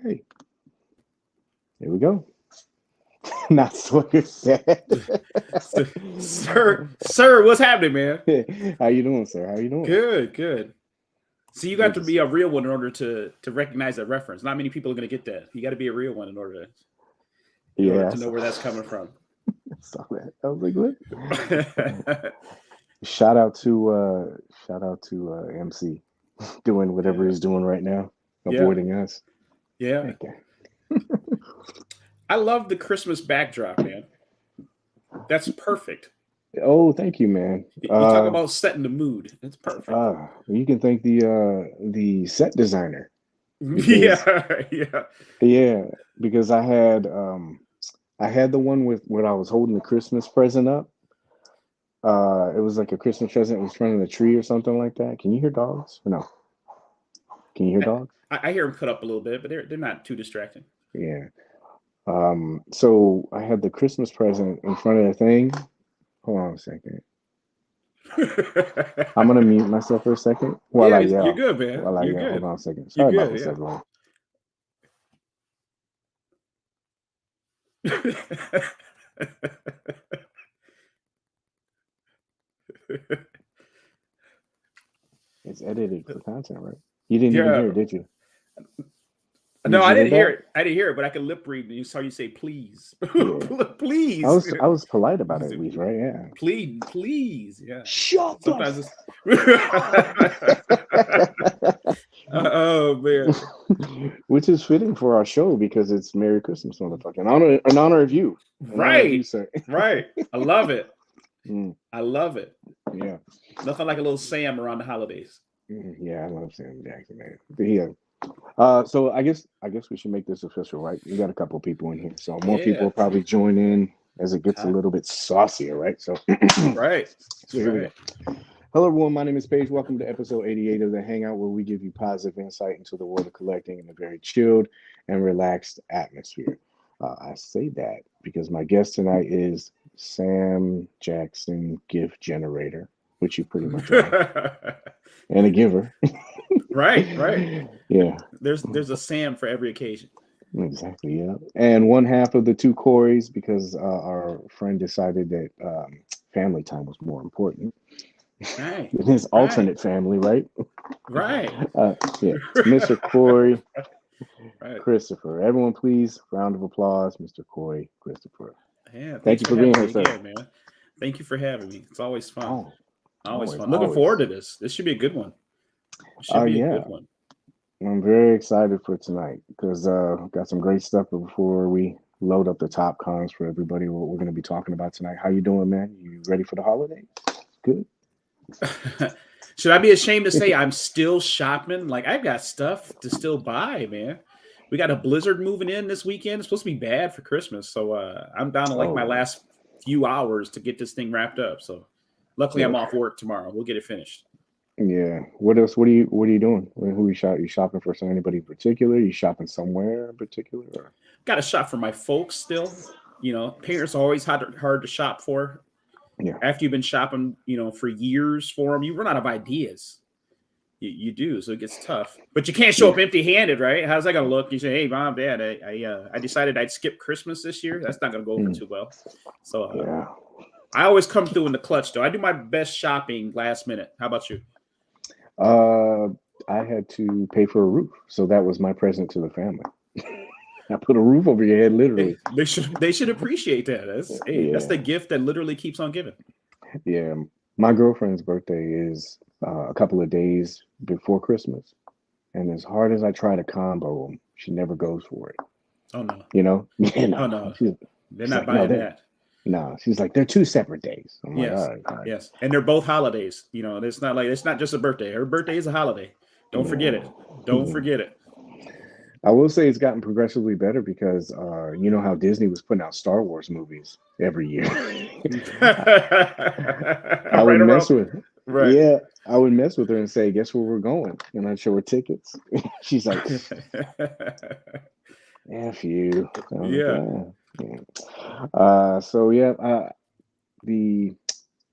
Hey, here we go. Not Sawyer said. Sir, what's happening, man? How you doing, sir? How you doing? Good. So you got to be a real one in order to recognize that reference. Not many people are going to get that. You got to be a real one in order to know where that's coming from. I saw that. I was like, what? Shout out to MC doing whatever he's doing right now, avoiding us. Yeah. Okay. I love the Christmas backdrop, man. That's perfect. Oh, thank you, man. You talk about setting the mood. It's perfect. You can thank the set designer. Because, yeah. Because I had the one with when I was holding the Christmas present up. It was like a Christmas present in front of the tree or something like that. Can you hear dogs? Or no. Can you hear dogs? I hear them cut up a little bit, but they're not too distracting. Yeah. So I had the Christmas present in front of the thing. Hold on a second. I'm gonna mute myself for a second while I yell. You're good, man. While I you're yell. good. Hold on a second. Sorry about this, everyone. It's edited for content, right? You didn't even hear it, did you? No, I didn't hear it. I didn't hear it, but I can lip read and you saw you say please. Yeah. Please. I was polite about it at least, right? Yeah. Please. Yeah. Shut Sometimes it's oh man. Which is fitting for our show because it's Merry Christmas, motherfucker. In honor of you. Right. Of you, sir. Right. I love it. I love it. Yeah. Nothing like a little Sam around the holidays. Yeah, I love Sam Jackson, man. But yeah. So I guess we should make this official, right? We got a couple people in here, so more people will probably join in as it gets a little bit saucier, right? So right. So here we go. Hello, everyone. My name is Paige. Welcome to episode 88 of the Hangout, where we give you positive insight into the world of collecting in a very chilled and relaxed atmosphere. I say that because my guest tonight is Sam Jackson, gift generator, which you pretty much are, and a giver. Right. Yeah. There's a Sam for every occasion. Exactly. Yeah. And one half of the two Corys because our friend decided that family time was more important. Right. His alternate family, right? Right. Yeah. Mr. Corey. Right. Christopher. Everyone, please, round of applause, Mr. Corey Christopher. Yeah. Thank you for being here, sir. Again, man. Thank you for having me. It's always fun. Oh, always fun. Looking forward to this. This should be a good one. A good one. I'm very excited for tonight because got some great stuff. But before we load up the top cons for everybody, what we're going to be talking about tonight. How you doing, man? You ready for the holidays? Good. Should I be ashamed to say I'm still shopping? Like I've got stuff to still buy, man. We got a blizzard moving in this weekend. It's supposed to be bad for Christmas, so I'm down to like my last few hours to get this thing wrapped up. So luckily, I'm off work tomorrow. We'll get it finished. Yeah. What else? What are you doing? Who you shop? You shopping for anybody in particular? You shopping somewhere in particular? Or? Got to shop for my folks still. You know, parents are always hard to shop for. Yeah. After you've been shopping, for years for them, you run out of ideas. You do, so it gets tough. But you can't show up empty-handed, right? How's that gonna look? You say, "Hey, mom, dad, I decided I'd skip Christmas this year." That's not gonna go over too well. So I always come through in the clutch, though. I do my best shopping last minute. How about you? I had to pay for a roof, so that was my present to the family. I put a roof over your head, literally. They should appreciate that. That's the gift that literally keeps on giving. Yeah, my girlfriend's birthday is a couple of days before Christmas, and as hard as I try to combo them, she never goes for it. Oh no! Oh no! They're not like, buying that. No, she's like, they're two separate days. I'm yes. Like, all right. Yes, and they're both holidays. It's not just a birthday. Her birthday is a holiday. Don't forget it. Don't forget it. I will say it's gotten progressively better because you know how Disney was putting out Star Wars movies every year. I would mess with her. Right. Yeah, I would mess with her and say, "Guess where we're going?" And I'd show her tickets. She's like, "F you." So yeah,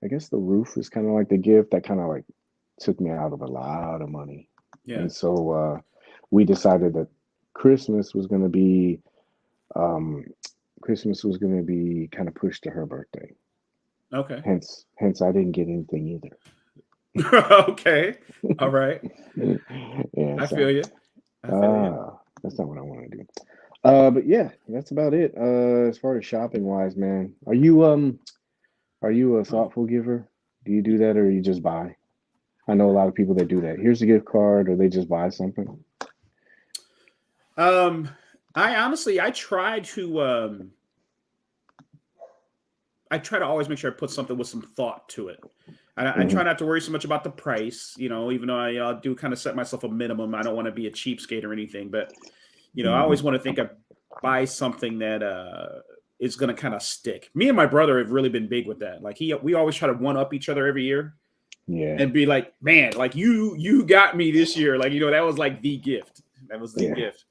I guess the roof is kind of like the gift that kind of like took me out of a lot of money. Yeah. And so we decided that Christmas was going to be um, Christmas was going to be kind of pushed to her birthday. Okay. Hence, I didn't get anything either. Okay. All right. Yeah, I feel so you. I feel you. that's not what I want to do. But yeah, that's about it. As far as shopping wise, man, are you a thoughtful giver? Do you do that or you just buy? I know a lot of people that do that. Here's a gift card, or they just buy something. Um, I honestly, I try to always make sure I put something with some thought to it. I Hmm. try not to worry so much about the price, even though I do kind of set myself a minimum. I don't want to be a cheapskate or anything, but I Hmm. always want to think I buy something that is going to kind of stick. Me and my brother have really been big with that. Like we always try to one up each other every year Yeah, and be like, man, like you got me this year. Like that was like the gift. That was the yeah. gift.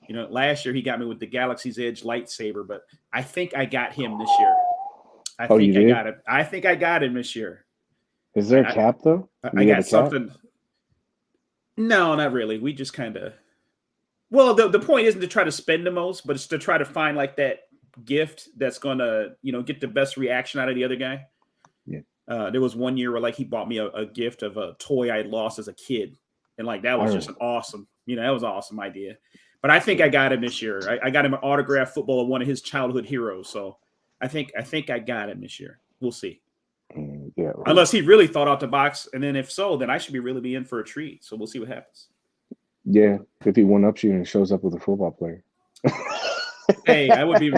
Last year he got me with the Galaxy's Edge lightsaber, but I think I got him this year. I Oh, you think I did? got it. I think I got him this year. Is there a I cap though? Do I you have got a cap? something. No, not really. We just kind of. Well, the point isn't to try to spend the most, but it's to try to find like that gift that's gonna get the best reaction out of the other guy. Yeah. There was one year where like he bought me a gift of a toy I lost as a kid, and like that I was just remember. an awesome, that was an awesome idea. But I think I got him this year. I got him an autographed football of one of his childhood heroes. So I think I got him this year. We'll see. Yeah. Unless he really thought out the box, and then if so, then I should be in for a treat. So we'll see what happens. Yeah. If he one ups you and shows up with a football player. Hey, that would be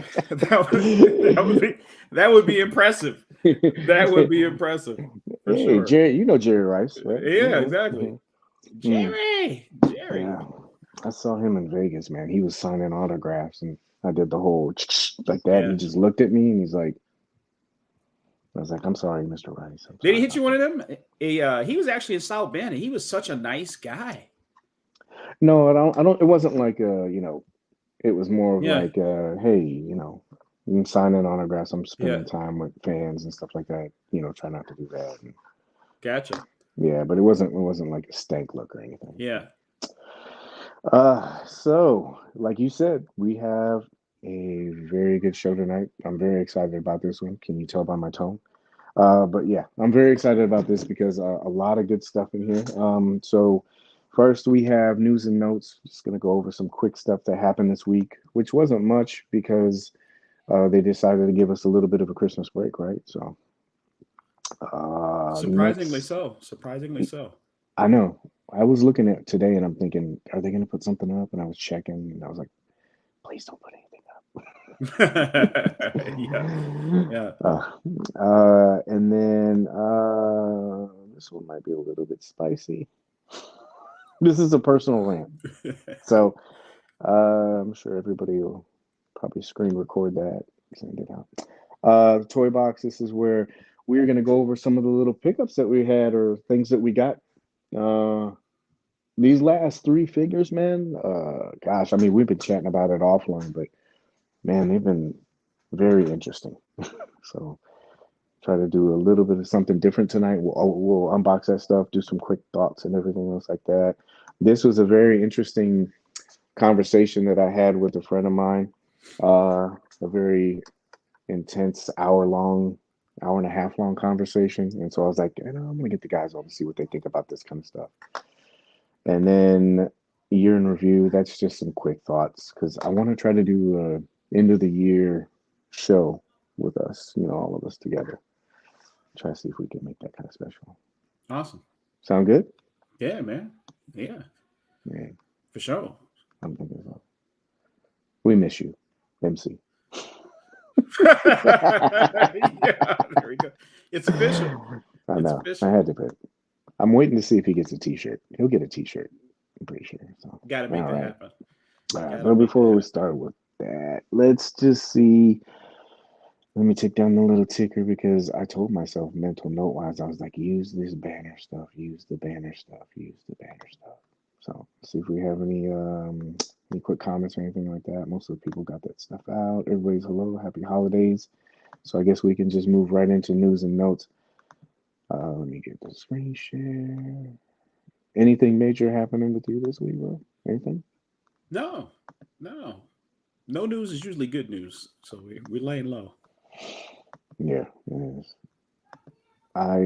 that would be impressive. That would be impressive for Hey, sure. Jerry, you know Jerry Rice, right? Yeah, Mhm, exactly. mhm. Mm. Jerry. Yeah. I saw him in Vegas, man. He was signing autographs and I did the whole like that. And Yeah. he just looked at me and he's like, I was like, I'm sorry, Mr. Rice. I'm Did he sorry hit you about one that. of them? He was actually in South Bend. And he was such a nice guy. No, I don't, it wasn't like, it was more of Yeah. like, hey, I'm signing autographs. I'm Yeah. spending time with fans and stuff like that. Try not to do that. And, Gotcha. yeah, but it wasn't like a stank look or anything. Yeah. So like you said, we have a very good show tonight. I'm very excited about this one. Can you tell by my tone? But yeah, I'm very excited about this because a lot of good stuff in here. So first we have news and notes. Just gonna go over some quick stuff that happened this week, which wasn't much because they decided to give us a little bit of a Christmas break, right? So Surprisingly next, so. Surprisingly so. I know I was looking at today and I'm thinking, are they gonna put something up? And I was checking and I was like, please don't put anything Yeah. Yeah. and then this one might be a little bit spicy. This is a personal rant, so I'm sure everybody will probably screen record that, send it out. The toy box. This is where we're gonna go over some of the little pickups that we had or things that we got. Uh, these last three figures, man. Gosh, I mean, we've been chatting about it offline, but man, they've been very interesting. So try to do a little bit of something different tonight. We'll unbox that stuff, do some quick thoughts and everything else like that. This was a very interesting conversation that I had with a friend of mine. A very intense hour and a half long conversation. And so I was like, I'm gonna get the guys on to see what they think about this kind of stuff. And then year in review, that's just some quick thoughts because I want to try to do a end of the year show with us, all of us together. Try to see if we can make that kind of special. Awesome. Sound good? Yeah, man. Yeah. Yeah, For sure. I'm thinking so. We miss you, MC. Yeah, there we go. It's official. I It's know. I official. had to put. I'm waiting to see if he gets a T-shirt. He'll get a T-shirt. I'm pretty sure. So, Got to all make that right. happen. All right. Got to But make that before we happen. start with that, let's just see. Let me take down the little ticker because I told myself mental note wise, I was like, use this banner stuff, use the banner stuff, use the banner stuff. So see if we have any quick comments or anything like that. Most of the people got that stuff out. Everybody's hello, happy holidays. So I guess we can just move right into news and notes. Let me get the screen share. Anything major happening with you this week, bro? Anything? No, no, no news is usually good news. So we're laying low. Yeah, yes. I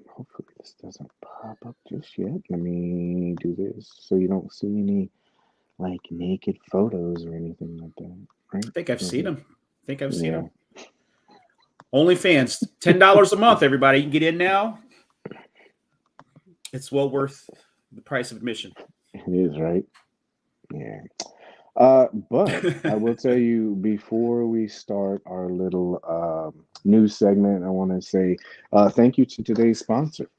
hopefully this doesn't pop up just yet. Let me do this so you don't see any like naked photos or anything like that, right? I think I've seen Okay. them. I think I've seen Yeah, them. OnlyFans, $10 a month. Everybody, you can get in now. It's well worth the price of admission. it is, right? Yeah. But I will tell you before we start our little news segment, I want to say thank you to today's sponsor.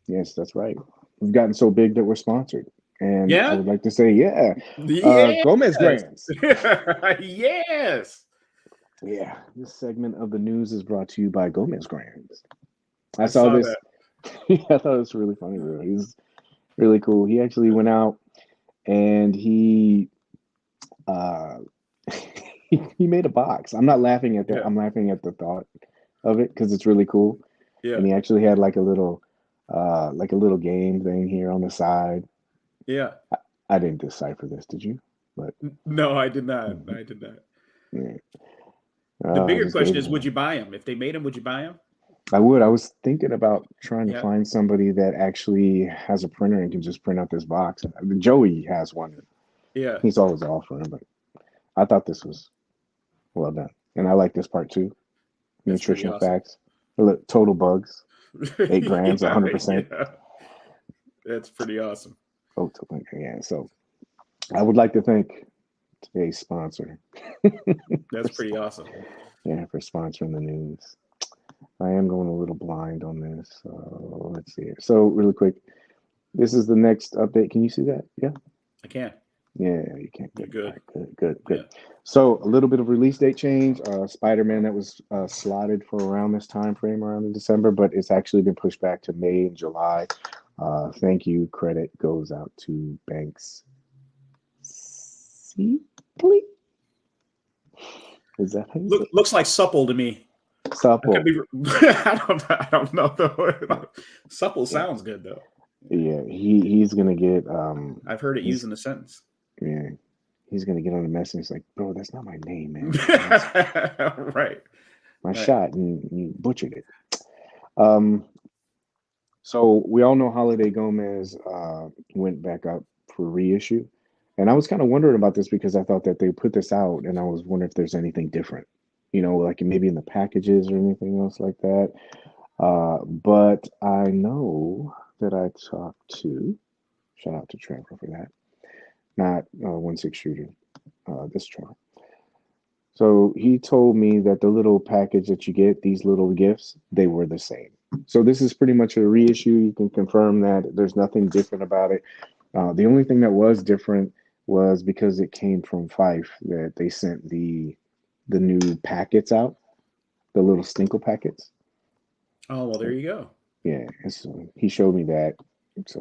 Yes, that's right. We've gotten so big that we're sponsored. And I Yeah. would like to say, yeah, Yes. Gomez Grands. Yes. Yeah, this segment of the news is brought to you by Gomez Grands. I I saw saw this. that. I thought it was really funny, bro. He's really cool. He actually went out and he uh he made a box. I'm not laughing at that. Yeah. I'm laughing at the thought of it because it's really cool. Yeah. And he actually had like a little game thing here on the side. Yeah. I didn't decipher this, did you? But No, I did not. I did not. yeah. The I bigger just gave question it is, to would him. you buy them? If they made them, would you buy them? I would. I was thinking about trying to Yeah. find somebody that actually has a printer and can just print out this box. I mean, Joey has one. Yeah. He's always offering, but I thought this was well done. And I like this part too. That's pretty Nutritional awesome. facts. Look, total bugs. 8 grams, Yeah. 100%. Yeah. That's pretty awesome. Oh, yeah. So I would like to thank today's sponsor. That's pretty awesome. Yeah, for sponsoring the news. I am going a little blind on this. So let's see. So really quick, this is the next update. Can you see that? Yeah. I can. Yeah, you can. You're Good. All good. right, good, good, Yeah. good. So a little bit of release date change. Spider-Man that was slotted for around this time frame, around in December, but it's actually been pushed back to May and July. Thank you. Credit goes out to Banks. Seapley? Is that how you say it? Looks like supple to me. I could Supple. be. I don't know though. Supple Yeah, sounds good though. yeah. He's gonna get I've heard it used he's in a sentence. yeah, he's gonna get on the message. He's like, bro, that's not my name, man. That's Right. my Right. shot, and you butchered it. Um, so we all know Holiday Gomez went back up for reissue, and I was kind of wondering about this because I thought that they put this out, and I was wondering if there's anything different, like maybe in the packages or anything else like that. But I know that I talked to, shout out to Trevor for that, not 1/6 shooter, this Trevor. So he told me that the little package that you get, these little gifts, they were the same. So this is pretty much a reissue. You can confirm that there's nothing different about it. The only thing that was different was because it came from Fife that they sent the new packets out, the little Stinkle packets. Oh well, there you go. Yeah, and so he showed me that. So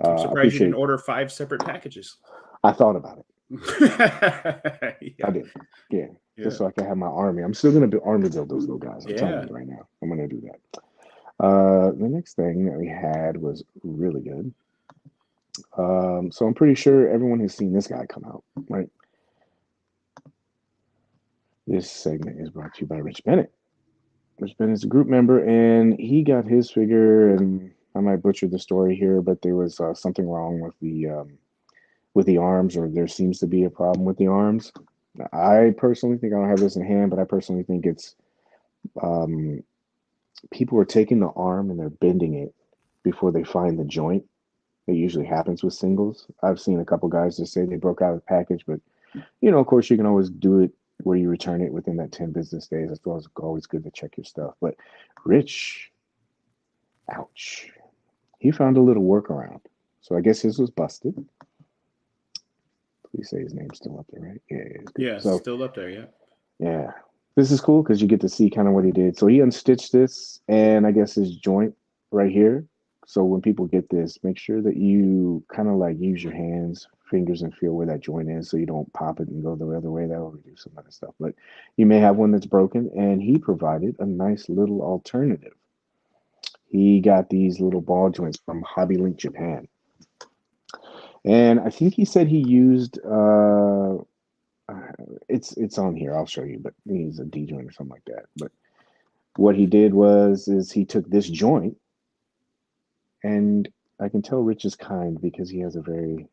I'm I surprised you didn't appreciate. order 5 separate packages. I thought about it. Yeah. I did. Yeah, Yeah. just so I can have my army. I'm still gonna army build those little guys. I'm telling Yeah. you right now. I'm gonna do that. The next thing that we had was really good. So I'm pretty sure everyone has seen this guy come out, right? This segment is brought to you by Rich Bennett. Rich Bennett's a group member, and he got his figure. And I might butcher the story here, but there was something wrong with the arms, or there seems to be a problem with the arms. I personally think I don't have this in hand, but I personally think it's um, people are taking the arm and they're bending it before they find the joint. It usually happens with singles. I've seen a couple guys just say they broke out of the package, but of course, you can always do it where you return it within that 10 business days. That's always good to check your stuff. But Rich, ouch, he found a little workaround. So I guess his was busted. Please say his name's still up there, right? Yeah, it's good. Yeah, So still up there. Yeah. yeah, this is cool because you get to see kind of what he did. So he unstitched this, and I guess his joint right here. So when people get this, make sure that you kind of like use your hands, fingers, and feel where that joint is, so you don't pop it and go the other way. That will reduce some other stuff. But you may have one that's broken, and he provided a nice little alternative. He got these little ball joints from Hobby Link Japan. And I think he said he used it's on here. I'll show you, but he's a D joint or something like that. But what he did is he took this joint, and I can tell Rich is kind because he has a very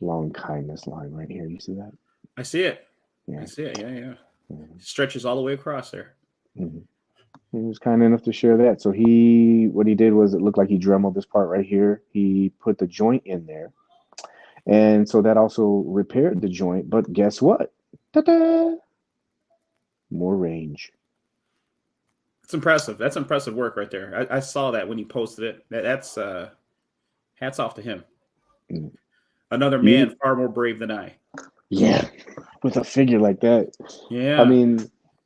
long kindness line right here. You see that? I see it. Yeah. I see it. Yeah, yeah. Mhm. Stretches all the way across there. Mhm. He was kind enough to share that. So what he did was it looked like he dremeled this part right here. He put the joint in there, and so that also repaired the joint. But guess what? Ta-da! More range. It's impressive. That's impressive work right there. I saw that when you posted it. That's hats off to him. Mm. Another You, man far more brave than I. yeah, with a figure like that. I Yeah. mean,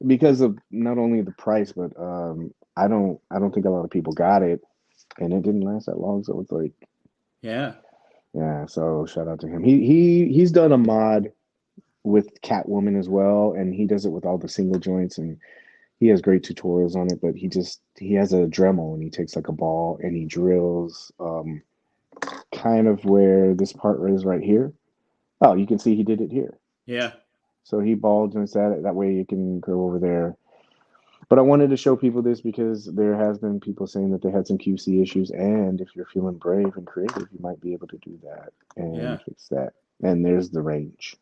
because of not only the price, but I don't think a lot of people got it, and it didn't last that long. So it's like, Yeah. yeah. So shout out to him. He's done a mod with Catwoman as well, and he does it with all the single joints, and he has great tutorials on it. But he has a Dremel, and he takes like a ball and he drills kind of where this part is right here. Oh, you can see he did it here. Yeah. So he ball joints that way you can go over there. But I wanted to show people this because there has been people saying that they had some QC issues, and if you're feeling brave and creative, you might be able to do that Yeah. and fix that. And there's the range.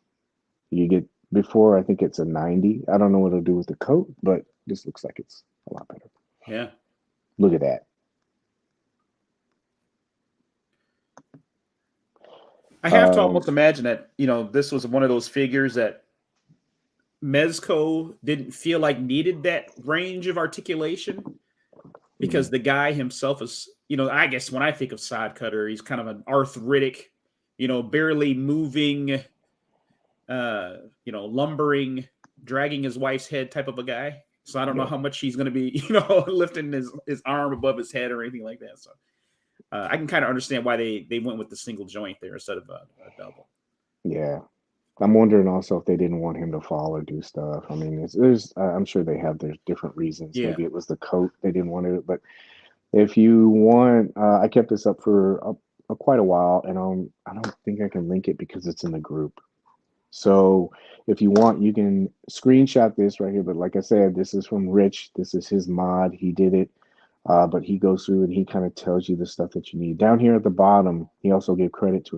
You get before I think it's a 90. I don't know what it'll do with the coat, but this looks like it's a lot better. Yeah. Look at that. I have to almost imagine that, this was one of those figures that Mezco didn't feel like needed that range of articulation because the guy himself is, I guess when I think of Sod Cutter, he's kind of an arthritic, barely moving, lumbering, dragging his wife's head type of a guy. So I don't know how much he's going to be, lifting his arm above his head or anything like that. So I can kind of understand why they went with the single joint there instead of a double. Yeah. I'm wondering also if they didn't want him to fall or do stuff. I mean, I'm sure they have their different reasons. Yeah. Maybe it was the coat they didn't want it. But if you want, I kept this up for quite a while, and I don't think I can link it because it's in the group. So if you want, you can screenshot this right here. But like I said, this is from Rich. This is his mod. He did it. But he goes through and he kind of tells you the stuff that you need. Down here at the bottom, he also gave credit to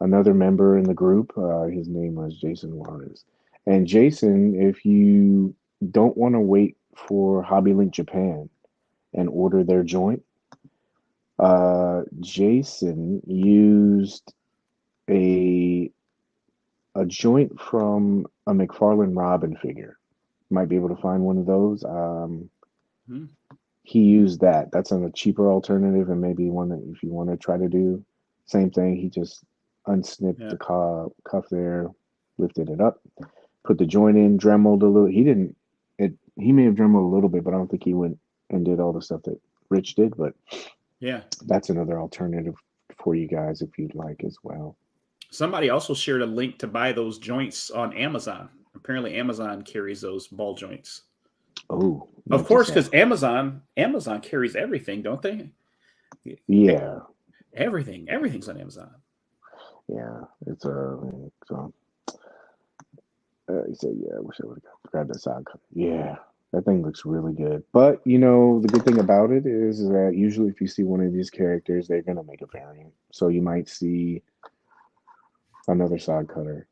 another member in the group. His name was Jason Juarez. And Jason, if you don't want to wait for HobbyLink Japan and order their joint, Jason used a joint from a McFarlane Robin figure. Might be able to find one of those. He used that. That's a cheaper alternative, and maybe one that if you want to try to do same thing, he just unsnipped the cuff there, lifted it up, put the joint in, dremeled a little. He may have dremeled a little bit, but I don't think he went and did all the stuff that Rich did. But yeah, that's another alternative for you guys if you'd like as well. Somebody also shared a link to buy those joints on Amazon. Apparently, Amazon carries those ball joints. Oh, of course, because Amazon carries everything, don't they? Yeah, everything's on Amazon. Yeah, it's so. He said, "Yeah, I wish I would have grabbed that side cut." Yeah, that thing looks really good. But the good thing about it is that usually if you see one of these characters, they're gonna make a variant. So you might see another side cutter.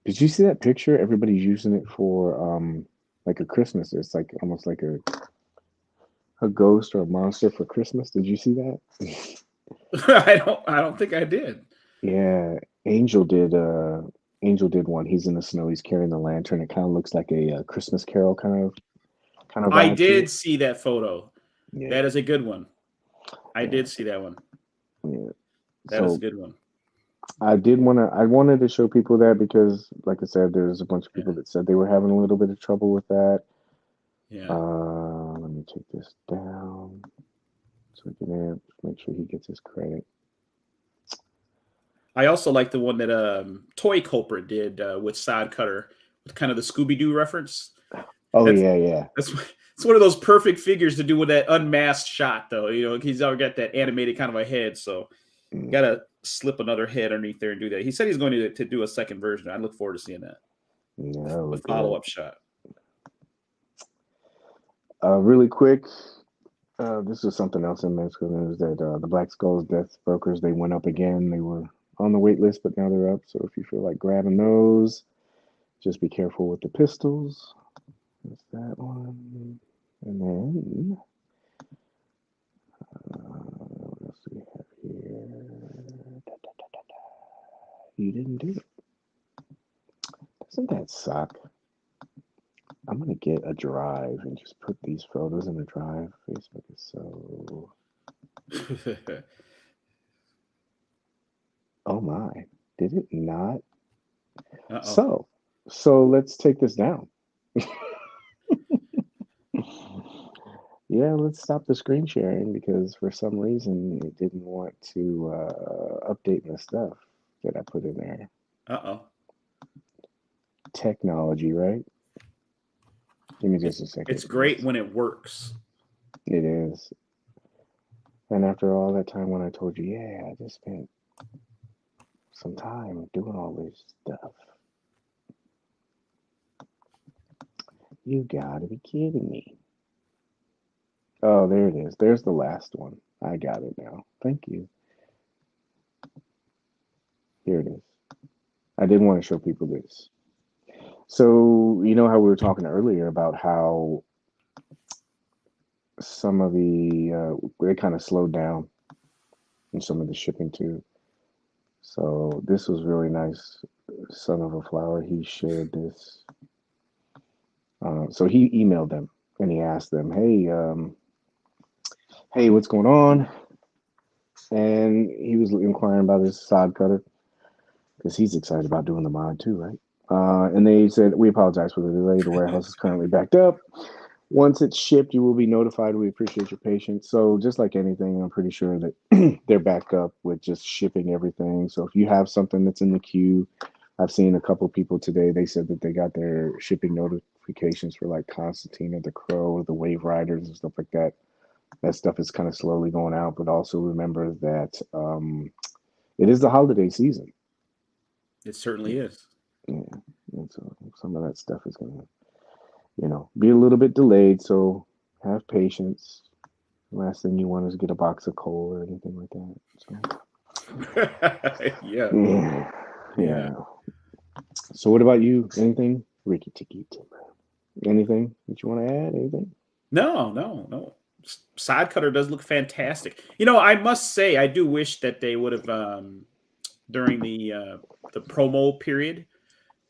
Did you see that picture? Everybody's using it for like a Christmas. It's like almost like a ghost or a monster for Christmas. Did you see that? I don't think I did. Yeah, Angel did one. He's in the snow. He's carrying the lantern. It kind of looks like a Christmas Carol kind of. I did see that photo. Yeah. That is a good one. I did see that one. Yeah, that is a good one. I wanted to show people that because, like I said, there's a bunch of people that said they were having a little bit of trouble with that. Yeah. Let me take this down so we can make sure he gets his credit. I also like the one that Toy Culprit did with Sod Cutter, with kind of the Scooby-Doo reference. Oh, yeah. It's one of those perfect figures to do with that unmasked shot, though. He's already got that animated kind of a head, so Gotta slip another head underneath there and do that. He said he's going to do a second version. I look forward to seeing that. Yeah, The follow-up shot. Really quick, this is something else in Mezco news that the Black Skulls Death Brokers, they went up again. They were on the wait list, but now they're up. So if you feel like grabbing those, just be careful with the pistols. That's that one. And then, what else do we have here? You didn't do it. Doesn't that suck? I'm going to get a drive and just put these photos in a drive. Facebook is so... Oh my, did it not? So let's take this down. Yeah, let's stop the screen sharing because for some reason it didn't want to update my stuff that I put in there. Technology, right? Give me just a second. It's great when it works. It is. And after all that time when I told you, yeah, I just spent some time doing all this stuff. You gotta be kidding me. Oh, there it is. There's the last one. I got it now. Thank you. Here it is. I didn't want to show people this. So, you know how we were talking earlier about how some of the, they kind of slowed down in some of the shipping too. So this was really nice. Son of a Flower, he shared this. So he emailed them and he asked them, hey, what's going on? And he was inquiring about his sod cutter because he's excited about doing the mod too, right? And they said, we apologize for the delay. The warehouse is currently backed up. Once it's shipped, you will be notified. We appreciate your patience. So just like anything, I'm pretty sure that they're backed up with just shipping everything. So if you have something that's in the queue, I've seen a couple people today, they said that they got their shipping notifications for like Constantine or the Crow or the Wave Riders and stuff like that. That stuff is kind of slowly going out, but also remember that it is the holiday season. It certainly is. Yeah, and so some of that stuff is going to, be a little bit delayed. So have patience. Last thing you want is get a box of coal or anything like that. So. Yeah. So what about you? Anything? Ricky Tiki Timber. Anything that you want to add? Anything? No. Side cutter does look fantastic. I must say, I do wish that they would have during the promo period,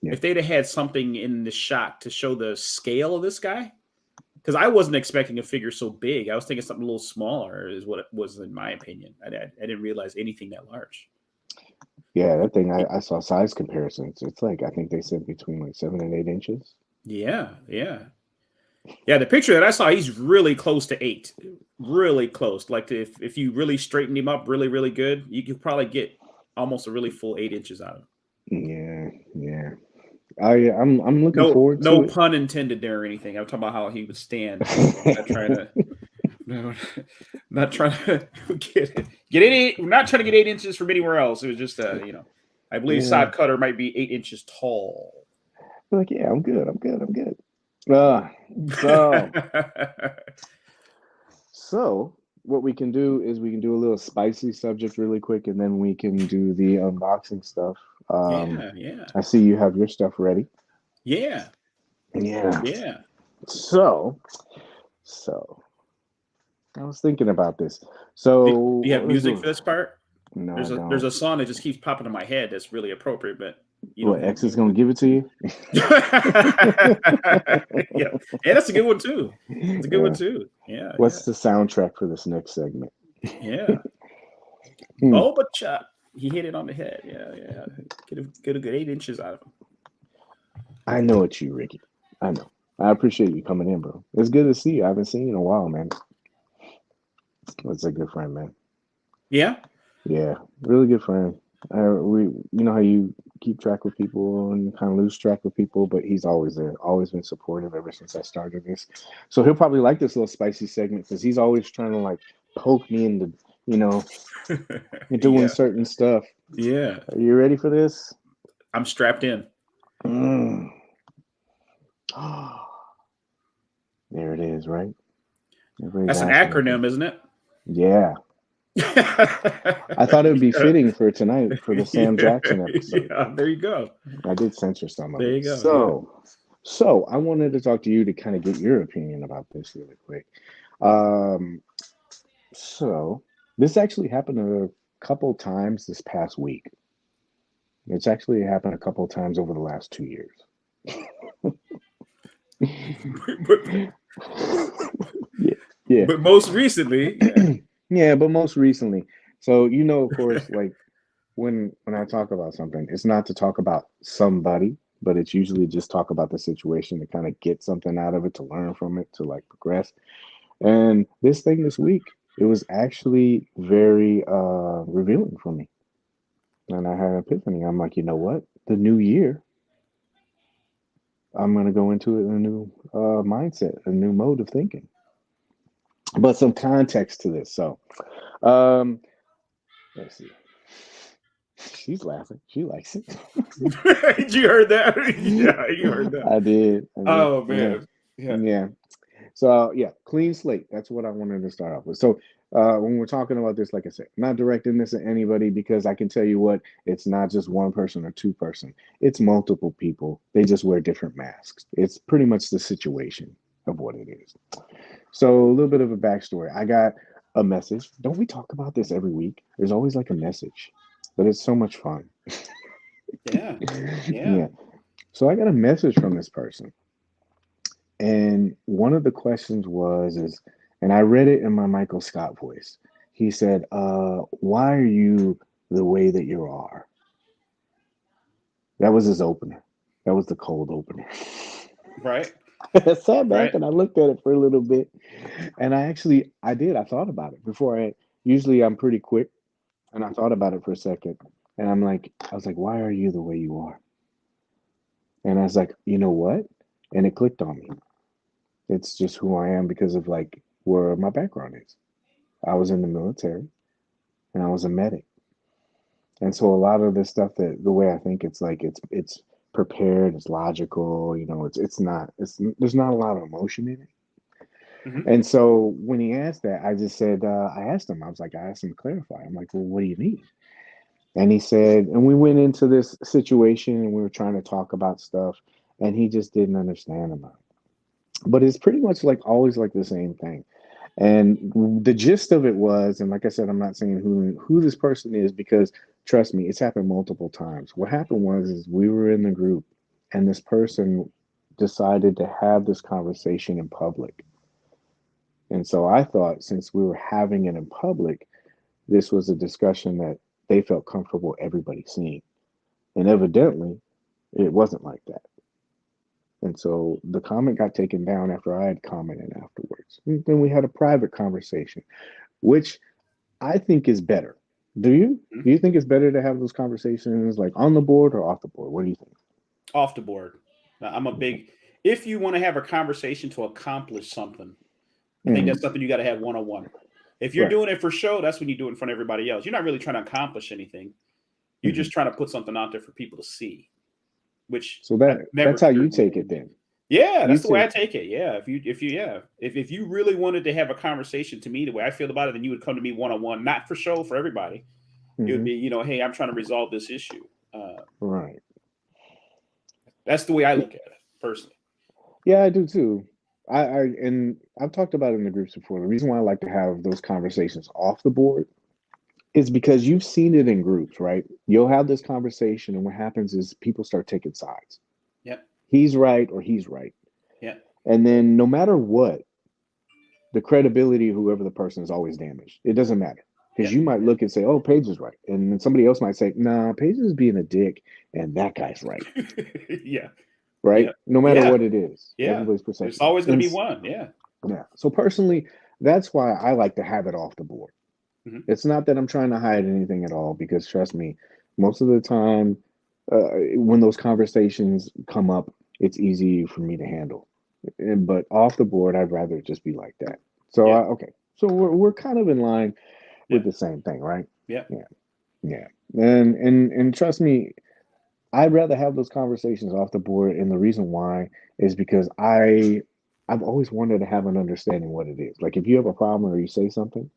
if they'd have had something in the shot to show the scale of this guy, because I wasn't expecting a figure so big. I was thinking something a little smaller is what it was, in my opinion. I didn't realize anything that large. Yeah, that thing, I saw size comparisons. It's like, I think they said between like 7 and 8 inches. Yeah. The picture that I saw, he's really close to 8. Really close. Like if you really straightened him up really, really good, you could probably get almost a really full 8 inches out of him. Yeah. I'm looking forward to it. No pun intended there or anything. I'm talking about how he would stand. Not trying to get any. We're not trying to get 8 inches from anywhere else. It was just I believe side cutter might be 8 inches tall. Like, yeah, I'm good. So what we can do is we can do a little spicy subject really quick, and then we can do the unboxing stuff. Yeah. I see you have your stuff ready. Yeah. So I was thinking about this. So do you have music for this part? No, there's a song that just keeps popping in my head that's really appropriate, but X is gonna give it to you. Yeah, that's a good one too. It's a good one too. Yeah. What's the soundtrack for this next segment? Yeah. Oh, but chop. He hit it on the head. Yeah. Get a good 8 inches out of him. I know it's you, Ricky. I know. I appreciate you coming in, bro. It's good to see you. I haven't seen you in a while, man. That's a good friend, man. Yeah? Yeah, really good friend. You know how you keep track with people and you kind of lose track with people, but he's always there, always been supportive ever since I started this. So he'll probably like this little spicy segment because he's always trying to like poke me in the you know, doing Yeah. certain stuff. Yeah. Are you ready for this? I'm strapped in. Mm. There it is, right? Everybody's That's an asking me. acronym, isn't it? Yeah. I thought it would be fitting for tonight for the Sam Jackson episode. Yeah, there you go. I did censor some of There it. you go. So I wanted to talk to you to kind of get your opinion about this really quick. So this actually happened a couple times this past week. It's actually happened a couple times over the last 2 years. Yeah. But most recently, yeah. Yeah, but most recently. So of course, like when I talk about something, it's not to talk about somebody, but it's usually just talk about the situation to kind of get something out of it, to learn from it, to like progress. And this thing this week, it was actually very revealing for me. And I had an epiphany. I'm like, you know what? The new year, I'm going to go into it in a new mindset, a new mode of thinking. But some context to this. So, let's see. She's laughing. She likes it. You heard that? Yeah, you heard that. I did. Oh man. Yeah. So yeah, clean slate. That's what I wanted to start off with. So when we're talking about this, like I said, not directing this at anybody because I can tell you what, it's not just one person or two person. It's multiple people. They just wear different masks. It's pretty much the situation of what it is. So a little bit of a backstory. I got a message. Don't we talk about this every week? There's always like a message, but it's so much fun. Yeah. Yeah. So I got a message from this person. And one of the questions and I read it in my Michael Scott voice. He said, why are you the way that you are? That was his opener. That was the cold opener. Right. I sat back Right. and I looked at it for a little bit. And I thought about it before usually I'm pretty quick. And I thought about it for a second. And I was like, why are you the way you are? And I was like, you know what? And it clicked on me. It's just who I am because of like where my background is. I was in the military and I was a medic. And so a lot of this stuff that the way I think it's like it's prepared, it's logical, there's not a lot of emotion in it. Mm-hmm. And so when he asked that, I just said, I asked him to clarify. I'm like, well, what do you mean? And he said, and we went into this situation and we were trying to talk about stuff and he just didn't understand about it. But it's pretty much like always like the same thing. And the gist of it was, and like I said, I'm not saying who this person is because trust me, it's happened multiple times. What happened is we were in the group and this person decided to have this conversation in public. And so I thought since we were having it in public, this was a discussion that they felt comfortable everybody seeing. And evidently, it wasn't like that. And so the comment got taken down after I had commented afterwards. And then we had a private conversation, which I think is better. Do you? Do you think it's better to have those conversations like on the board or off the board? What do you think? Off the board. I'm a big. If you want to have a conversation to accomplish something, I think that's something you got to have one-on-one. If you're doing it for show, that's when you do it in front of everybody else. You're not really trying to accomplish anything. You're just trying to put something out there for people to see. Which so that's how you take it then. Yeah, that's the way I take it. Yeah, if you really wanted to have a conversation to me the way I feel about it, then you would come to me one-on-one, not for show for everybody. It would be, hey, I'm trying to resolve this issue. Right. That's the way I look at it personally. Yeah, I do too. And I've talked about it in the groups before. The reason why I like to have those conversations off the board is because you've seen it in groups, right? You'll have this conversation, and what happens is people start taking sides. Yep. He's right or he's right. Yeah. And then no matter what, the credibility of whoever the person is always damaged. It doesn't matter. Because you might look and say, oh, Paige is right. And then somebody else might say, nah, Paige is being a dick, and that guy's right. Yeah. Right? Yeah. No matter what it is. Yeah. Everybody's perception. There's always going to be one. Yeah. Yeah. So personally, that's why I like to have it off the board. It's not that I'm trying to hide anything at all, because trust me, most of the time when those conversations come up, it's easy for me to handle. But off the board, I'd rather it just be like that. So, okay. So we're kind of in line. with the same thing, right? Yeah. Yeah. And trust me, I'd rather have those conversations off the board, and the reason why is because I've always wanted to have an understanding what it is. Like if you have a problem or you say something,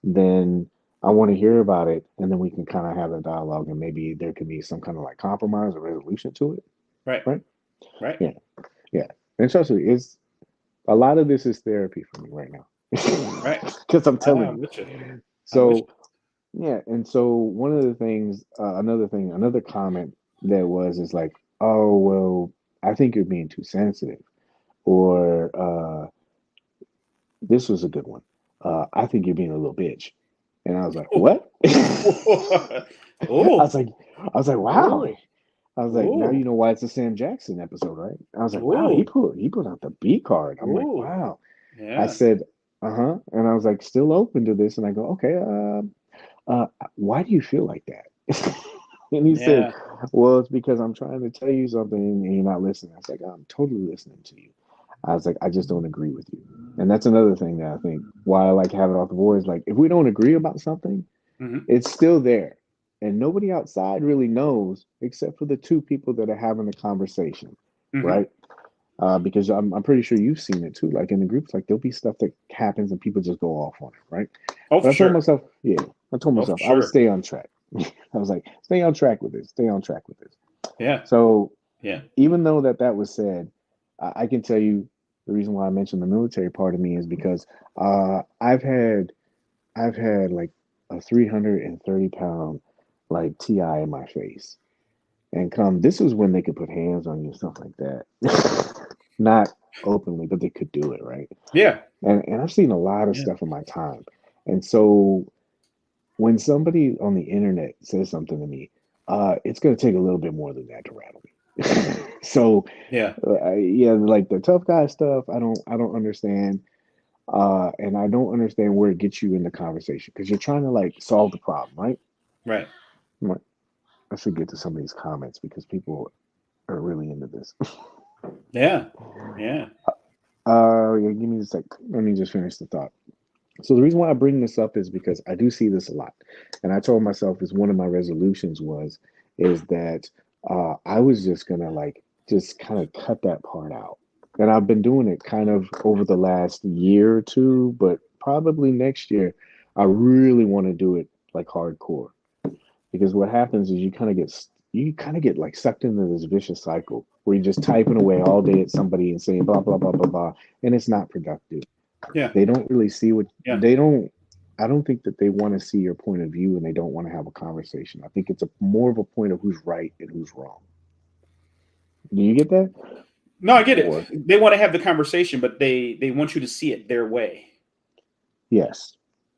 then I want to hear about it, and then we can kind of have a dialogue, and maybe there could be some kind of like compromise or resolution to it, Right. right? Right. Yeah, yeah. And trust me, it's a lot of this is therapy for me right now, Right. because I'm telling I'm with you. you. I'm with you. So yeah, and so one of the things, another comment that was is like, oh well, I think you're being too sensitive, or this was a good one. I think you're being a little bitch, and I was like, what? I Oh. was like, I was like, wow. Oh. I was like, now Oh. you know why it's a Sam Jackson episode, right? I was like, wow, Oh. he put out the B card. I'm like, Oh. wow. I Yeah. said, and I was like, still open to this, and I go, okay, why do you feel like that? And he said, Yeah. well, it's because I'm trying to tell you something and you're not listening. I was like, I'm totally listening to you. I was like, I just don't agree with you. And that's another thing that I think why I like having it off the board is like, if we don't agree about something, Mm-hmm. it's still there. And nobody outside really knows except for the two people that are having the conversation, Mm-hmm. right? Because I'm pretty sure you've seen it too. Like in the groups, like there'll be stuff that happens and people just go off on it, right? Oh, But for sure. I told Oh, for myself I would sure. stay on track. I was like, stay on track with this, stay on track with this. Yeah. So Yeah. even though that was said, I can tell you the reason why I mentioned the military part of me is because I've had like a 330-pound like TI in my face. And this was when they could put hands on you and stuff like that. Not openly, but they could do it, right? Yeah. And I've seen a lot of Yeah. stuff in my time. And so when somebody on the internet says something to me, it's going to take a little bit more than that to rattle me. So Yeah. yeah, like the tough guy stuff, I don't understand. And I don't understand where it gets you in the conversation because you're trying to like solve the problem, right? Right. I'm like, I should get to some of these comments because people are really into this. Yeah. Yeah. Yeah, give me a sec. Let me just finish the thought. So the reason why I bring this up is because I do see this a lot, and I told myself is one of my resolutions is that I was just gonna like just kind of cut that part out, and I've been doing it kind of over the last year or two, but probably next year I really want to do it like hardcore because what happens is you kind of get like sucked into this vicious cycle where you're just typing away all day at somebody and saying blah blah blah blah blah, and it's not productive. Yeah. They don't really see what Yeah. they don't. I don't think that they want to see your point of view and they don't want to have a conversation. I think it's more of a point of who's right and who's wrong. Do you get that? No, I get it. Or They want to have the conversation, but they want you to see it their way. yes,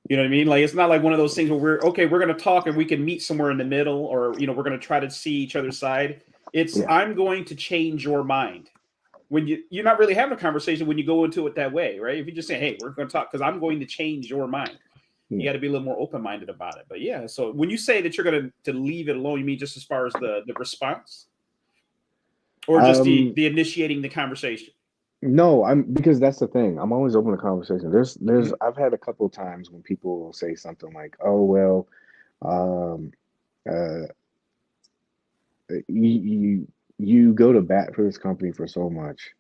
You know what I mean? Like it's not like one of those things where we're going to talk and we can meet somewhere in the middle, or we're going to try to see each other's side. It's yeah, I'm going to change your mind. When you're not really having a conversation when you go into it that way, right? If you just say, "Hey, we're going to talk because I'm going to change your mind," you yeah. got to be a little more open minded about it. But yeah, so when you say that you're going to leave it alone, you mean just as far as the response, or just Um, the initiating the conversation? no, I'm because that's the thing. I'm always open to conversation. There's Mhm. I've had a couple of times when people will say something like, "Oh well, um, uh, you go to bat for this company for so much,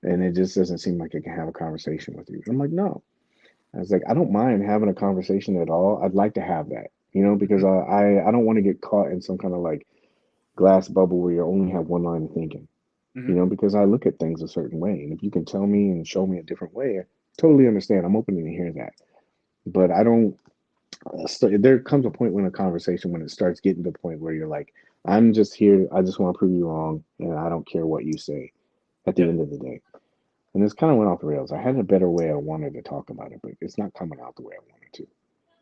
and it just doesn't seem like it can have a conversation with you." I'm like, no. I was like, I don't mind having a conversation at all. I'd like to have that, because Mhm. I don't want to get caught in some kind of like glass bubble where you only have one line of thinking, Mhm. because I look at things a certain way. And if you can tell me and show me a different way, I totally understand. I'm open to hear that. But I don't, there comes a point when a conversation, when it starts getting to the point where you're like, I'm just here. I just want to prove you wrong. And I don't care what you say at the Yep. end of the day. And this kind of went off the rails. I had a better way I wanted to talk about it, but it's not coming out the way I wanted to.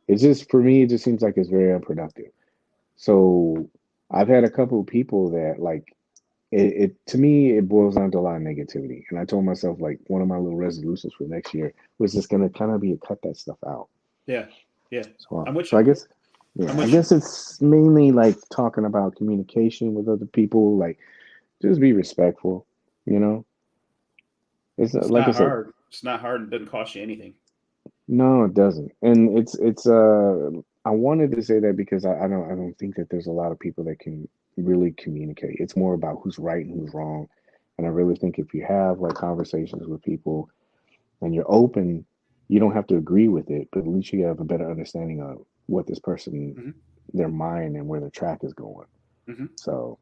It's just for me, it just seems like it's very unproductive. So I've had a couple of people that like it to me it boils down to a lot of negativity. And I told myself like one of my little resolutions for next year was just gonna kind of be to cut that stuff out. Yeah. Yeah. So I'm with so you. I guess I'm yeah, I with you. guess it's mainly like talking about communication with other people, like just be respectful, you know. It's It's like I not said, hard. It's not hard. It doesn't cost you anything. No, it doesn't. And it's I wanted to say that because I don't think that there's a lot of people that can really communicate. It's more about who's right and who's wrong. And I really think if you have like conversations with people and you're open, you don't have to agree with it, but at least you have a better understanding of what this person, Hmm. their mind and where their track is going. Hmm. So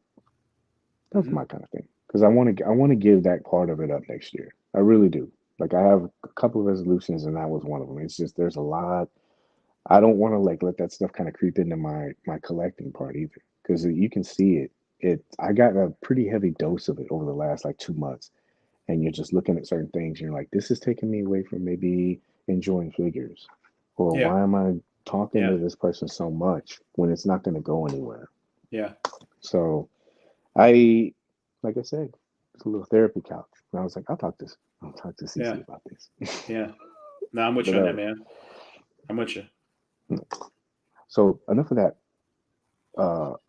that's Hmm. my kind of thing. Because I want to give that part of it up next year. I really do. Like I have a couple of resolutions and that was one of them. It's just there's a lot. I don't want to like let that stuff kind of creep into my collecting part either, because you can see it. I got a pretty heavy dose of it over the last like 2 months, and you're just looking at certain things, and you're like, this is taking me away from maybe enjoying figures, or Yeah. why am I talking Yeah. to this person so much when it's not going to go anywhere? Yeah. So I, like I said, it's a little therapy couch, and I was like, I'll talk to Yeah. CC about this. Yeah. No, I'm with But you on that, man. I'm with you. so enough of that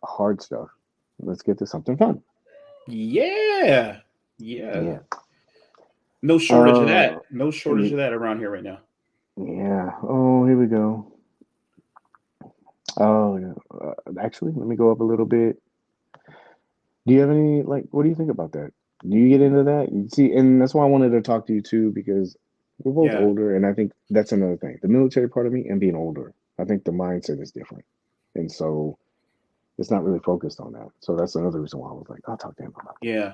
hard stuff. Let's get to something fun. Yeah. Yeah. Yeah. No shortage of Uh, that. No shortage y- of that around here right now. yeah. Oh, here we go. Oh, yeah. Actually, let me go up a little bit. Do you have any like? What do you think about that? Do you get into that? You see, and that's why I wanted to talk to you too because we're both Yeah. older, and I think that's another thing. The military part of me and being older, I think the mindset is different, and so it's not really focused on that. So that's another reason why I was like, I'll talk to him about Yeah.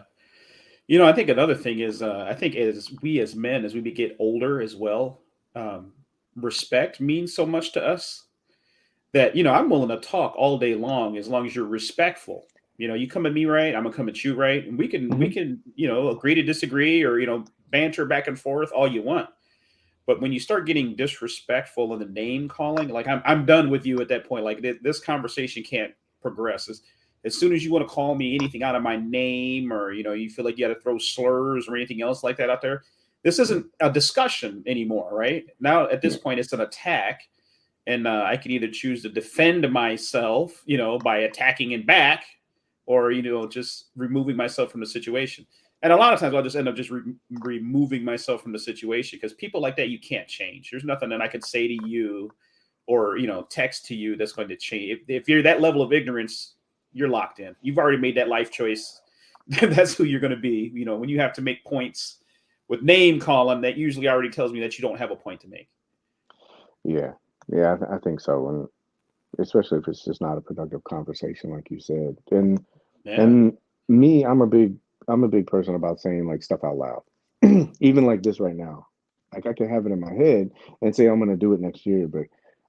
I think another thing is, I think as we as men, as we get older as well, um, respect means so much to us that, I'm willing to talk all day long as you're respectful. You come at me right, I'm gonna come at you right, and we can that. we can agree to disagree or banter back and forth all you want. But when you start getting disrespectful and the name calling, like I'm done with you at that point. Like this conversation can't progress. As soon as you want to call me anything out of my name, or you feel like you got to throw slurs or anything else like that out there, this Yeah, isn't a discussion anymore, right? Now at this yeah, point, it's an attack, and I can either choose to defend myself, by attacking and back, or just removing myself from the situation. And a lot of times I'll just end up just removing myself from the situation because people like that you can't change. There's nothing that I can say to you or text to you that's going to change. If you're that level of ignorance, you're locked in. You've already made that life choice. That's who you're going to be. When you have to make points with name calling, that usually already tells me that you don't have a point to make. yeah, yeah. I think so, and especially if it's just not a productive conversation, like you said. Yeah. And me, I'm a big person about saying like stuff out loud, even like this right now. Like I can have it in my head and say I'm gonna do it next year, but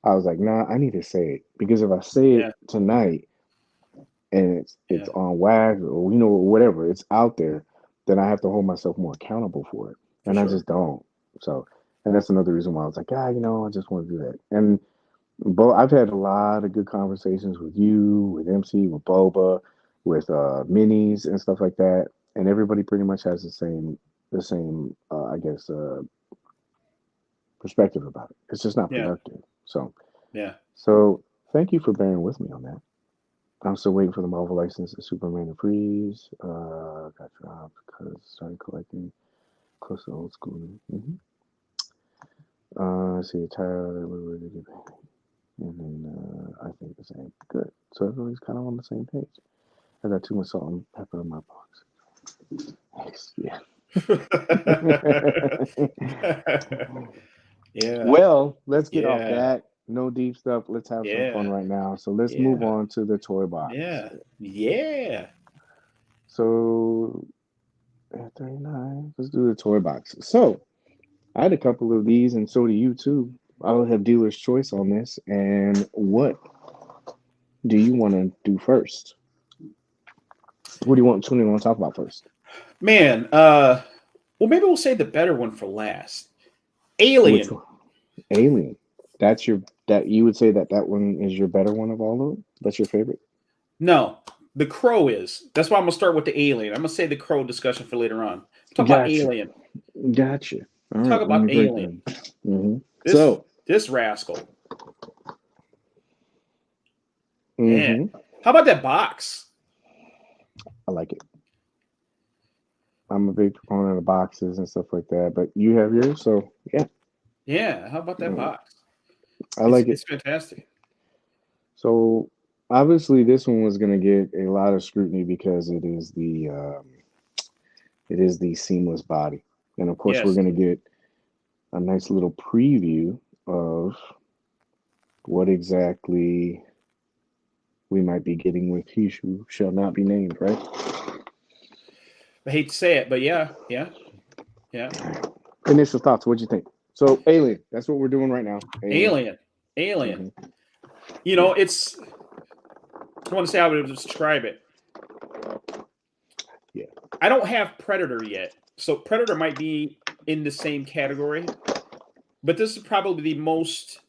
I was like, nah, I need to say it because if I say it Yeah. tonight and it's Yeah. on wax or whatever, it's out there, then I have to hold myself more accountable for it, For and I sure. just don't. So, and that's another reason why I was like, I just want to do that. And but I've had a lot of good conversations with you, with MC, with Boba, with minis and stuff like that, and everybody pretty much has the same I guess perspective about it. It's just not Yeah. productive. Yeah. So thank you for bearing with me on that. I'm still waiting for the Marvel license of Superman and Freeze. Got dropped because started collecting close to old school. Let's see, Tyler, and then I think the same. Good. So everybody's kind of on the same page. I got too much salt and pepper in my box. Yes, yeah. Yeah. Well, let's get off Yeah. that. No deep stuff. Let's have some fun Yeah. right now. So let's move Yeah. on to the toy box. Yeah. Yeah. So at 39, let's do the toy box. So I had a couple of these, and so do you too. I'll have dealer's choice on this. And what do you want to do first? What do you want to talk about first? Man, well maybe we'll say the better one for last. Which Alien. one? Alien. That you would say that one is your better one of all of them? That's your favorite? No, the Crow is. That's why I'm gonna start with the Alien. I'm gonna say the Crow discussion for later on. Talk about Gotcha. Alien. Gotcha. All Talk right, let me about break Alien. them. hmm This So, this rascal. Man. hmm How about that box? I like it. I'm a big proponent of boxes and stuff like that, but you have yours, so yeah. Yeah, how about that box? I like it. It's fantastic. So obviously, this one was going to get a lot of scrutiny because it is the seamless body, and of course, we're Yes. going to get a nice little preview of what exactly we might be getting with He Who Shall Not Be Named, right? I hate to say it, but yeah. Initial thoughts. What'd you think? So, Alien. That's what we're doing right now. Alien. Mm-hmm. You know, it's. I want to say how I would describe it. Yeah. I don't have Predator yet, so Predator might be in the same category, but this is probably the most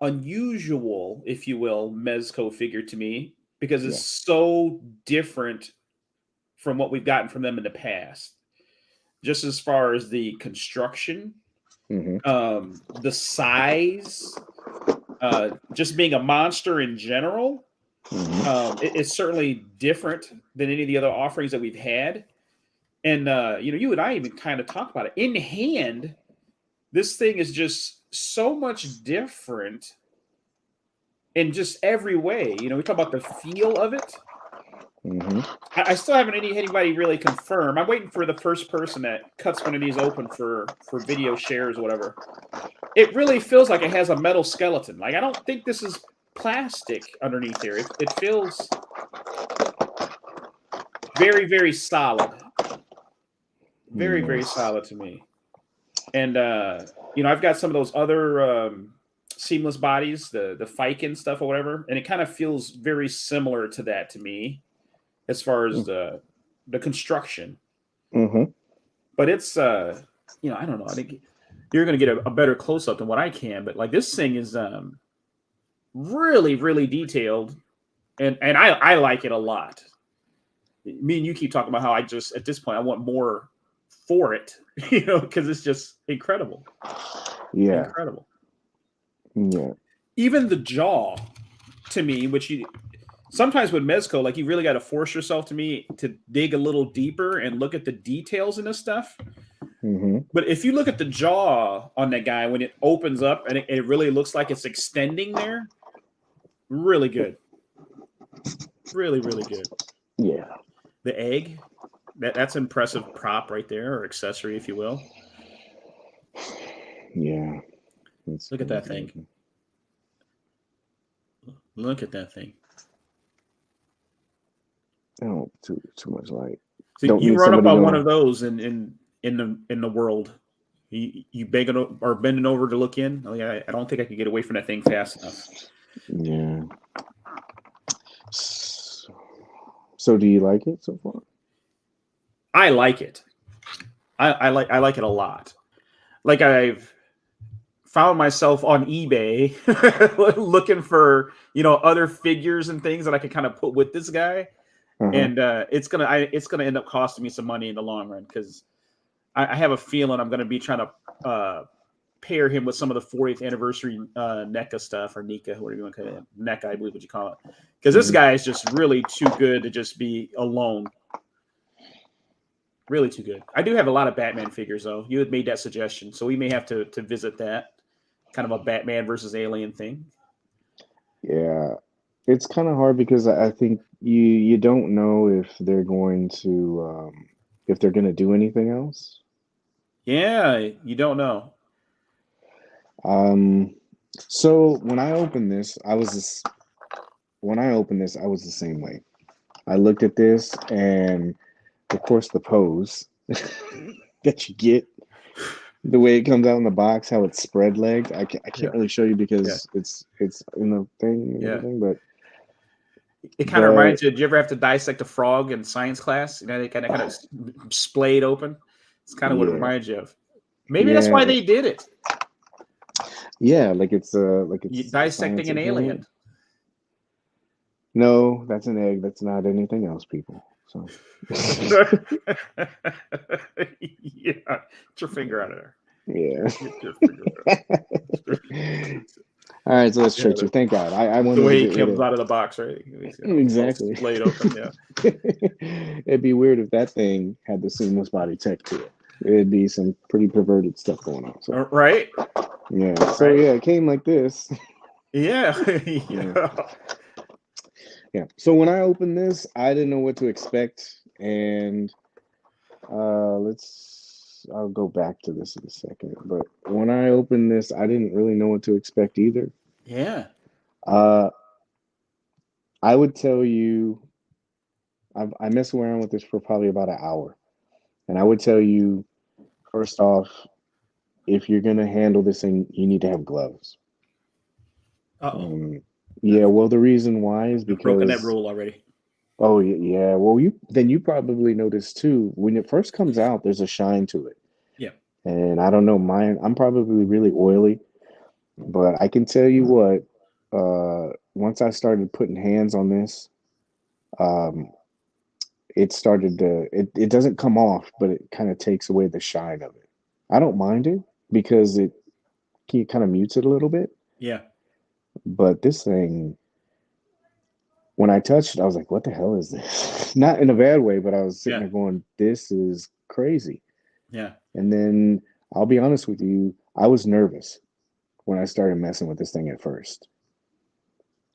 unusual, if you will, Mezco figure to me because it's so different from what we've gotten from them in the past. Just as far as the construction, the size, just being a monster in general, it's certainly different than any of the other offerings that we've had. And you and I even kind of talked about it. In hand, this thing is just so much different in just every way. You know, we talk about the feel of it. I still haven't anybody really confirm. I'm waiting for the first person that cuts one of these open for video shares or whatever. It really feels like it has a metal skeleton. Like, I don't think this is plastic underneath here. It feels very, very solid. Very, very solid to me. And, I've got some of those other seamless bodies, the Fiken stuff or whatever, and it kind of feels very similar to that to me as far as the construction. But it's, I don't know. I think you're going to get a better close-up than what I can, but like this thing is really, really detailed, and I like it a lot. Me and you keep talking about how I just, at this point, I want more for it, because it's just incredible. Yeah. Incredible. Yeah. Even the jaw, to me, which sometimes with Mezco, like, you really got to force yourself to dig a little deeper and look at the details in this stuff. But if you look at the jaw on that guy when it opens up and it really looks like it's extending there, really good. Really, really good. Yeah. The egg, that's impressive prop right there, or accessory, if you will. Yeah. Look at that thing. Look at that thing. Oh, too much light. So you run up on one of those in the world. You begging or bending over to look in. I don't think I can get away from that thing fast enough. Yeah. So do you like it so far? I like it. I like it a lot. Like, I've found myself on eBay looking for other figures and things that I could kind of put with this guy, and it's gonna end up costing me some money in the long run, because I have a feeling I'm gonna be trying to pair him with some of the 40th anniversary NECA stuff, or NECA, whatever you want to call it, NECA, I believe what you call it, because this guy is just really too good to just be alone. Really too good. I do have a lot of Batman figures, though. You had made that suggestion, so we may have to visit that. Kind of a Batman versus Alien thing. Yeah, it's kind of hard because I think you don't know if they're going to do anything else. Yeah, you don't know. So when I opened this, I was the same way. I looked at this, and of course the pose that you get, the way it comes out in the box, how it's spread legged. I can't really show you because it's in the thing and everything, but it kind of reminds you. Did you ever have to dissect a frog in science class? They kind of splayed open. It's kind of what it reminds you of. Maybe that's why they did it. Yeah, like it's dissecting an alien. No, that's an egg. That's not anything else, people. So yeah, get your finger out of there. Yeah. Get your finger out of there. All right, so let's trick you. Thank God. I wanted the way to he comes out of the box, right? Exactly. Laid open, yeah. It'd be weird if that thing had the seamless body tech to it. it'd be some pretty perverted stuff going on. So Right? yeah, so Right? yeah, it came like this. Yeah. Yeah. Yeah. Yeah. So when I opened this, I didn't know what to expect, and I'll go back to this in a second. But when I opened this, I didn't really know what to expect either. Yeah. Uh, I would tell you, I messed around with this for probably about an hour, and I would tell you, first off, if you're gonna handle this thing, you need to have gloves. Uh-oh. Um, yeah, well, the reason why is I've broken that because, rule already. oh yeah, well, you probably noticed too, when it first comes out, there's a shine to it. Yeah. And I don't know, mine, I'm probably really oily, but I can tell you what, once I started putting hands on this, um, it started to, it doesn't come off, but it kind of takes away the shine of it. I don't mind it because it kind of mutes it a little bit, Yeah. but this thing, when I touched it, I was like, what the hell is this? Not in a bad way, but I was sitting Yeah. there going, this is crazy. Yeah. And then I'll be honest with you, I was nervous when I started messing with this thing at first.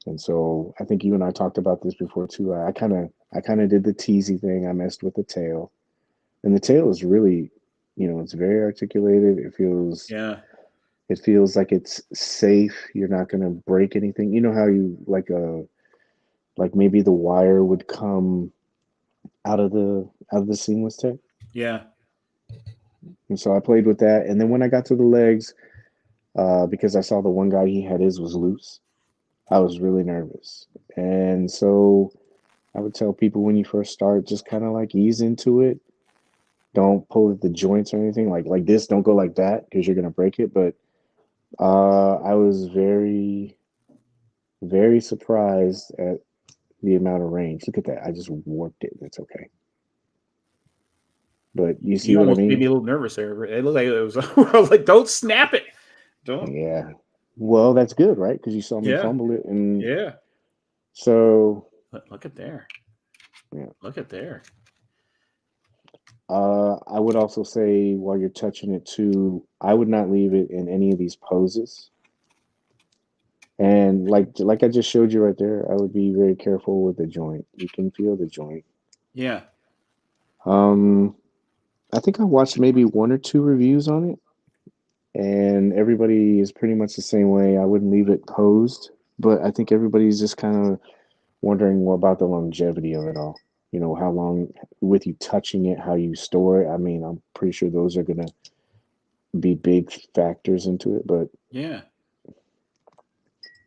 And so I think you and I talked about this before too. I kind of did the teasy thing. I messed with the tail. And the tail is really, it's very articulated. Yeah. It feels like it's safe. You're not gonna break anything. You know how you like maybe the wire would come out of the seamless tech. Yeah. And so I played with that. And then when I got to the legs, because I saw the one guy he had his was loose, I was really nervous. And so I would tell people when you first start, just kind of like ease into it. Don't pull at the joints or anything like this. Don't go like that because you're gonna break it. But I was very, very surprised at the amount of range. Look at that. I just warped it. It's okay. But you see You what I almost made mean? me a little nervous there. It looked like it was, I was like, don't snap it. Don't. Yeah. Well, that's good, right? Because you saw me Yeah. fumble it, and Yeah. so Look at there. yeah. Look at there. I would also say while you're touching it too, I would not leave it in any of these poses. And like I just showed you right there, I would be very careful with the joint. You can feel the joint. Yeah. Um, I think I watched maybe one or two reviews on it, and everybody is pretty much the same way. I wouldn't leave it posed, but I think everybody's just kind of wondering more about the longevity of it all. How long with you touching it, how you store it. I mean, I'm pretty sure those are gonna be big factors into it, but Yeah.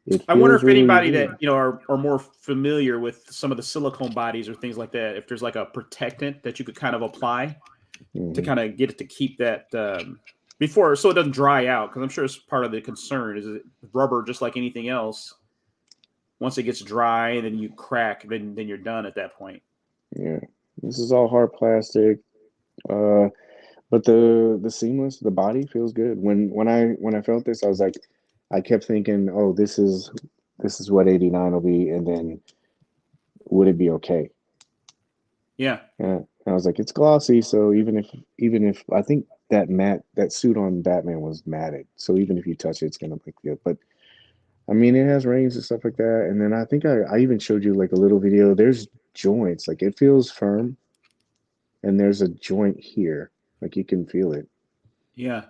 it I wonder feels if really anybody good. that are more familiar with some of the silicone bodies or things like that, if there's like a protectant that you could kind of apply to Hmm. kind of get it to keep that before, so it doesn't dry out. Because I'm sure it's part of the concern is that rubber, just like anything else, once it gets dry and then you crack, then you're done at that point. Yeah, this is all hard plastic, uh, but the seamless, the body feels good. When I felt this, I was like, I kept thinking, oh, this is what 89 will be, and then would it be okay? Yeah, Yeah, and I was like, it's glossy, so even if I think that suit on Batman was matted, so even if you touch it, it's gonna look good. But I mean, it has rings and stuff like that. And then I think I even showed you like a little video. There's joints, like it feels firm, and there's a joint here, like you can feel it. yeah,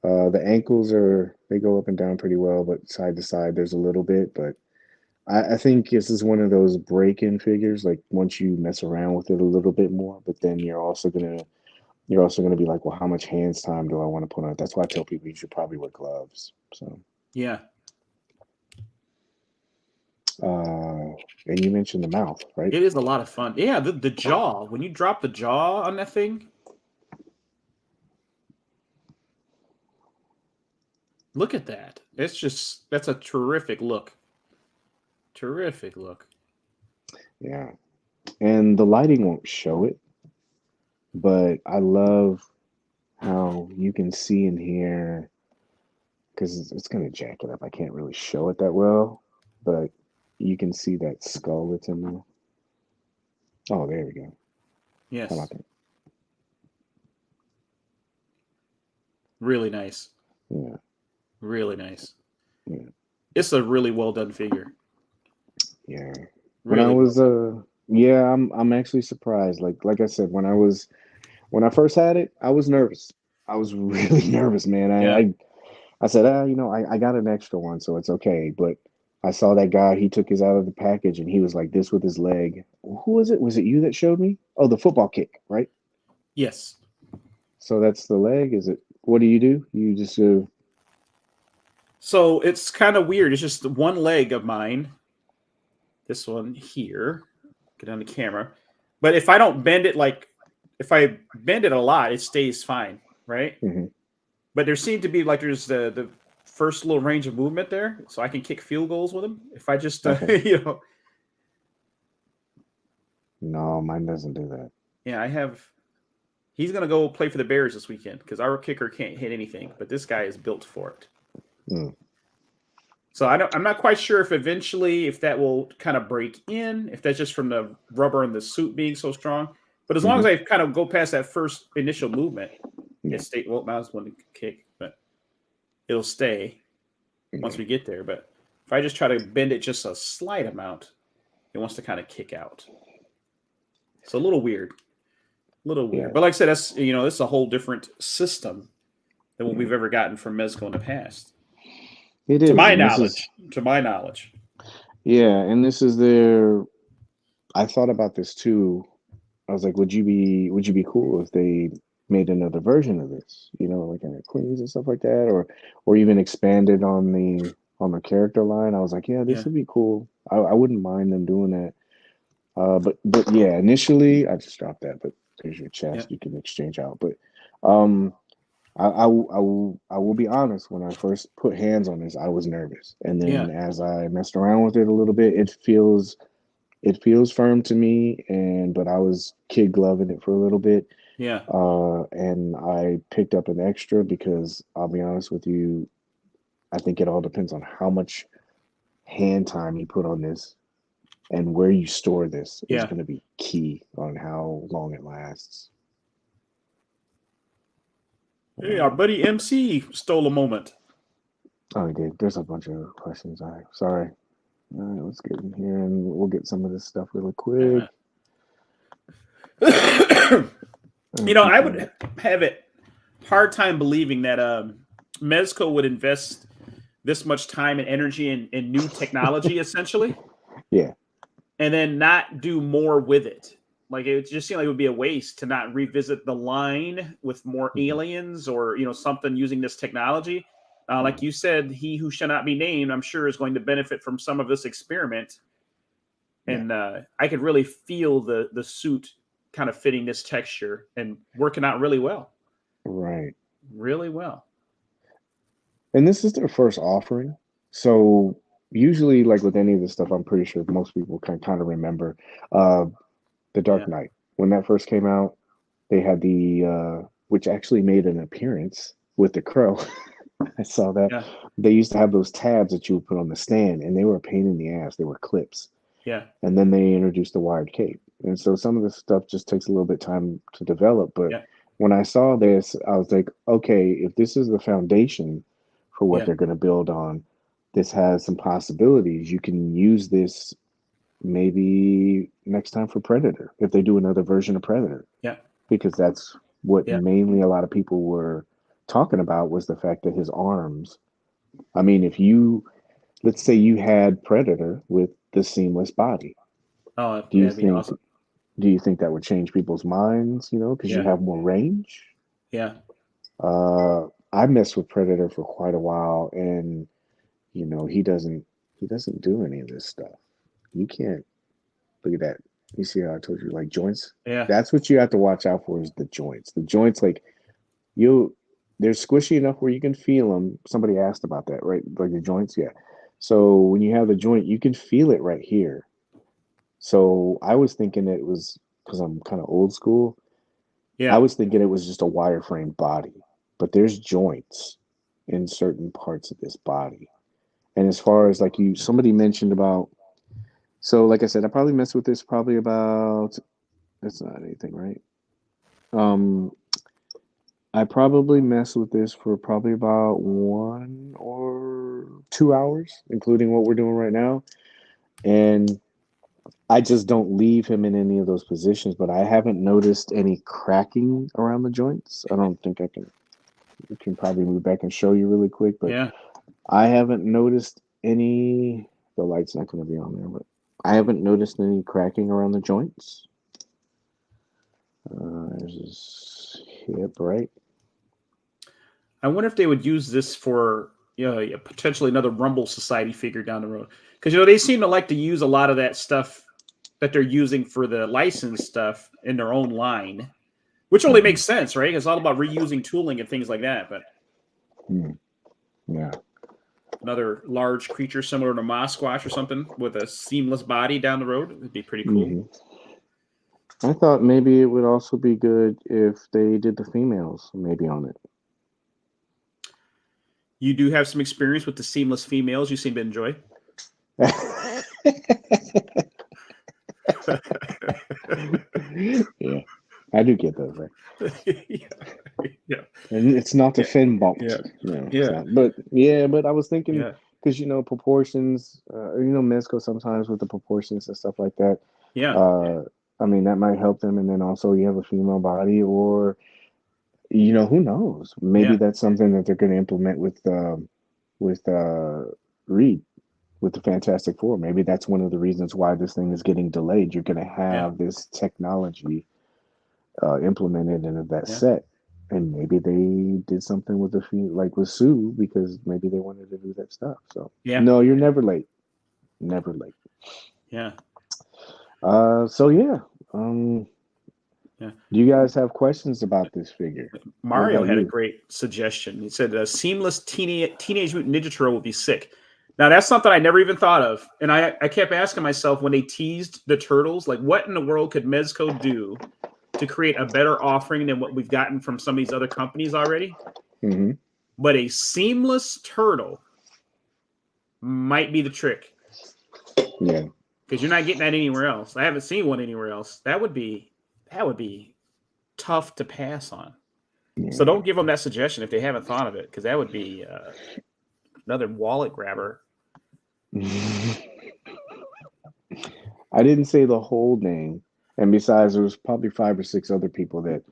The ankles they go up and down pretty well, but side to side there's a little bit. But I think this is one of those break-in figures. Like once you mess around with it a little bit more, but then you're also gonna be like, well, how much hands time do I want to put on it? That's why I tell people you should probably wear gloves. So, yeah. and you mentioned the mouth, right? It is a lot of fun. Yeah, the jaw. When you drop the jaw on that thing, look at that. That's a terrific look. Terrific look. Yeah. And the lighting won't show it, but I love how you can see in here because it's going to jack it up. I can't really show it that well, but you can see that skull that's in there. Oh, there we go. How about Yes. that? Really nice. Yeah. Really nice. Yeah. It's a really well done figure. Yeah. When I Really well was done. yeah, I'm actually surprised. Like I said, when I first had it, I was nervous. I was really nervous, man. Yeah. I said, I got an extra one, so it's okay. But I saw that guy, he took his out of the package and he was like this with his leg. Who was it? Was it you that showed me? Oh, the football kick, right? Yes. So that's the leg. Is it? What do? You just So it's kind of weird. It's just one leg of mine. This one here. Get on the camera. But if I don't bend it if I bend it a lot, it stays fine, right? mhm. But there seemed to be like there's the first little range of movement there, so I can kick field goals with him. If I just Okay. you know, No, mine doesn't do that. yeah, I have. He's gonna go play for the Bears this weekend because our kicker can't hit anything, but this guy is built for it. Mm. So I'm not quite sure if eventually if that will kind of break in, if that's just from the rubber and the suit being so strong. But as long as Hmm. I kind of go past that first initial movement, Yeah. it stay. Well, now it's one to kick, but it'll stay once Yeah. we get there. But if I just try to bend it just a slight amount, it wants to kind of kick out. It's a little weird, Yeah. But like I said, that's it's a whole different system than what we've ever gotten from Mezco in the past, It to is, my and this is knowledge. To my knowledge, yeah, and this is their. I thought about this too. I was like, would you be cool if they made another version of this? Like in Queens and stuff like that, or even expanded on the character line. I was like, yeah, this yeah, would be cool. I wouldn't mind them doing that. But yeah, initially I just dropped that. But there's your yeah, chest you can exchange out. But um, I will be honest. When I first put hands on this, I was nervous, and yeah, then as I messed around with it a little bit, it feels firm to me. But I was kid gloving it for a little bit, yeah. and I picked up an extra because I'll be honest with you, I think it all depends on how much hand time you put on this and where you store this is Yeah. going to be key on how long it lasts. Hey, our buddy MC stole a moment. Oh, he did. There's a bunch of questions. All right, sorry. All right, let's get in here and we'll get some of this stuff really quick. I People, would have it hard time believing that Mezco would invest this much time and energy in new technology, essentially, yeah, and then not do more with it. Like it just seemed like it would be a waste to not revisit the line with more mhm, aliens or something using this technology. Like yeah, you said, he who shall not be named, I'm sure, is going to benefit from some of this experiment. yeah, And I could really feel the suit kind of fitting this texture and working out really well, right. really well. And this is their first offering. So usually, like with any of this stuff, I'm pretty sure most people can kind of remember uh, The Dark Yeah, Knight. When that first came out, they had which actually made an appearance with the Crow. I saw that. yeah, They used to have those tabs that you would put on the stand, and they were a pain in the ass. They were clips. yeah, And then they introduced the wired cape. And so some of this stuff just takes a little bit of time to develop. But yeah, when I saw this, I was like, okay, if this is the foundation for what yeah, they're going to build on, this has some possibilities. You can use this maybe next time for Predator, if they do another version of Predator, yeah, because that's what yeah, mainly a lot of people were talking about was the fact that his arms. I mean, if you let's say you had Predator with the seamless body, oh do yeah, you it'd be think awesome. do you think that would change people's minds? Because you Yeah, have more range. yeah, Uh, I messed with Predator for quite a while, and he doesn't do any of this stuff. You can't look at that. You see how I told you like joints. yeah, That's what you have to watch out for is the joints. The joints, like you, they're squishy enough where you can feel them. Somebody asked about that, right? Like the joints, yeah. So when you have the joint, you can feel it right here. So I was thinking it was because I'm kind of old school. I yeah, was thinking it was just a wireframe body, but there's joints in certain parts of this body. And as far as like somebody mentioned about, so like I said, I probably messed with this probably about, that's not anything, right? Um, I probably mess with this for probably about 1 or 2 hours, including what we're doing right now. And I just don't leave him in any of those positions, but I haven't noticed any cracking around the joints. I don't think I can. We can probably move back and show you really quick, but Yeah. I haven't noticed any. The light's not going to be on there, but I haven't noticed any cracking around the joints. There's his hip, right? I wonder if they would use this for potentially another Rumble Society figure down the road, because they seem to like to use a lot of that stuff that they're using for the licensed stuff in their own line, which only makes sense, right? It's all about reusing tooling and things like that. But yeah, another large creature similar to Mosquash or something with a seamless body down the road would be pretty cool. I thought maybe it would also be good if they did the females maybe on it. You do have some experience with the seamless females you seem to enjoy. Yeah, I do get those, right? Yeah. And it's not the fin bump. Yeah. But I was thinking, because proportions, Mezco sometimes with the proportions and stuff like that. Yeah. I mean, that might help them. And then also you have a female body, or who knows? Maybe that's something that they're going to implement with Reed, with the Fantastic Four. Maybe that's one of the reasons why this thing is getting delayed. You're going to have this technology implemented into that set, and maybe they did something with like with Sue, because maybe they wanted to do that stuff. So no, you're never late. Never late. Yeah. Do you guys have questions about this figure? Mario had a great suggestion. He said a seamless Teenage Mutant Ninja Turtle would be sick. Now, that's something I never even thought of. And I kept asking myself when they teased the turtles, like, what in the world could Mezco do to create a better offering than what we've gotten from some of these other companies already? But a seamless turtle might be the trick. Yeah. Because you're not getting that anywhere else. I haven't seen one anywhere else. That would be tough to pass on. Yeah. So don't give them that suggestion if they haven't thought of it, because that would be another wallet grabber. I didn't say the whole name, and besides, there was probably 5 or 6 other people that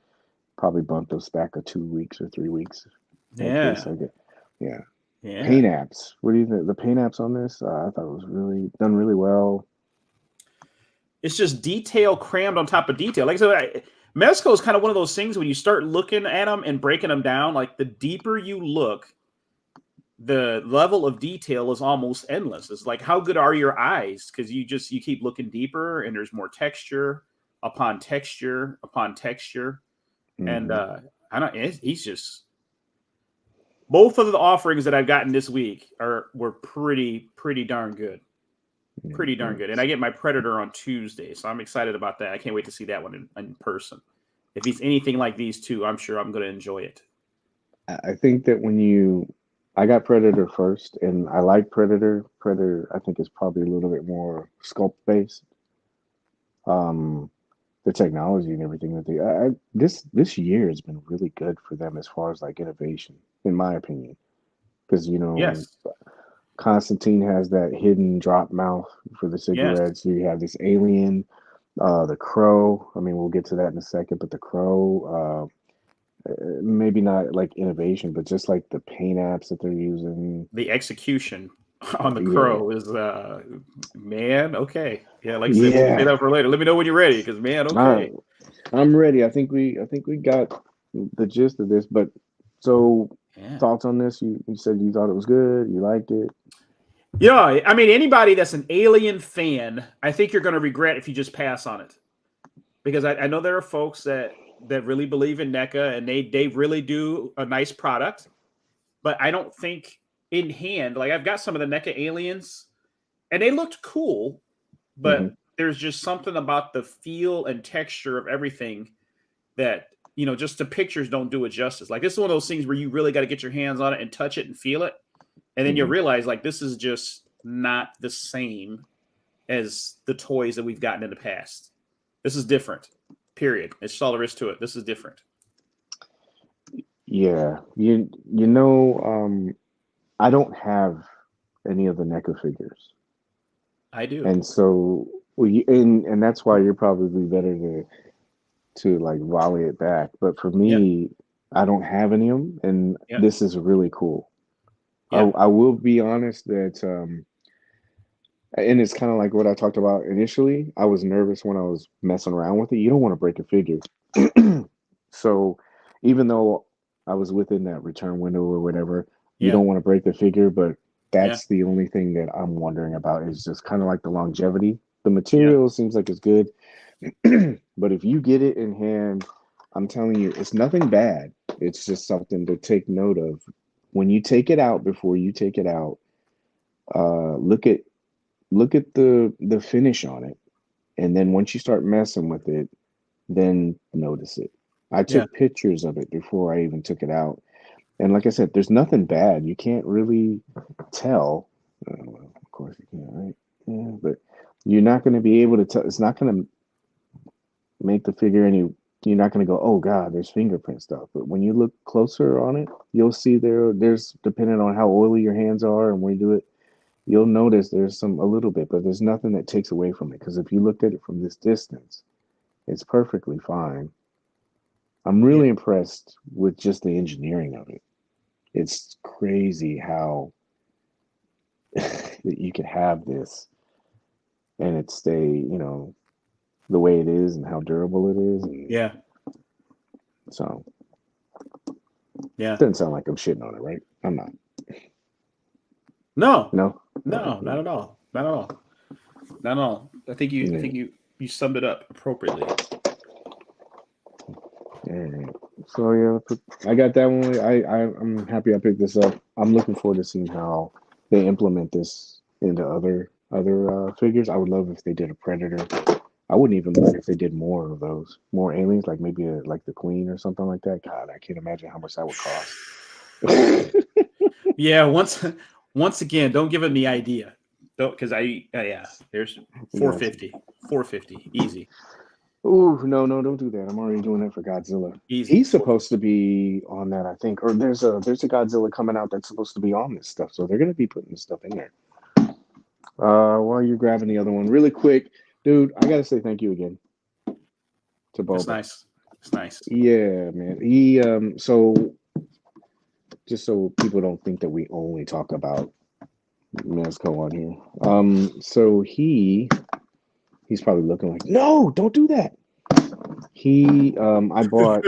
probably bumped us back 2 weeks or 3 weeks. Yeah. Yeah. Paint apps. What do you think? The paint apps on this, I thought it was really done really well. It's just detail crammed on top of detail. Like I said, Mezco is kind of one of those things when you start looking at them and breaking them down, like the deeper you look, the level of detail is almost endless. It's like, how good are your eyes? Because you keep looking deeper, and there's more texture upon texture upon texture. And he's just, both of the offerings that I've gotten this week were pretty darn good. Pretty darn good. And I get my Predator on Tuesday, so I'm excited about that. I can't wait to see that one in person. If he's anything like these two, I'm sure I'm going to enjoy it. I think that I got Predator first, and I like Predator. Predator, I think, is probably a little bit more sculpt-based. The technology and everything that this year has been really good for them as far as like innovation, in my opinion. Because Constantine has that hidden drop mouth for the cigarettes. You have this alien, the crow. I mean, we'll get to that in a second, but the crow, maybe not like innovation, but just like the paint apps that they're using. The execution on the crow is, man, okay. Yeah, like I said, we'll say that for later. Let me know when you're ready, because, man, okay. I'm ready. I think we got the gist of this, but so... Thoughts on this? You said you thought it was good. You liked it. Yeah, I mean, anybody that's an Alien fan, I think you're going to regret if you just pass on it, because I know there are folks that really believe in NECA, and they really do a nice product, but I don't think in hand. Like, I've got some of the NECA aliens, and they looked cool, but there's just something about the feel and texture of everything that, just the pictures don't do it justice. Like, this is one of those things where you really got to get your hands on it and touch it and feel it. And then you realize, like, this is just not the same as the toys that we've gotten in the past. This is different, period. It's all there is to it. This is different. Yeah, you know, I don't have any of the NECA figures, I do. and so and that's why you're probably better to like volley it back. But for Yeah. me, I don't have any of them, and Yeah. this is really cool. Yeah. I will be honest that, and it's kind of like what I talked about initially. I was nervous when I was messing around with it. You don't want to break a figure. So even though I was within that return window or whatever, you Yeah. don't want to break the figure, but Yeah. that's the only thing that I'm wondering about is just kind of like the longevity. The Yeah. material seems like it's good, but if you get it in hand, I'm telling you, it's nothing bad. It's just something to take note of. When you take it out, before you take it out, look at the finish on it, and then once you start messing with it, then notice it. I Yeah. took pictures of it before I even took it out, and like I said, there's nothing bad. You can't really tell. Well, of course you can't, right? Yeah, but you're not going to be able to tell. It's not going to make the figure any. You're not going to go, oh God, there's fingerprint stuff. But when you look closer on it, you'll see there's depending on how oily your hands are and when you do it, you'll notice there's a little bit, but there's nothing that takes away from it. Because if you looked at it from this distance, it's perfectly fine. I'm Yeah. really impressed with just the engineering of it. It's crazy how that you could have this and it stay, the way it is and how durable it is. And Yeah. so Yeah. doesn't sound like I'm shitting on it, right? I'm not. No. No? All right, No, not cool. at all. Not at all. Not at all. I Yeah. think you summed it up appropriately. All right. So yeah, I got that one. I'm happy I picked this up. I'm looking forward to seeing how they implement this into other figures. I would love if they did a Predator. I wouldn't even mind if they did more of those, more aliens, like maybe like the Queen or something like that. God, I can't imagine how much that would cost. Yeah, once again, don't give him the idea. Don't, because yeah, there's Yes. 450 easy. Ooh, no, don't do that. I'm already doing that for Godzilla. Easy. He's supposed to be on that, I think, or there's a Godzilla coming out that's supposed to be on this stuff, so they're gonna be putting this stuff in there. While you're grabbing the other one, really quick, dude, I gotta say thank you again to That's Boba. nice. It's nice. Yeah, man. He so just so people don't think that we only talk about Mezco on here. So he's probably looking like, no, don't do that. I bought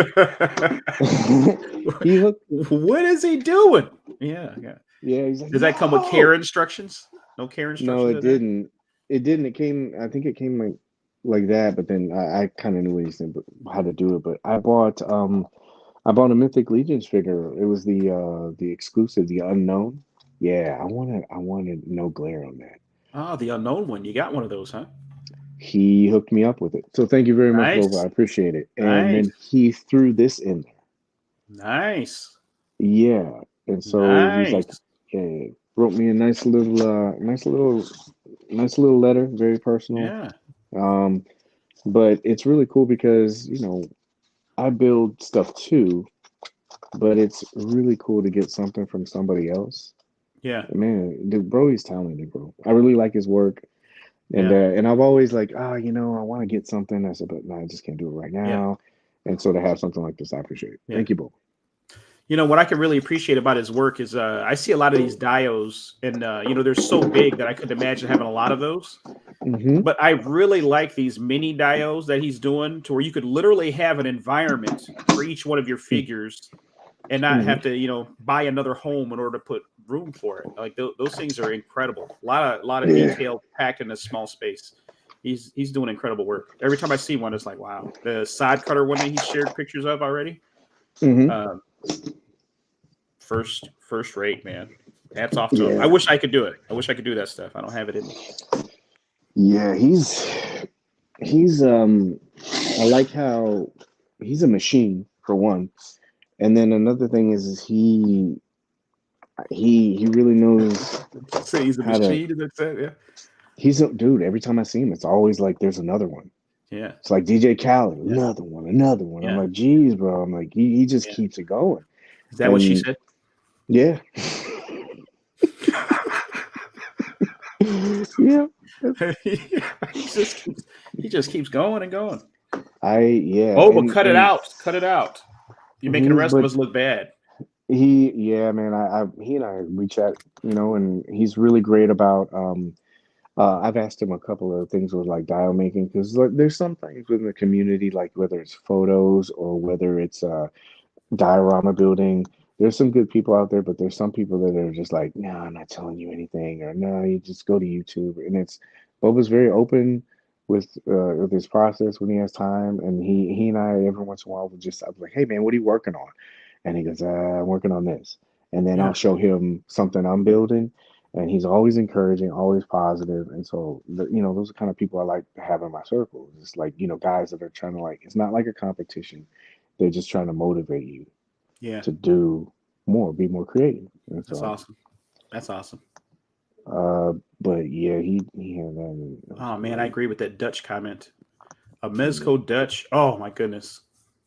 he hooked. What is he doing? Yeah, yeah. Yeah, he's like, Does that come with care no, instructions? No care no, instructions it in there? didn't. It didn't. It came. I think it came like that, but then I kind of knew what he said, but how to do it. But I bought a Mythic Legions figure. It was the exclusive, the unknown. Yeah, I wanted no glare on that. Oh, the unknown one. You got one of those, huh? He hooked me up with it. So thank you very much, Bova. I Nice. appreciate it. And Nice. then he threw this in there. Nice. Yeah. And so he's like, Nice. yeah, wrote me a nice little letter, very personal. Yeah. Um, but it's really cool because, I build stuff too, but it's really cool to get something from somebody else. Yeah. Man, dude, bro, he's talented, bro. I really like his work. And Yeah. and I've always like, I want to get something. I said, but no, I just can't do it right Yeah. now. And so to have something like this, I appreciate it. Yeah. Thank you, Bo. What I can really appreciate about his work is I see a lot of these dios, and they're so big that I couldn't imagine having a lot of those. Mm-hmm. But I really like these mini dios that he's doing, to where you could literally have an environment for each one of your figures, and not Mm-hmm. have to buy another home in order to put room for it. Like those things are incredible. A lot of Yeah. detail packed in a small space. He's doing incredible work. Every time I see one, it's like, wow. The side cutter one that he shared pictures of already. Mm-hmm. Um, first rate, man. Hats off to him. I Yeah. wish I could do it. I wish I could do that stuff. I don't have it in me. Yeah. He's I like how he's a machine for one. And then another thing is he really knows Say he's a how to machine, is that said? Yeah. he's a dude, every time I see him, it's always like there's another one. Yeah. It's like DJ Khaled, Yeah. another one, another one. I'm Yeah. like, geez, bro. I'm like, he just Yeah. keeps it going. Is that what she said? Yeah. Yeah. he just keeps going and going. Yeah. Oh, but cut it out. Cut it out. You're making the rest of us look bad. Man, he and I, we chat, and he's really great about, I've asked him a couple of things with like dial making, because like, there's some things within the community, like whether it's photos or whether it's diorama building. There's some good people out there, but there's some people that are just like, no, I'm not telling you anything, or no, you just go to YouTube. And Boba's very open with his process when he has time, and he and I every once in a while I was like, hey man, what are you working on? And he goes, I'm working on this, and then I'll show him something I'm building, and he's always encouraging, always positive, and so those are kind of people I like to have in my circle. It's like guys that are trying to, like, it's not like a competition. They're just trying to motivate you to do more, be more creative. And That's awesome. That's awesome. But yeah, he had that. Oh man, I agree with that Dutch comment. A Mezco Dutch. Oh my goodness.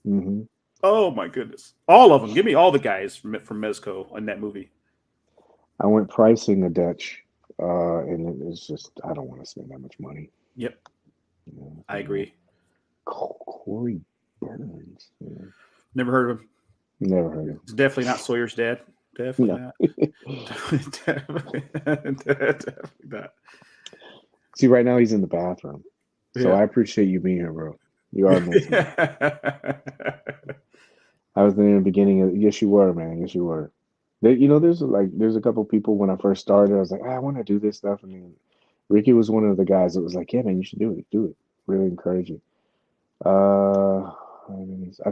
Mm-hmm. Oh my goodness. All of them. Give me all the guys from Mezco in that movie. I went pricing a Dutch, and it's just, I don't want to spend that much money. Yep. I agree. Corey Burns. Yeah. Never heard of him. Never heard of him. It's definitely not Sawyer's dad. Definitely not. Definitely not. See, right now he's in the bathroom. So I appreciate you being here, bro. You are amazing. I was there in the beginning of, yes, you were, man. Yes, you were. There's a couple people when I first started, I was like, I want to do this stuff. I mean, Ricky was one of the guys that was like, yeah, man, you should do it. Do it. Really encouraging. I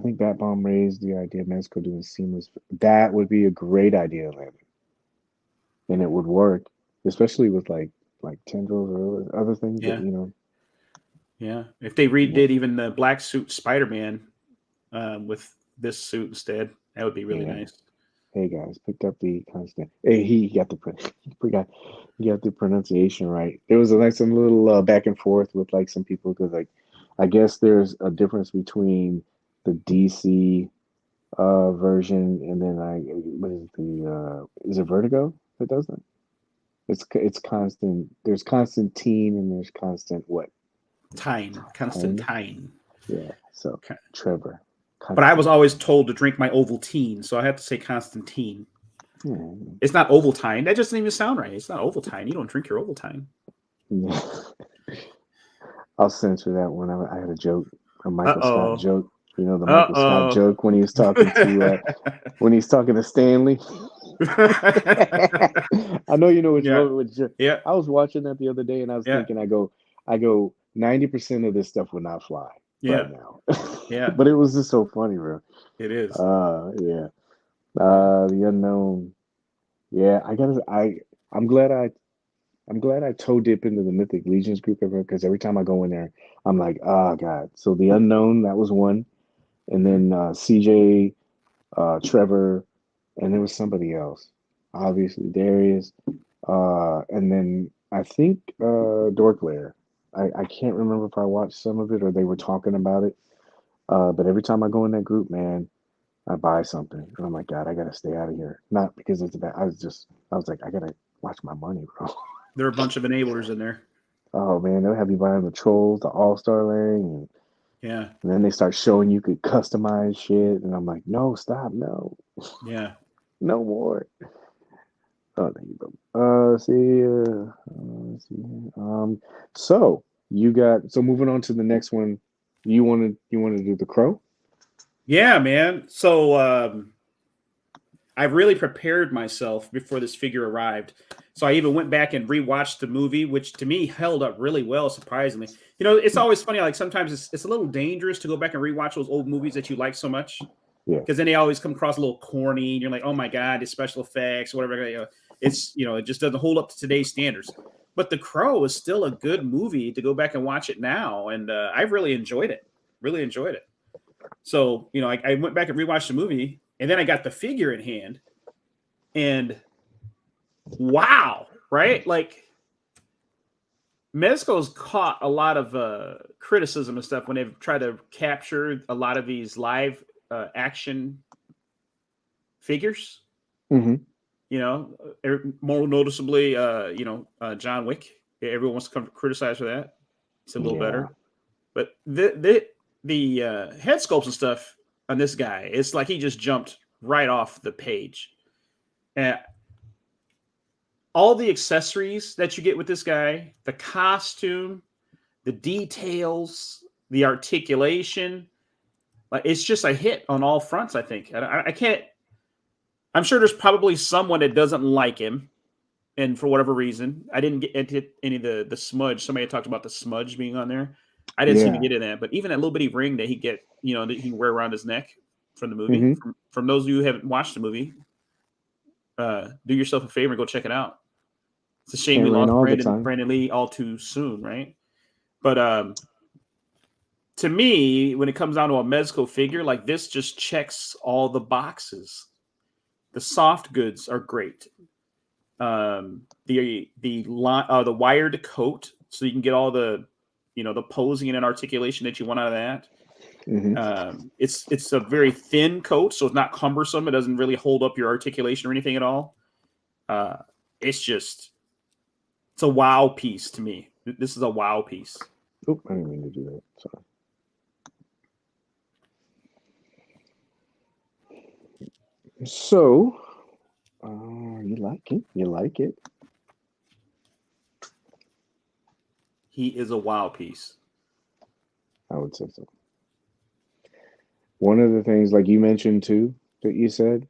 think that bomb raised the idea of Mezco doing seamless. That would be a great idea, Landon. And it would work, especially with like tendrils or other things that. Yeah. If they redid even the black suit Spider-Man with this suit instead, that would be really nice. Hey guys, picked up the constant. Hey, he got the pronunciation right. There was a nice little back and forth with like some people, because like I guess there's a difference between the DC version and then is it Vertigo that does that? It's constant. There's Constantine and there's constant what? Constantine. Yeah. So Trevor. But I was always told to drink my Ovaltine, so I have to say Constantine. It's not Ovaltine. That just doesn't even sound right. It's not Ovaltine. You don't drink your Ovaltine. Yeah. I'll censor that one. I had a joke, a Michael Scott joke. The Michael Scott joke when he was talking to Stanley. I know you know which one. Yeah. I was watching that the other day, and I was thinking, I go, 90% of this stuff would not fly right now. Yeah. But it was just so funny, bro. It is. Yeah. The unknown. Yeah, I'm glad I toe dip into the Mythic Legions group, because every time I go in there, I'm like, oh God. So the unknown, that was one. And then CJ, Trevor, and there was somebody else. Obviously Darius. And then I think Dorklair. I can't remember if I watched some of it or they were talking about it. But every time I go in that group, man, I buy something. And I'm like, God, I gotta stay out of here. Not because it's bad. I was like, I gotta watch my money, bro. There are a bunch of enablers in there. Oh man, they'll have you buying the trolls, the all-star lane, and then they start showing you could customize shit, and I'm like, no, stop, no. Yeah. No more. Oh, thank you, bro. Let's see. So moving on to the next one. You want to do the Crow? Yeah, man. So I really prepared myself before this figure arrived. So I even went back and rewatched the movie, which to me held up really well, surprisingly. It's always funny. Like sometimes it's a little dangerous to go back and rewatch those old movies that you like so much. Yeah. Because then they always come across a little corny, and you're like, oh my God, the special effects, whatever. It just doesn't hold up to today's standards. But The Crow is still a good movie to go back and watch it now. And I really enjoyed it. Really enjoyed it. So, I went back and rewatched the movie, and then I got the figure in hand, and wow, right? Like, Mezco's caught a lot of criticism and stuff when they've tried to capture a lot of these live action figures. Mm-hmm. You know, more noticeably, John Wick. Everyone wants to come criticize for that. It's a little better, but the head sculpts and stuff on this guy, it's like he just jumped right off the page. And all the accessories that you get with this guy, the costume, the details, the articulation, like it's just a hit on all fronts. I think I can't. I'm sure there's probably someone that doesn't like him, and for whatever reason, I didn't get into any of the smudge. Somebody talked about the smudge being on there. I didn't seem to get in that, but even that little bitty ring that he get, that he can wear around his neck from the movie. Mm-hmm. From those of you who haven't watched the movie, do yourself a favor and go check it out. It's a shame we lost Brandon Lee all too soon, right? But to me, when it comes down to a Mezco figure, like this just checks all the boxes. The soft goods are great. The wired coat, so you can get all the the posing and articulation that you want out of that. Mm-hmm. It's a very thin coat, so it's not cumbersome. It doesn't really hold up your articulation or anything at all. It's a wow piece to me. This is a wow piece. Oh, I didn't mean to do that. Sorry. So, you like it? You like it? He is a wow piece. I would say so. One of the things, like you mentioned too, that you said,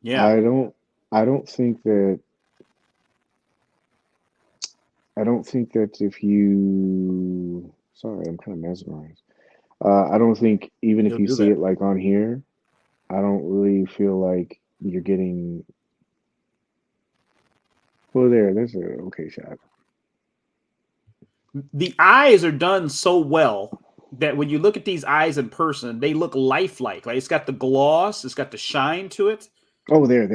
yeah, I don't think that if you, sorry, I'm kind of mesmerized. I don't think even if you see it like on here, I don't really feel like you're getting. Well, there's an okay shot. The eyes are done so well that when you look at these eyes in person, they look lifelike. Like it's got the gloss, it's got the shine to it. Oh, there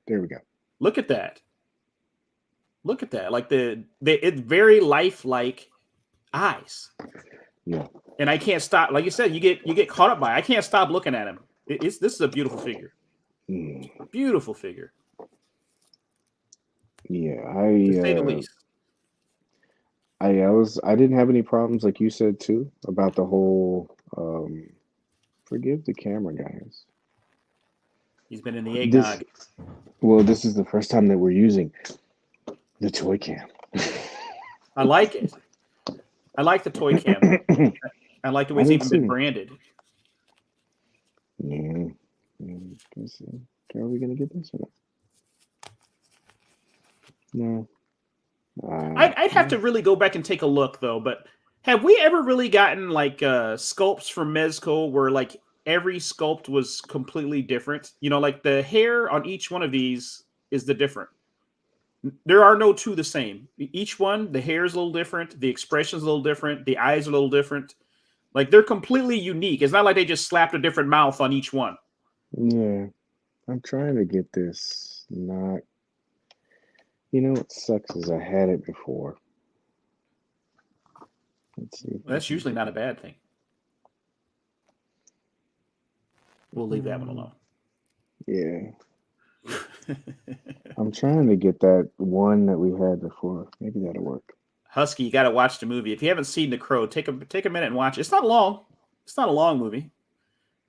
we go. Look at that. Look at that. Like it's very lifelike eyes. Yeah. And I can't stop. Like you said, you get caught up by it. I can't stop looking at him. This is a beautiful figure. Beautiful figure. Yeah, to say the least. I didn't have any problems, like you said too, about the whole forgive the camera, guys. He's been in the eggnog. This is the first time that we're using the toy cam. I like it. I like the toy cam. I like the way it's even been branded. Yeah. Let's see. Are we gonna get this or not? No. I'd have to really go back and take a look though. But have we ever really gotten like sculpts from Mezco where like every sculpt was completely different? Like the hair on each one of these is the different. There are no two the same. Each one, the hair is a little different, the expression's a little different, the eyes are a little different. Like they're completely unique. It's not like they just slapped a different mouth on each one. Yeah, I'm trying to get this not. What sucks is I had it before. Let's see. Well, that's usually not a bad thing. We'll leave that one alone. Yeah. I'm trying to get that one that we had before. Maybe that'll work. Husky, you got to watch the movie. If you haven't seen The Crow, take a minute and watch it. It's not long. It's not a long movie.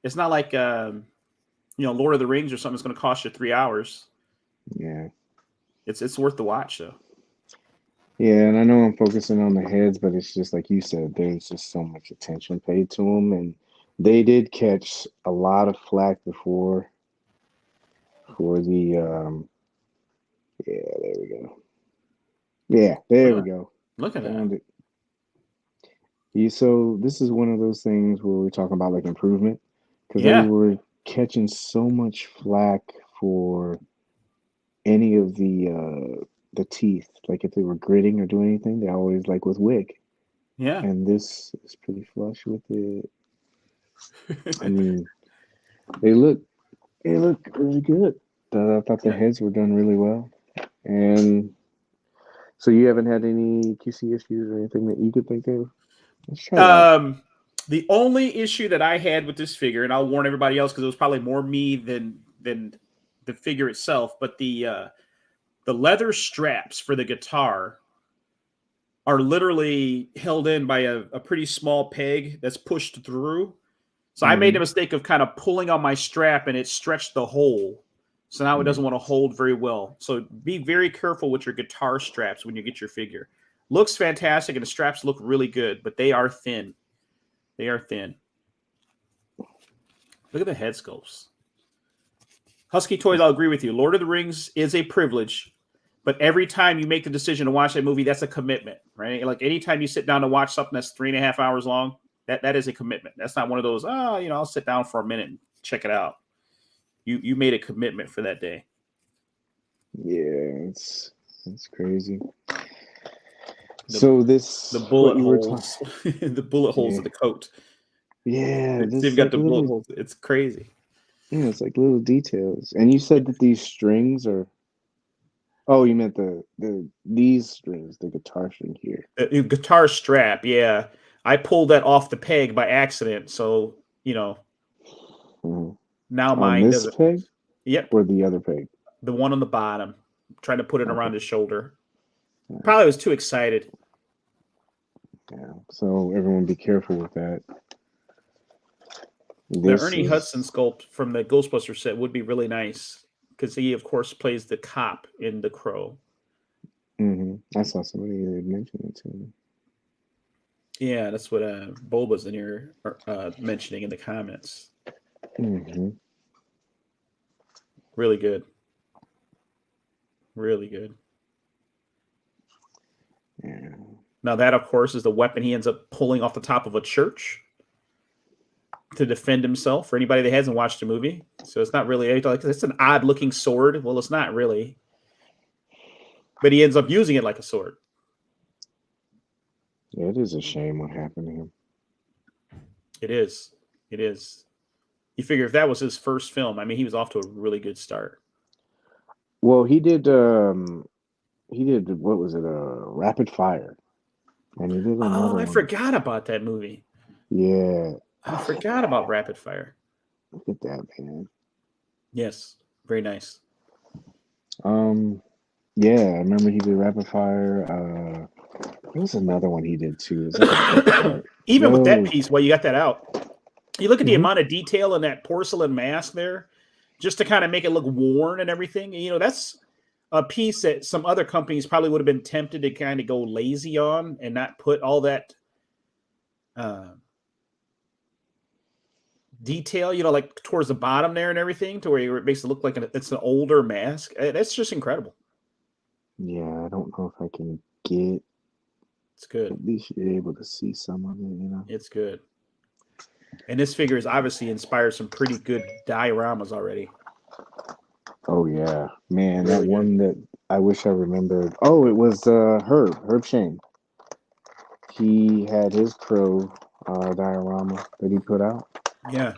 It's not like Lord of the Rings or something that's going to cost you 3 hours. Yeah. It's worth the watch though. Yeah, and I know I'm focusing on the heads, but it's just like you said, there's just so much attention paid to them, and they did catch a lot of flack before for the yeah, there we go. Yeah, there we go. Look at that. Yeah, so this is one of those things where we're talking about like improvement, because Yeah. they were catching so much flack for any of the teeth, like if they were gritting or doing anything, they always like with wig. Yeah. And this is pretty flush with it. I mean, they look really good. I thought the heads were done really well. And so you haven't had any QC issues or anything that you could think of? Let's try that. The only issue that I had with this figure, and I'll warn everybody else because it was probably more me than the figure itself, but the leather straps for the guitar are literally held in by a pretty small peg that's pushed through. So I made the mistake of kind of pulling on my strap, and it stretched the hole. So now it doesn't want to hold very well. So be very careful with your guitar straps when you get your figure. Looks fantastic, and the straps look really good, but they are thin. They are thin. Look at the head sculpts. Husky Toys, I'll agree with you. Lord of the Rings is a privilege, but every time you make the decision to watch that movie, that's a commitment, right? Like anytime you sit down to watch something that's 3.5 hours long, that is a commitment. That's not one of those, I'll sit down for a minute and check it out. You made a commitment for that day. Yeah, it's crazy. The bullet holes, the bullet holes of the coat. Yeah, they've got the bullet holes. It's crazy. Yeah, it's like little details. And you said that these strings are. Oh, you meant these strings, the guitar string here. The guitar strap, yeah. I pulled that off the peg by accident, so now mine doesn't. Peg? Yep. Or the other peg? The one on the bottom. Trying to put it around his shoulder. Probably was too excited. Yeah. So everyone be careful with that. The Ernie Hudson sculpt from the Ghostbusters set would be really nice because he, of course, plays the cop in The Crow. I saw somebody that mentioned it to me. Yeah, that's what Boba's in here mentioning in the comments. Really good. Really good. Yeah. Now that, of course, is the weapon he ends up pulling off the top of a church to defend himself. For anybody that hasn't watched the movie, so it's not really like it's an odd-looking sword. Well, it's not really, but he ends up using it like a sword. Yeah, it is a shame what happened to him. It is. It is. You figure if that was his first film, I mean, he was off to a really good start. Well, he did. What was it? Rapid Fire, and he did another one. I forgot about that movie. Yeah, I forgot about Rapid Fire. Look at that, man. Yes, very nice. Yeah, I remember he did Rapid Fire. There was another one he did too. Like even with that piece, well, you got that out. You look at the amount of detail in that porcelain mask there, just to kind of make it look worn and everything. That's a piece that some other companies probably would have been tempted to kind of go lazy on and not put all that detail, like towards the bottom there and everything, to where it makes it look like it's an older mask. That's just incredible. Yeah, I don't know if I can get. It's good. At least you're able to see some of it, It's good. And this figure has obviously inspired some pretty good dioramas already. Oh yeah, man, really that good one that I wish I remembered. Oh, it was Herb Shane. He had his Crow diorama that he put out. Yeah.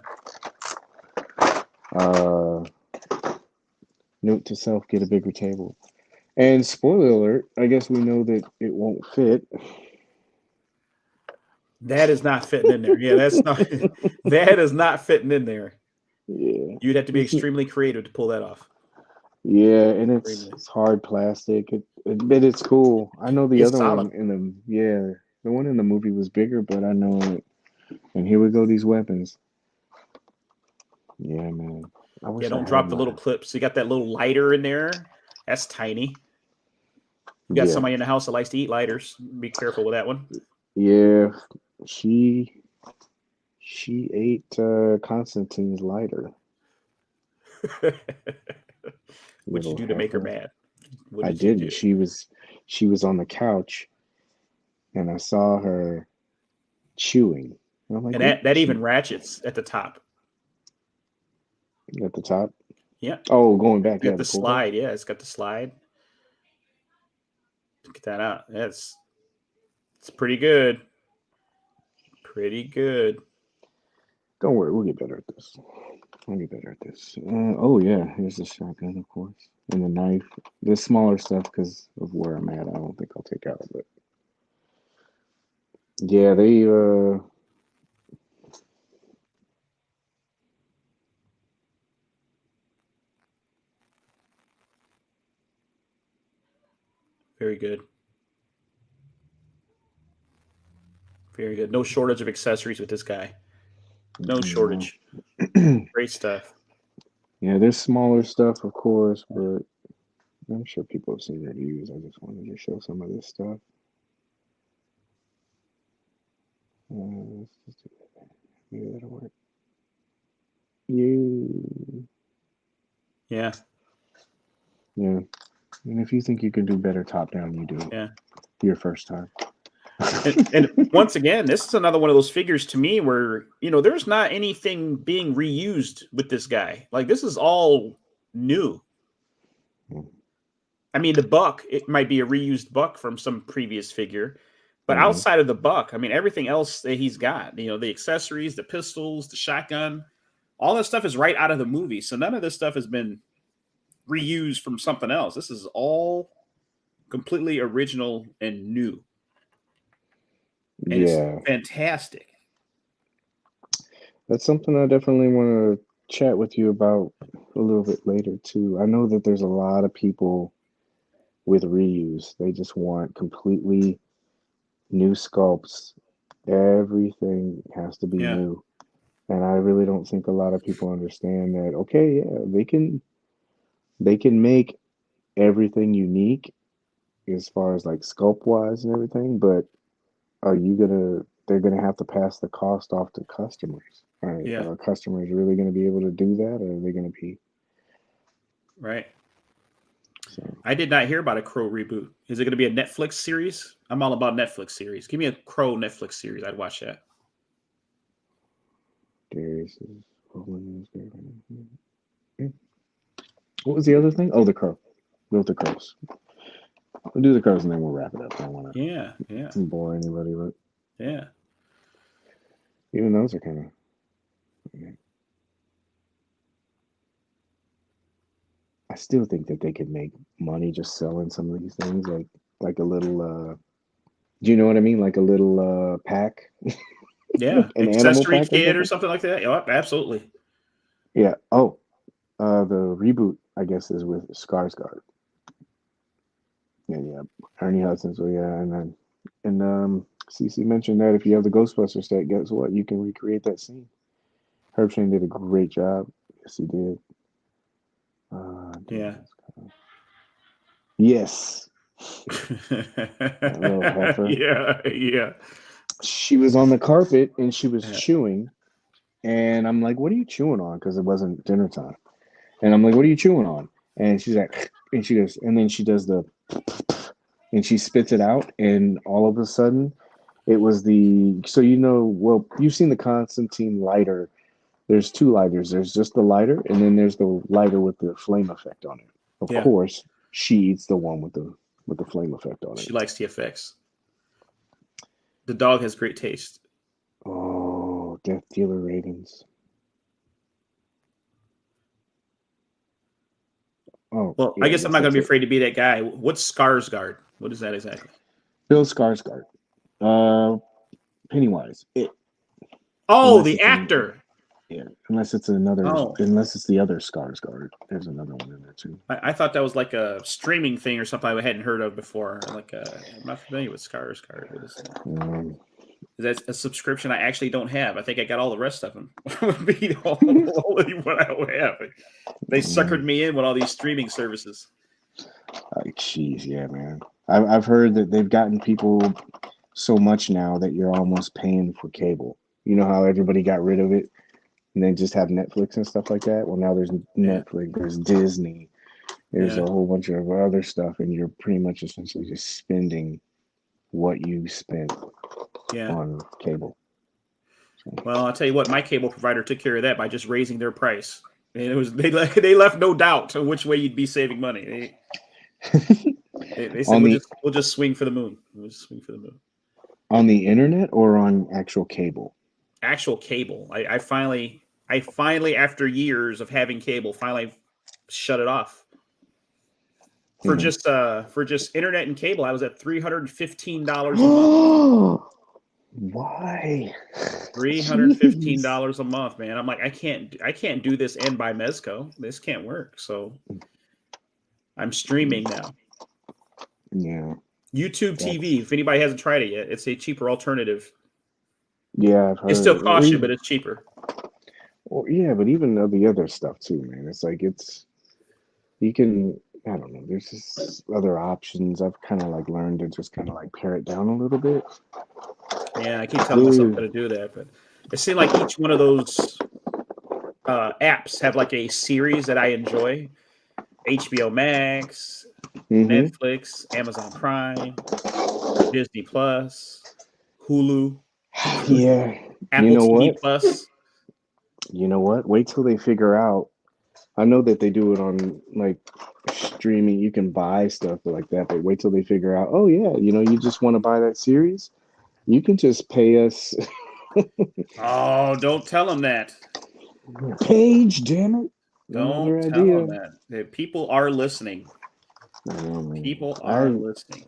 Note to self: get a bigger table. And spoiler alert, I guess we know that it won't fit. That is not fitting in there. Yeah, that is not fitting in there. Yeah. You'd have to be extremely creative to pull that off. Yeah, and it's hard plastic. But it's cool. I know the other solid one the one in the movie was bigger, but I know it. And here we go, these weapons. Yeah, man. Don't drop the little clips. You got that little lighter in there. That's tiny. You got somebody in the house that likes to eat lighters. Be careful with that one. Yeah, she ate Constantine's lighter. What'd you do to make her mad? I didn't. She was on the couch, and I saw her chewing. And I'm like, and that even ratchets at the top. At the top? Yeah. Oh, going back. Got the slide. Yeah, it's got the slide. Get that out. It's pretty good. Pretty good. Don't worry, we'll get better at this. Oh yeah, here's the shotgun, of course, and the knife. The smaller stuff, because of where I'm at, I don't think I'll take out. But yeah, they Very good. Very good. No shortage of accessories with this guy. No shortage. Great stuff. Yeah, there's smaller stuff, of course, but I'm sure people have seen reviews. I just wanted to show some of this stuff. Let's just do that. Maybe that'll work. Yeah. Yeah. And if you think you can do better top down, you do it. Yeah. Your first time. And once again, this is another one of those figures to me where, there's not anything being reused with this guy. Like, this is all new. I mean, the buck, it might be a reused buck from some previous figure, but outside of the buck, I mean, everything else that he's got, the accessories, the pistols, the shotgun, all that stuff is right out of the movie. So none of this stuff has been reused from something else. This is all completely original and new. And it's fantastic. That's something I definitely want to chat with you about a little bit later too. I know that there's a lot of people with reuse. They just want completely new sculpts. Everything has to be new. And I really don't think a lot of people understand that, okay, yeah, they can make everything unique as far as like sculpt wise and everything, but they're gonna have to pass the cost off to customers. Right? Yeah. Are customers really gonna be able to do that, or are they gonna be right? So I did not hear about a Crow reboot. Is it going to be a Netflix series? I'm all about Netflix series. Give me a Crow Netflix series. I'd watch that. Darius is what was the other thing? Oh, the crow. Built the crows. We'll do the crows and then we'll wrap it up. I don't want to bore anybody, but even those are kind of. I still think that they could make money just selling some of these things, like a little. Do you know what I mean? Like a little pack. Yeah, an accessory animal pack kit or something like that. Yeah, absolutely. Yeah. Oh, the reboot I guess is with Skarsgård. Yeah. Ernie Hudson. So yeah, and CC mentioned that if you have the Ghostbusters set, guess what? You can recreate that scene. Herb Shane did a great job. Yes, he did. Yeah. Yes. That little heifer. Yeah. She was on the carpet and she was chewing, and I'm like, "What are you chewing on?" Because it wasn't dinner time, and I'm like, "What are you chewing on?" And she's like, and she goes, and then she does the, and she spits it out, and all of a sudden, it was well, you've seen the Constantine lighter. There's two lighters. There's just the lighter, and then there's the lighter with the flame effect on it. Of course, she eats the one with the flame effect on it. She likes the effects. The dog has great taste. Oh, Death Dealer Ravens. Oh, well, I guess I'm not going to be afraid to be that guy. What's Skarsgård? What is that exactly? Bill Skarsgård. Pennywise. Oh, the actor. Unless it's unless it's the other Skarsgård. There's another one in there too. I thought that was like a streaming thing or something I hadn't heard of before. I'm not familiar with Skarsgård. What is that? That's a subscription I actually don't have. I think I got all the rest of them. Would be the only one I don't have. They suckered me in with all these streaming services. Jeez, yeah, man. I've heard that they've gotten people so much now that you're almost paying for cable. You know how everybody got rid of it and then just have Netflix and stuff like that? Well, now there's Netflix, there's Disney, there's a whole bunch of other stuff, and you're pretty much essentially just spending what you spent on cable. So. Well, I'll tell you what, my cable provider took care of that by just raising their price. And it was they left no doubt on which way you'd be saving money. They said we'll just swing for the moon. We'll just swing for the moon. On the internet or on actual cable? Actual cable. I finally, after years of having cable, finally shut it off. For just internet and cable, I was at $315 a month. Why? $315 a month, man. I'm like, I can't do this and buy Mezco. This can't work. So I'm streaming now. Yeah. YouTube TV. If anybody hasn't tried it yet, it's a cheaper alternative. Yeah, I've heard. It's still Or caution, even, but it's cheaper. or yeah, but even the other stuff too, man. It's like you can. I don't know. There's just other options. I've kind of like learned to just kind of like pare it down a little bit. Yeah, I keep telling myself how to do that, but it seems like each one of those apps have like a series that I enjoy. HBO Max, Mm-hmm. Netflix, Amazon Prime, Disney Plus, Hulu, Yeah. You Apple know TV what? Plus. You know what? Wait till they figure out. I know that they do it on like streaming. You can buy stuff like that, but wait till they figure out. Oh yeah, you just want to buy that series. You can just pay us. Oh, don't tell them that. Page, damn it. Don't Another tell them idea. that. People are listening. I know, man. People are listening.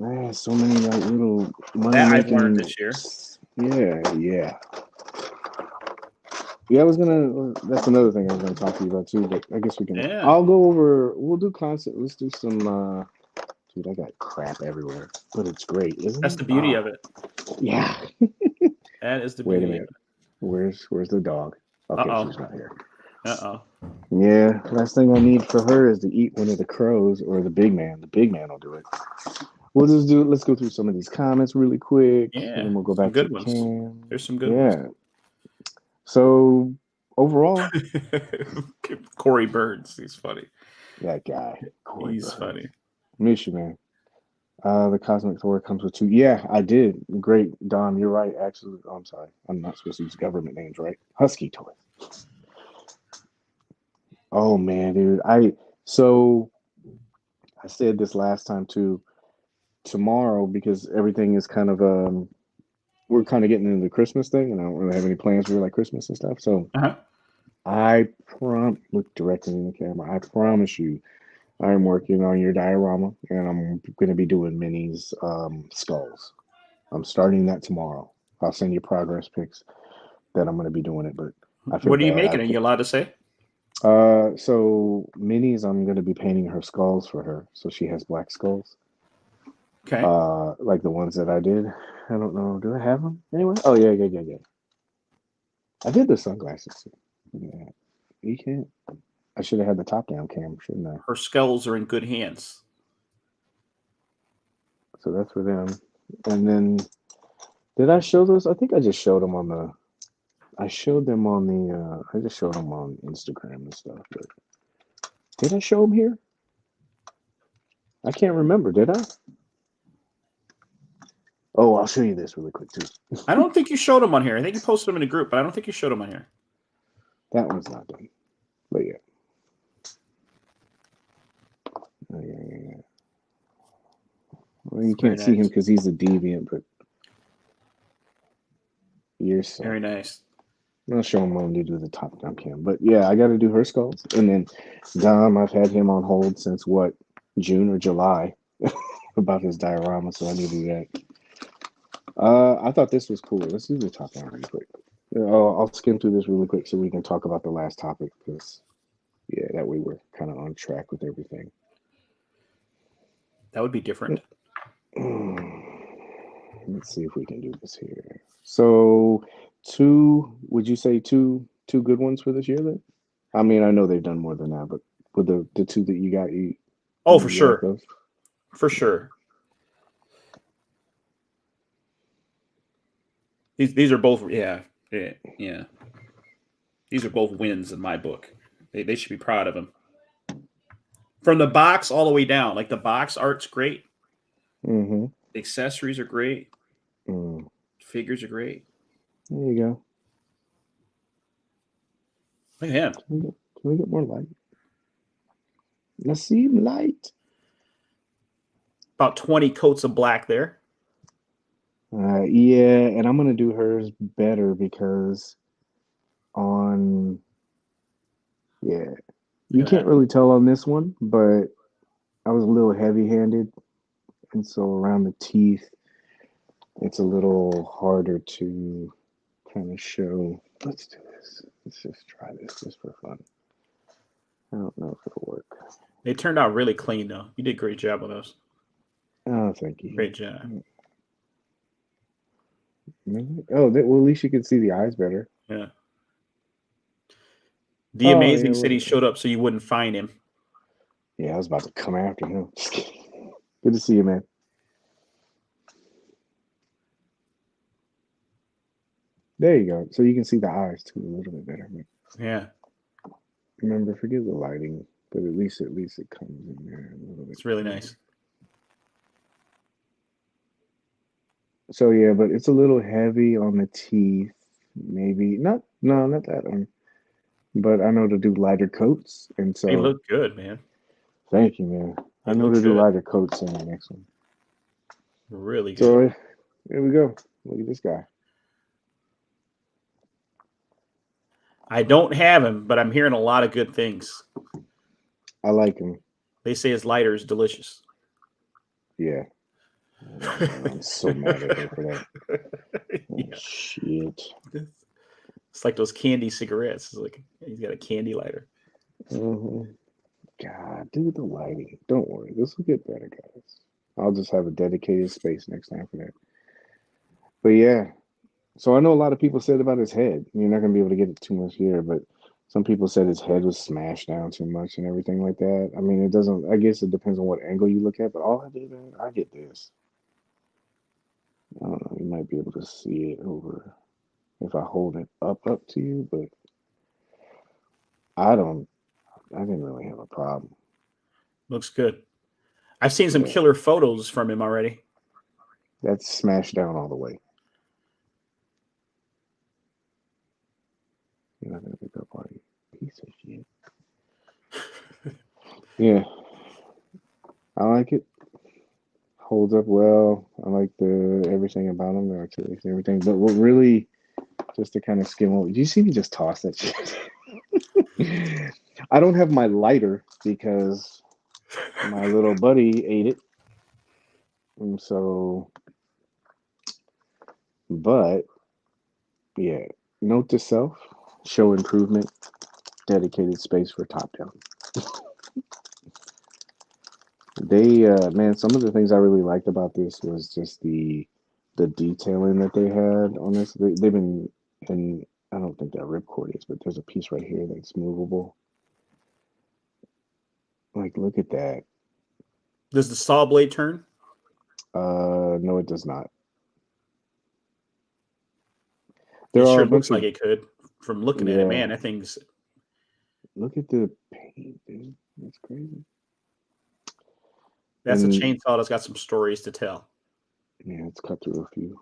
I have so many like little money That I've learned making. this year. Yeah. Yeah, I was gonna. That's another thing I was gonna talk to you about too. But I guess we can. Yeah, I'll go over. We'll do constant. Let's do some. Dude, I got crap everywhere, but it's great, isn't that's it? the beauty of it. Yeah. That is the Wait a beauty of minute. Where's the dog? it. Okay, Uh she's not here. oh. Uh oh. Yeah, last thing I need for her is to eat one of the crows or the big man. The big man will do it. We'll just do. Let's go through some of these comments really quick, and Yeah, then we'll go some back to good the ones. cam. There's some good ones. Yeah. So overall, Corey Burns, he's funny. that guy, Corey He's Burns. funny. Miss you, man. The Cosmic Thor comes with two. Yeah, I did. Great, Dom. You're right. Actually, I'm sorry. I'm not supposed to use government names, right? Husky toy. Oh man, dude. So I said this last time too. Tomorrow, because everything is kind of we're kind of getting into the Christmas thing, and I don't really have any plans for like Christmas and stuff. So Uh-huh. look directly in the camera. I promise you, I'm working on your diorama, and I'm going to be doing Minnie's skulls. I'm starting that tomorrow. I'll send you progress pics that I'm going to be doing it, but I feel What are you bad. I making? Are can't. you allowed to say? So Minnie's, I'm going to be painting her skulls for her, so she has black skulls. Okay. Like the ones that I did. I don't know. Do I have them anyway? Oh yeah. I did the sunglasses too. Yeah, you can't. I should have had the top down cam, shouldn't I? Her skulls are in good hands. So that's for them. And then, did I show those? I think I just showed them on the. I showed them on the. I just showed them on Instagram and stuff. But did I show them here? I can't remember. Did I? Oh, I'll show you this really quick too. I don't think you showed them on here. I think you posted them in a group, but I don't think you showed them on here. That one's not done. But yeah. Oh, yeah. Well, you Very can't see him nice. because he's a deviant, but you're so. Very nice. I'll show him when you do the top down cam. But yeah, I got to do her skulls. And then Dom, I've had him on hold since what, June or July about his diorama, so I need to do that. I thought this was cool. Let's do the top down really quick. I'll skim through this really quick so we can talk about the last topic because, yeah, that way we're kind of on track with everything. That would be different. Let's see if we can do this here. So, would you say two good ones for this year then? I mean, I know they've done more than that, but with the two that you got, Oh, for you sure. like those? For sure. These are both, yeah. These are both wins in my book. They should be proud of them. From the box all the way down. Like the box art's great. Mm-hmm. The accessories are great. Mm. Figures are great. There you go. Look at him. Can we get more light? Let's see light. About 20 coats of black there. Yeah, and I'm gonna do hers better because you can't really tell on this one, but I was a little heavy-handed, and so around the teeth, it's a little harder to kind of show. Let's do this. Let's just try this just for fun. I don't know if it'll work. They turned out really clean, though. You did a great job with those. Oh, thank you. Great job. Oh, well, at least you can see the eyes better. Yeah. The Amazing City showed up so you wouldn't find him. Yeah, I was about to come after him. Just kidding. Good to see you, man. There you go. So you can see the eyes too a little bit better. Yeah. Remember, forget the lighting, but at least it comes in there a little bit. It's really nice. So yeah, but it's a little heavy on the teeth. Maybe not that one. But I know to do lighter coats, and so They look good, man. Thank you, man. I know to do lighter coats in the next one. Really good. So here we go. Look at this guy. I don't have him, but I'm hearing a lot of good things. I like him. They say his lighter is delicious. Yeah. I'm so mad at her for that. Oh, shit. It's like those candy cigarettes. It's like he's got a candy lighter. Mm-hmm. God, dude, the lighting. Don't worry. This will get better, guys. I'll just have a dedicated space next time for that. But yeah. So I know a lot of people said about his head. You're not going to be able to get it too much here, but some people said his head was smashed down too much and everything like that. I mean, it doesn't, I guess it depends on what angle you look at, but all I did, man, I get this. I don't know, you might be able to see it over if I hold it up to you, but I didn't really have a problem. Looks good. I've seen some killer photos from him already. That's smashed down all the way. You're not gonna pick up on you, piece of shit. Yeah, I like it. Holds up well. I like everything about him, the articulation, everything. But what really, just to kind of skim over, do you see me just toss that shit? I don't have my lighter because my little buddy ate it, and so. But yeah, note to self: show improvement. Dedicated space for top down. They man, some of the things I really liked about this was just the detailing that they had on this. They've been, and I don't think that ripcord is, but there's a piece right here that's movable. Like, look at that. Does the saw blade turn? No, it does not. It sure looks like it could from looking at it, man. That thing's. Look at the paint, dude. That's crazy. That's a chainsaw that's got some stories to tell. Yeah, it's cut through a few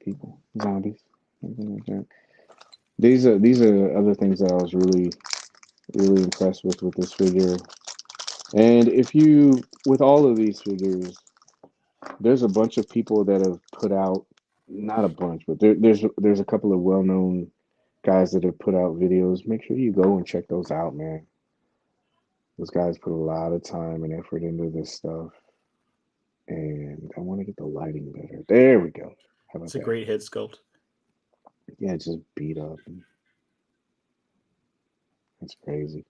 people, zombies, something like that. These are other things that I was really impressed with this figure. And with all of these figures, there's a bunch of people that have put out, not a bunch, but there's a couple of well-known guys that have put out videos. Make sure you go and check those out, man. Those guys put a lot of time and effort into this stuff. And I want to get the lighting better. There we go. How about it's a great head sculpt. Yeah, it's just beat up. That's crazy.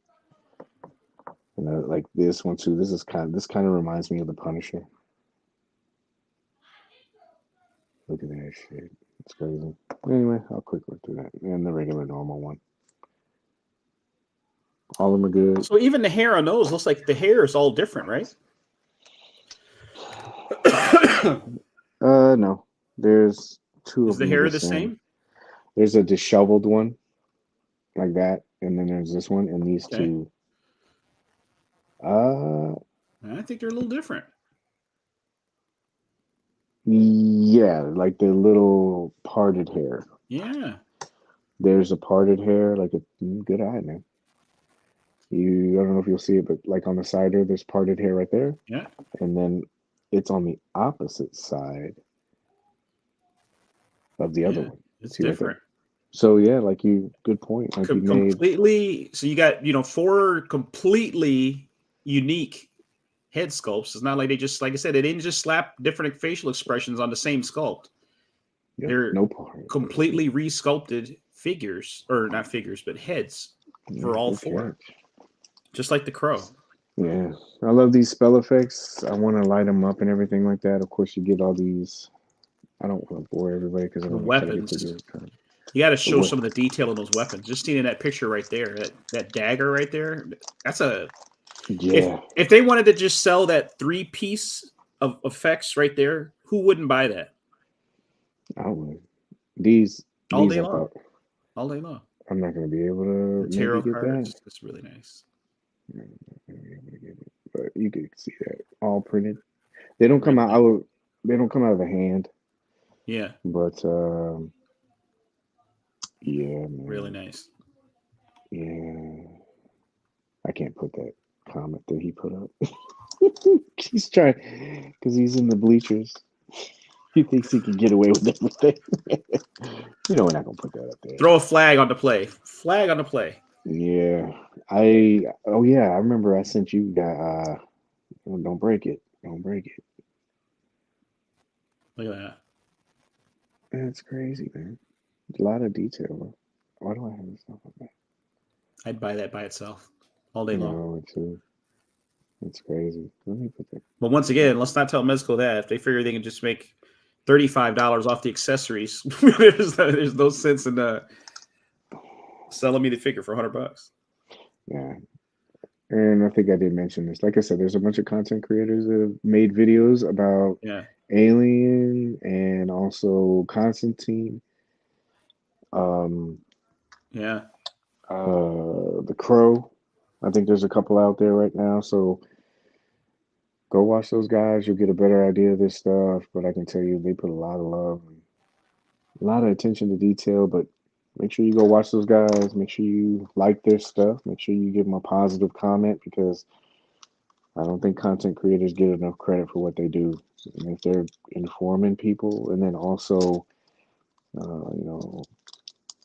And like this one too. This kind of reminds me of the Punisher. Look at that shit. It's crazy. Anyway, I'll quick look through that. And the regular normal one. All of them are good. So even the hair on those looks like the hair is all different, right? No. There's two of them. Is the hair the same? There's a disheveled one, like that, and then there's this one, and these two. I think they're a little different. Yeah, like the little parted hair. Yeah. There's a parted hair, like a good eye, man. I don't know if you'll see it, but like on the side there, there's parted hair right there. Yeah. And then it's on the opposite side of the other one. It's see different. Right, so yeah, like good point. Like completely. So you got 4 completely unique head sculpts. It's not like they just, like I said, they didn't just slap different facial expressions on the same sculpt. Yep, they're completely re-sculpted figures, or not figures, but heads for all 4. Just like the Crow. Yeah, I love these spell effects. I want to light them up and everything like that. Of course, you get all these. I don't want to bore everybody because I The want to try to get to weapons. the time. You got to But show some of the detail in those weapons. Just seeing that picture right there, that dagger right there. That's a yeah, if they wanted to just sell that 3-piece of effects right there, who wouldn't buy that I would. These all these day I long? thought All day long. I'm not going to be able to The maybe tarot get that. cards. That's really nice. I'm not gonna be able to get it. But you can see that all printed. They don't come Really out. nice. They don't come out of the hand. Yeah, But yeah, really man. nice. Yeah, I can't put that comment that he put up. He's trying because he's in the bleachers. He thinks he can get away with everything. You know, we're not gonna put that up there. Throw a flag on the play. Flag on the play. Yeah, I. Oh yeah, I remember I sent you that. Don't break it. Don't break it. Look at that. That's crazy, man. A lot of detail. Why do I have this stuff like that? I'd buy that by itself all day long. No, it's crazy. Let me put that. But once again, let's not tell Mezco that. If they figure they can just make $35 off the accessories, there's no sense in selling me the figure for $100. Yeah, and I think I did mention this. Like I said, there's a bunch of content creators that have made videos about Yeah, Alien and also Constantine. Um, yeah, The Crow. I think there's a couple out there right now. So go watch those guys. You'll get a better idea of this stuff. But I can tell you, they put a lot of love and a lot of attention to detail. But make sure you go watch those guys. Make sure you like their stuff. Make sure you give them a positive comment because I don't think content creators get enough credit for what they do. And if they're informing people, and then also, you know,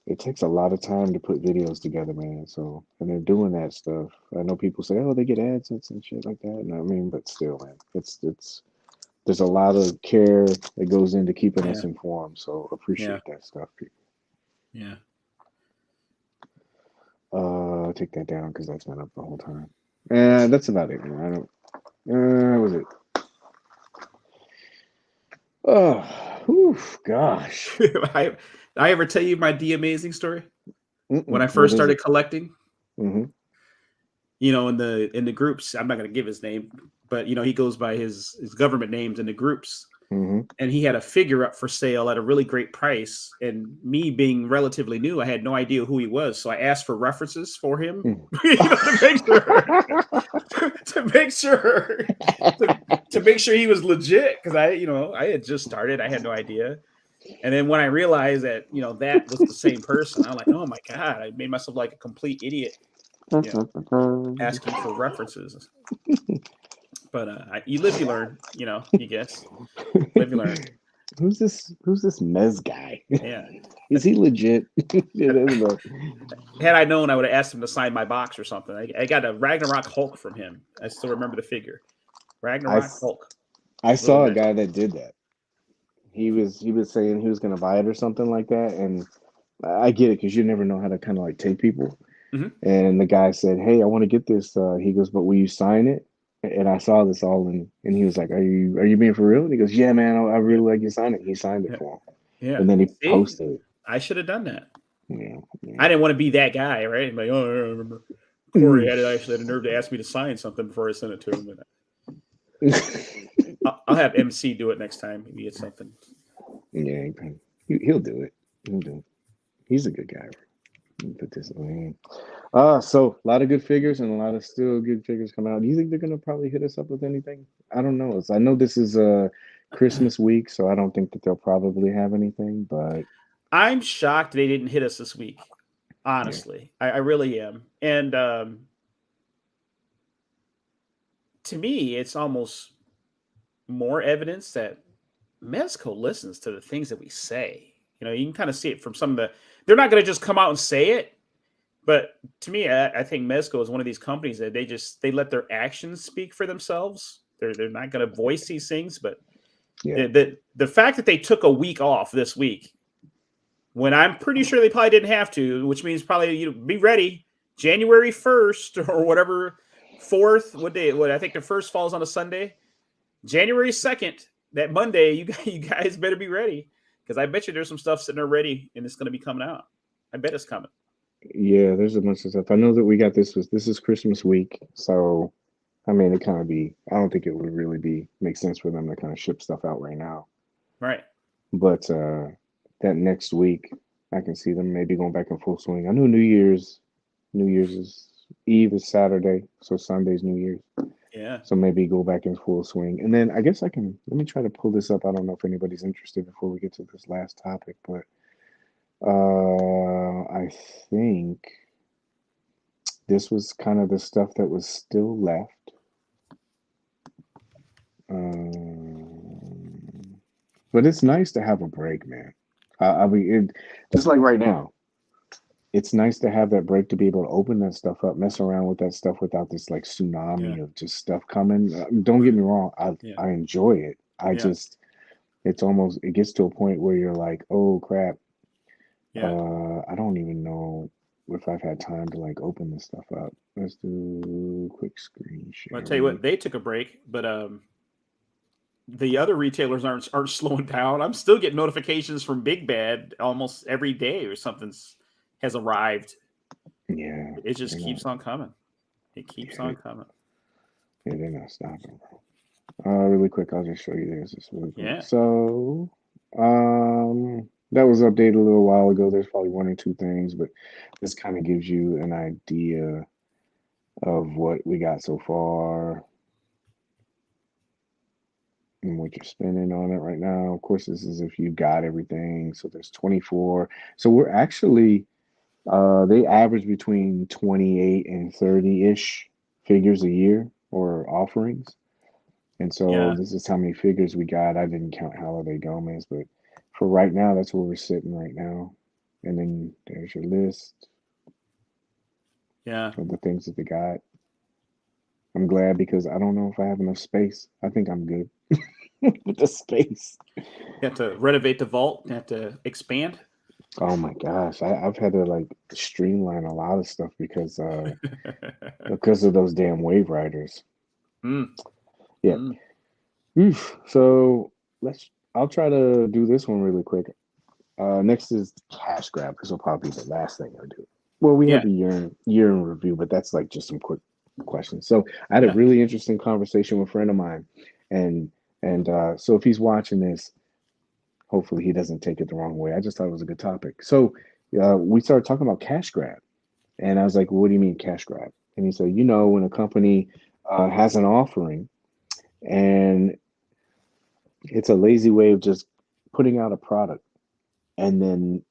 it takes a lot of time to put videos together, man. So, and they're doing that stuff. I know people say, "Oh, they get AdSense and shit like that." No, I mean, but still, man, it's there's a lot of care that goes into keeping yeah, us informed. So yeah, appreciate that stuff, people. yeah. Take that down because that's been up the whole time. And that's about it, man. I don't. That was it. Oh, whew, gosh. I, I ever tell you my D Amazing story when I What first is started it? collecting? Mm-hmm. In the groups, I'm not going to give his name, but he goes by his government names in the groups. Mm-hmm. And he had a figure up for sale at a really great price. And me being relatively new, I had no idea who he was. So I asked for references for him, to make sure, to make sure, to make sure he was legit. Because I had just started, I had no idea. And then when I realized that, that was the same person, I'm like, oh my God, I made myself like a complete idiot, you know, asking for references. But you live, you learn, you guess. Live, you learn. Who's this? Who's this Mez guy? Yeah. Is he legit? It is, but Had I known, I would have asked him to sign my box or something. I got a Ragnarok Hulk from him. I still remember the figure. I, Ragnarok Hulk. I Really saw a nice. guy that did that. He was saying he was gonna buy it or something like that, and I get it because you never know how to kind of like take people. Mm-hmm. And the guy said, "Hey, I want to get this." He goes, "But will you sign it?" And I saw this all in, and he was like, "Are you being for real?" And he goes, "Yeah, man, I Yeah. really like you sign it." He signed it Yeah. for him, Yeah. and then he See, posted it. I should have done that. Yeah, yeah. I didn't want to be that guy, right? Like, oh, I remember Corey actually had a nerve to ask me to sign something before I sent it to him. I'll have MC do it next time. Maybe it's something. Yeah, he'll do it. He'll do it. He's a good guy. Put this in. So a lot of good figures and a lot of still good figures coming out. Do you think they're gonna probably hit us up with anything? I don't know. I know this is Christmas week, so I don't think that they'll probably have anything. But I'm shocked they didn't hit us this week. yeah, Honestly, I really am. And to me, it's almost more evidence that Mezco listens to the things that we say. You can kind of see it from some of the. They're not going to just come out and say it, but to me, I think Mezco is one of these companies that they let their actions speak for themselves. They're not going to voice these things, but yeah, the fact that they took a week off this week, when I'm pretty sure they probably didn't have to, which means probably be ready January 1st or whatever 4th, what day? What I think the first falls on a Sunday. January 2nd, that Monday, you guys better be ready, because I bet you there's some stuff sitting there ready, and it's going to be coming out. I bet it's coming. Yeah, there's a bunch of stuff. I know that we got this is Christmas week, so I mean it kind of be. I don't think it would really make sense for them to kind of ship stuff out right now. Right. But that next week, I can see them maybe going back in full swing. I know New Year's Eve is Saturday, so Sunday's New Year's. Yeah. So maybe go back in full swing. And then I guess let me try to pull this up. I don't know if anybody's interested before we get to this last topic, but I think this was kind of the stuff that was still left. But it's nice to have a break, man. I mean, just like right now, it's nice to have that break to be able to open that stuff up, mess around with that stuff without this like tsunami of just stuff coming. Don't get me wrong, I enjoy it. It gets to a point where you're like, oh crap, I don't even know if I've had time to like open this stuff up. Let's do quick screen share. I'll tell you what, they took a break, but the other retailers aren't slowing down. I'm still getting notifications from Big Bad almost every day or something has arrived. Yeah. It just keeps on coming. It keeps on coming. Yeah, they're not stopping, bro. Really quick, I'll just show you this. Really quick. Yeah. So that was updated a little while ago. There's probably one or two things, but this kind of gives you an idea of what we got so far and what you're spending on it right now. Of course, this is if you got everything. So there's 24. So we're actually they average between 28 and 30-ish figures a year or offerings. And so this is how many figures we got. I didn't count Holiday Gomez, but for right now, that's where we're sitting right now. And then there's your list. Yeah. Of the things that they got. I'm glad because I don't know if I have enough space. I think I'm good with the space. You have to renovate the vault. You have to expand. Oh my gosh. I've had to like streamline a lot of stuff because of those damn wave riders. Yeah. So I'll try to do this one really quick. Next is cash grab. This will probably be the last thing I do. Well, we have the year in review, but that's like just some quick questions. So I had a really interesting conversation with a friend of mine, and so if he's watching this, hopefully he doesn't take it the wrong way. I just thought it was a good topic. So we started talking about cash grab, and I was like, well, "What do you mean cash grab?" And he said, when a company has an offering, and it's a lazy way of just putting out a product, and then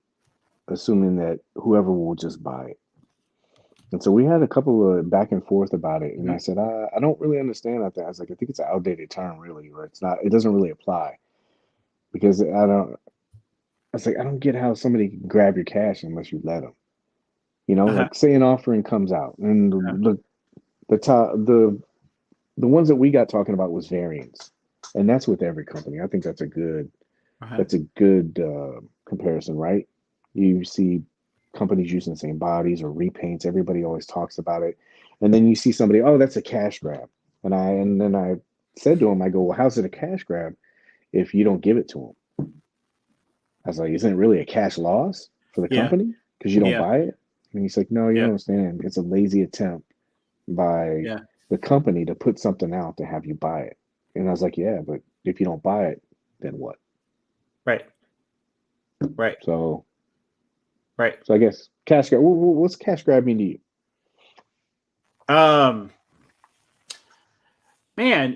assuming that whoever will just buy it. And so we had a couple of back and forth about it. And I said, I don't really understand that. I was like, I think it's an outdated term, really, or it doesn't really apply. Because I don't get how somebody can grab your cash unless you let them. Like say an offering comes out and the ones that we got talking about was variants. And that's with every company. I think that's a good comparison, right? You see companies using the same bodies or repaints. Everybody always talks about it. And then you see somebody, oh, that's a cash grab. And then I said to him, I go, well, how's it a cash grab if you don't give it to them? I was like, isn't it really a cash loss for the company because you don't buy it? And he's like, no, you don't understand. It's a lazy attempt by the company to put something out to have you buy it. And I was like, yeah, but if you don't buy it, then what? Right. So I guess cash grab. What's cash grab mean to you? Man,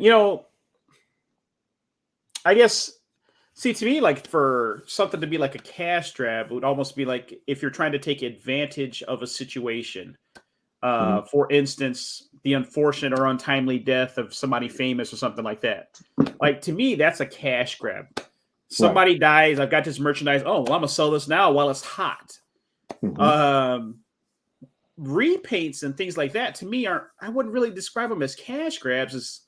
I guess. See, to me, like for something to be like a cash grab, it would almost be like if you're trying to take advantage of a situation. For instance, the unfortunate or untimely death of somebody famous or something like that. Like to me, that's a cash grab. Somebody dies. I've got this merchandise. Oh, well, I'm gonna sell this now while it's hot. Repaints and things like that to me I wouldn't really describe them as cash grabs. As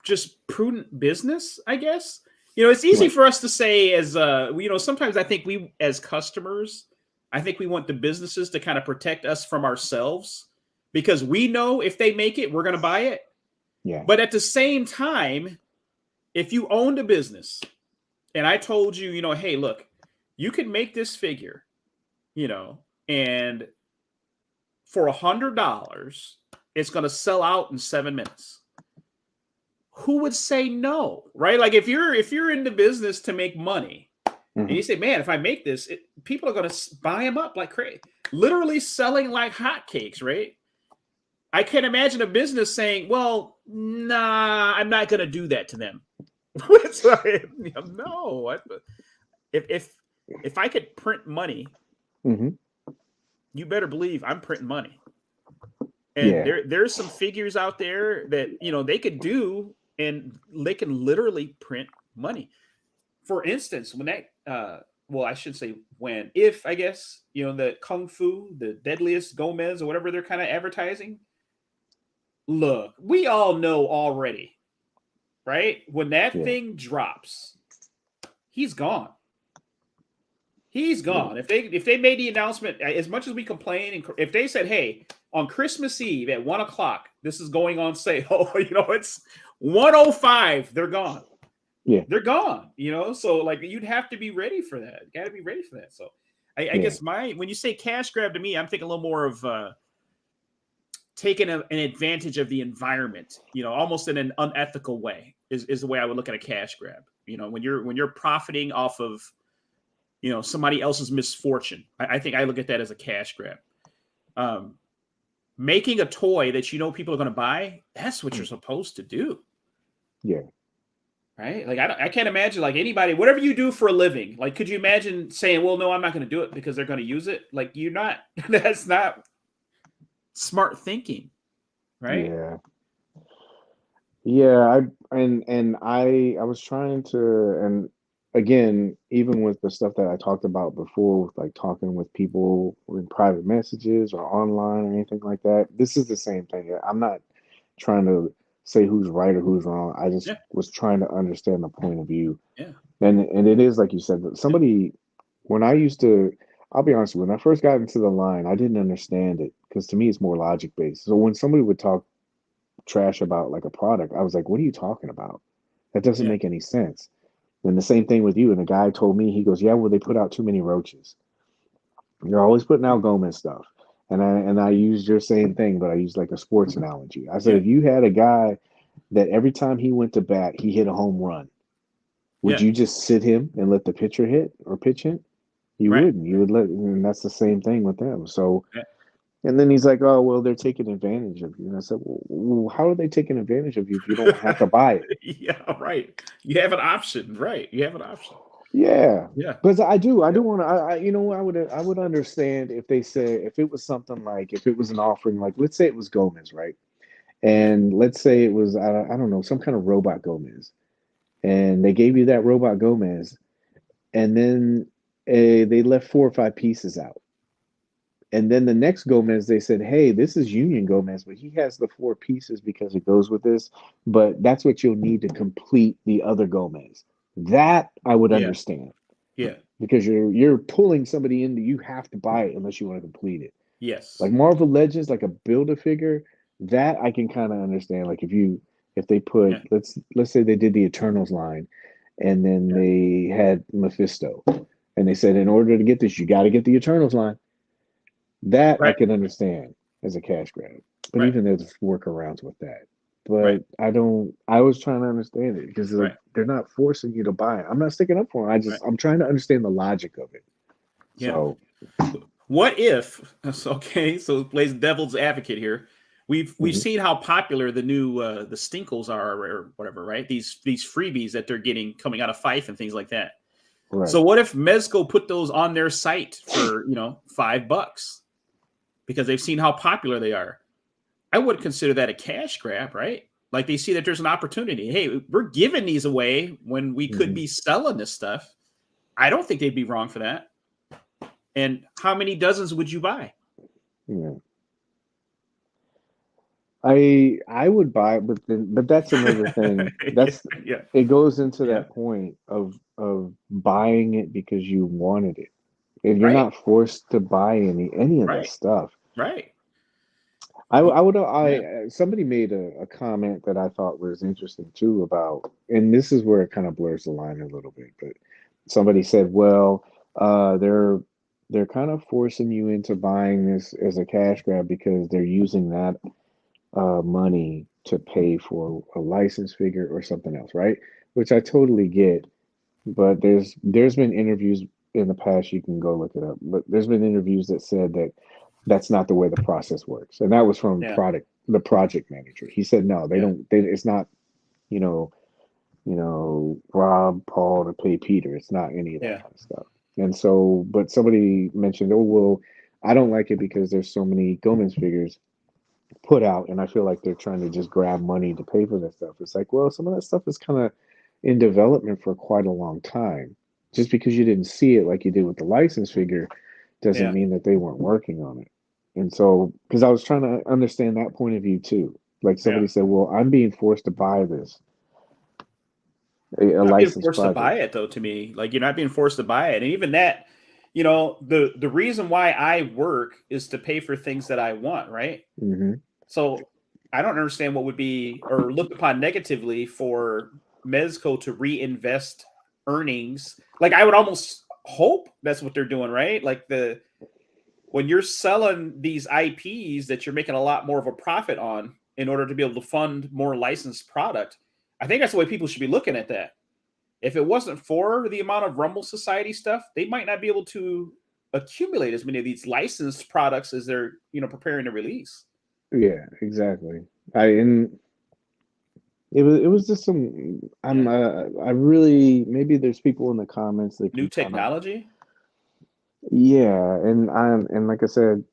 just prudent business, I guess. It's easy for us to say as sometimes I think we as customers, I think we want the businesses to kind of protect us from ourselves because we know if they make it, we're going to buy it. Yeah. But at the same time, if you owned a business and I told you, you know, hey, look, you can make this figure, you know, and for $100, it's going to sell out in 7 minutes. Who would say no, right? Like if you're in the business to make money, and you say, man, if I make this, people are going to buy them up like crazy, literally selling like hotcakes, right? I can't imagine a business saying, well, nah, I'm not going to do that to them. It's like, no. If I could print money, you better believe I'm printing money. And there's some figures out there that, you know, they could do, and they can literally print money. For instance, when that, well, I should say when, if, I guess, you know, the Kung Fu, the Deadliest Gomez, or whatever they're kind of advertising. Look, we all know already, right? When that thing drops, he's gone. He's gone. If they made the announcement, as much as we complain, and if they said, hey, on Christmas Eve at 1:00, this is going on sale, you know, it's 1:05, they're gone. Yeah, they're gone, you know. So like you'd have to be ready for that. You got to be ready for that. So I guess when you say cash grab, to me, I'm thinking a little more of taking an advantage of the environment, you know, almost in an unethical way is the way I would look at a cash grab. You know, when you're profiting off of, you know, somebody else's misfortune. I think I look at that as a cash grab. Making a toy that you know people are going to buy, that's what you're supposed to do. Yeah. Right? Like, I can't imagine, like, anybody, whatever you do for a living, like, could you imagine saying, well, no, I'm not going to do it because they're going to use it? Like, you're not, that's not smart thinking. Right? Yeah. Yeah. I was trying to, and again, even with the stuff that I talked about before, with like talking with people in private messages or online or anything like that, this is the same thing. I'm not trying to say who's right or who's wrong. I just was trying to understand the point of view. Yeah. And it is like you said, somebody, when I used to, I'll be honest with you, when I first got into the line, I didn't understand it because to me it's more logic based. So when somebody would talk trash about like a product, I was like, what are you talking about? That doesn't make any sense. And the same thing with you. And the guy told me, he goes, yeah, well, they put out too many roaches. You're always putting out Gomez stuff. And I used your same thing, but I used like a sports analogy. I said, if you had a guy that every time he went to bat, he hit a home run, would you just sit him and let the pitcher hit or pitch hit? You wouldn't. You would let, and that's the same thing with them. So, and then he's like, oh, well, they're taking advantage of you. And I said, well, how are they taking advantage of you if you don't have to buy it? Yeah, right. You have an option, right? You have an option. Yeah, because I do want to. You know, I would understand if they said, if it was something like, if it was an offering, like let's say it was Gomez, right? And let's say it was I don't know, some kind of robot Gomez, and they gave you that robot Gomez, and then they left 4 or 5 pieces out, and then the next Gomez they said, hey, this is Union Gomez, but he has the 4 pieces because it goes with this, but that's what you'll need to complete the other Gomez. That I would understand. Yeah. Because you're pulling somebody into, you have to buy it unless you want to complete it. Yes. Like Marvel Legends, like a Build-A-Figure, that I can kind of understand. Like if they put, let's say they did the Eternals line and then they had Mephisto and they said, in order to get this, you got to get the Eternals line. That I can understand as a cash grab. But even there's workarounds with that. But I was trying to understand it because they're not forcing you to buy it. I'm not sticking up for it. I'm trying to understand the logic of it. Yeah. So what if, okay, so it plays devil's advocate here. We've seen how popular the new the Stinkles are or whatever, right? These freebies that they're getting coming out of Fife and things like that. Right. So what if Mezco put those on their site for, you know, $5 because they've seen how popular they are? I would consider that a cash grab, right? Like they see that there's an opportunity. Hey, we're giving these away when we could be selling this stuff. I don't think they'd be wrong for that. And how many dozens would you buy? Yeah. I would buy it, but that's another thing. That's it goes into that point of buying it because you wanted it. And you're not forced to buy any of this stuff. Right. Yeah. Somebody made a comment that I thought was interesting too about, and this is where it kind of blurs the line a little bit, but somebody said, well, they're kind of forcing you into buying this as a cash grab because they're using that money to pay for a license figure or something else, right? Which I totally get, but there's been interviews in the past, you can go look it up, but there's been interviews that said that that's not the way the process works. And that was from Yeah. the project manager. He said no, they Yeah. don't it's not, you know, Rob Paul to pay Peter. It's not any of that Yeah. kind of stuff. And so, but somebody mentioned, oh well, I don't like it because there's so many Gomez figures put out, and I feel like they're trying to just grab money to pay for that stuff. It's like, well, some of that stuff is kind of in development for quite a long time. Just because you didn't see it like you did with the license figure doesn't Yeah. mean that they weren't working on it. And so, because I was trying to understand that point of view too. Like Yeah. somebody said, well, I'm being forced to buy this, a Not being licensed forced to project. buy it though, to me. Like you're not being forced to buy it. And even that, the reason why I work is to pay for things that I want, right? Hmm. So I don't understand what would be or looked upon negatively for Mezco to reinvest earnings. Like I would almost hope that's what they're doing, right? Like when you're selling these IPs that you're making a lot more of a profit on in order to be able to fund more licensed product. I think that's the way people should be looking at that. If it wasn't for the amount of Rumble Society stuff, they might not be able to accumulate as many of these licensed products as they're, preparing to release. Yeah, exactly. And it was just some. Yeah. I really, maybe there's people in the comments that New can kind of. technology. Yeah, and like I said,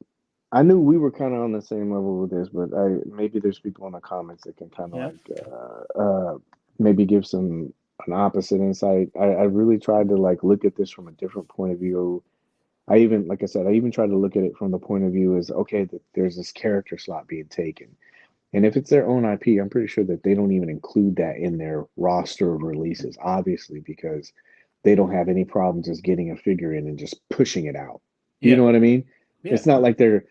I knew we were kind of on the same level with this, but I maybe there's people in the comments that can kind of Yeah. like maybe give some an opposite insight. I really tried to like look at this from a different point of view. I even, like I said, I even tried to look at it from the point of view as okay, that there's this character slot being taken, and if it's their own IP, I'm pretty sure that they don't even include that in their roster of releases, obviously, because they don't have any problem just getting a figure in and just pushing it out. You Yeah. know what I mean? Yeah. It's not like they're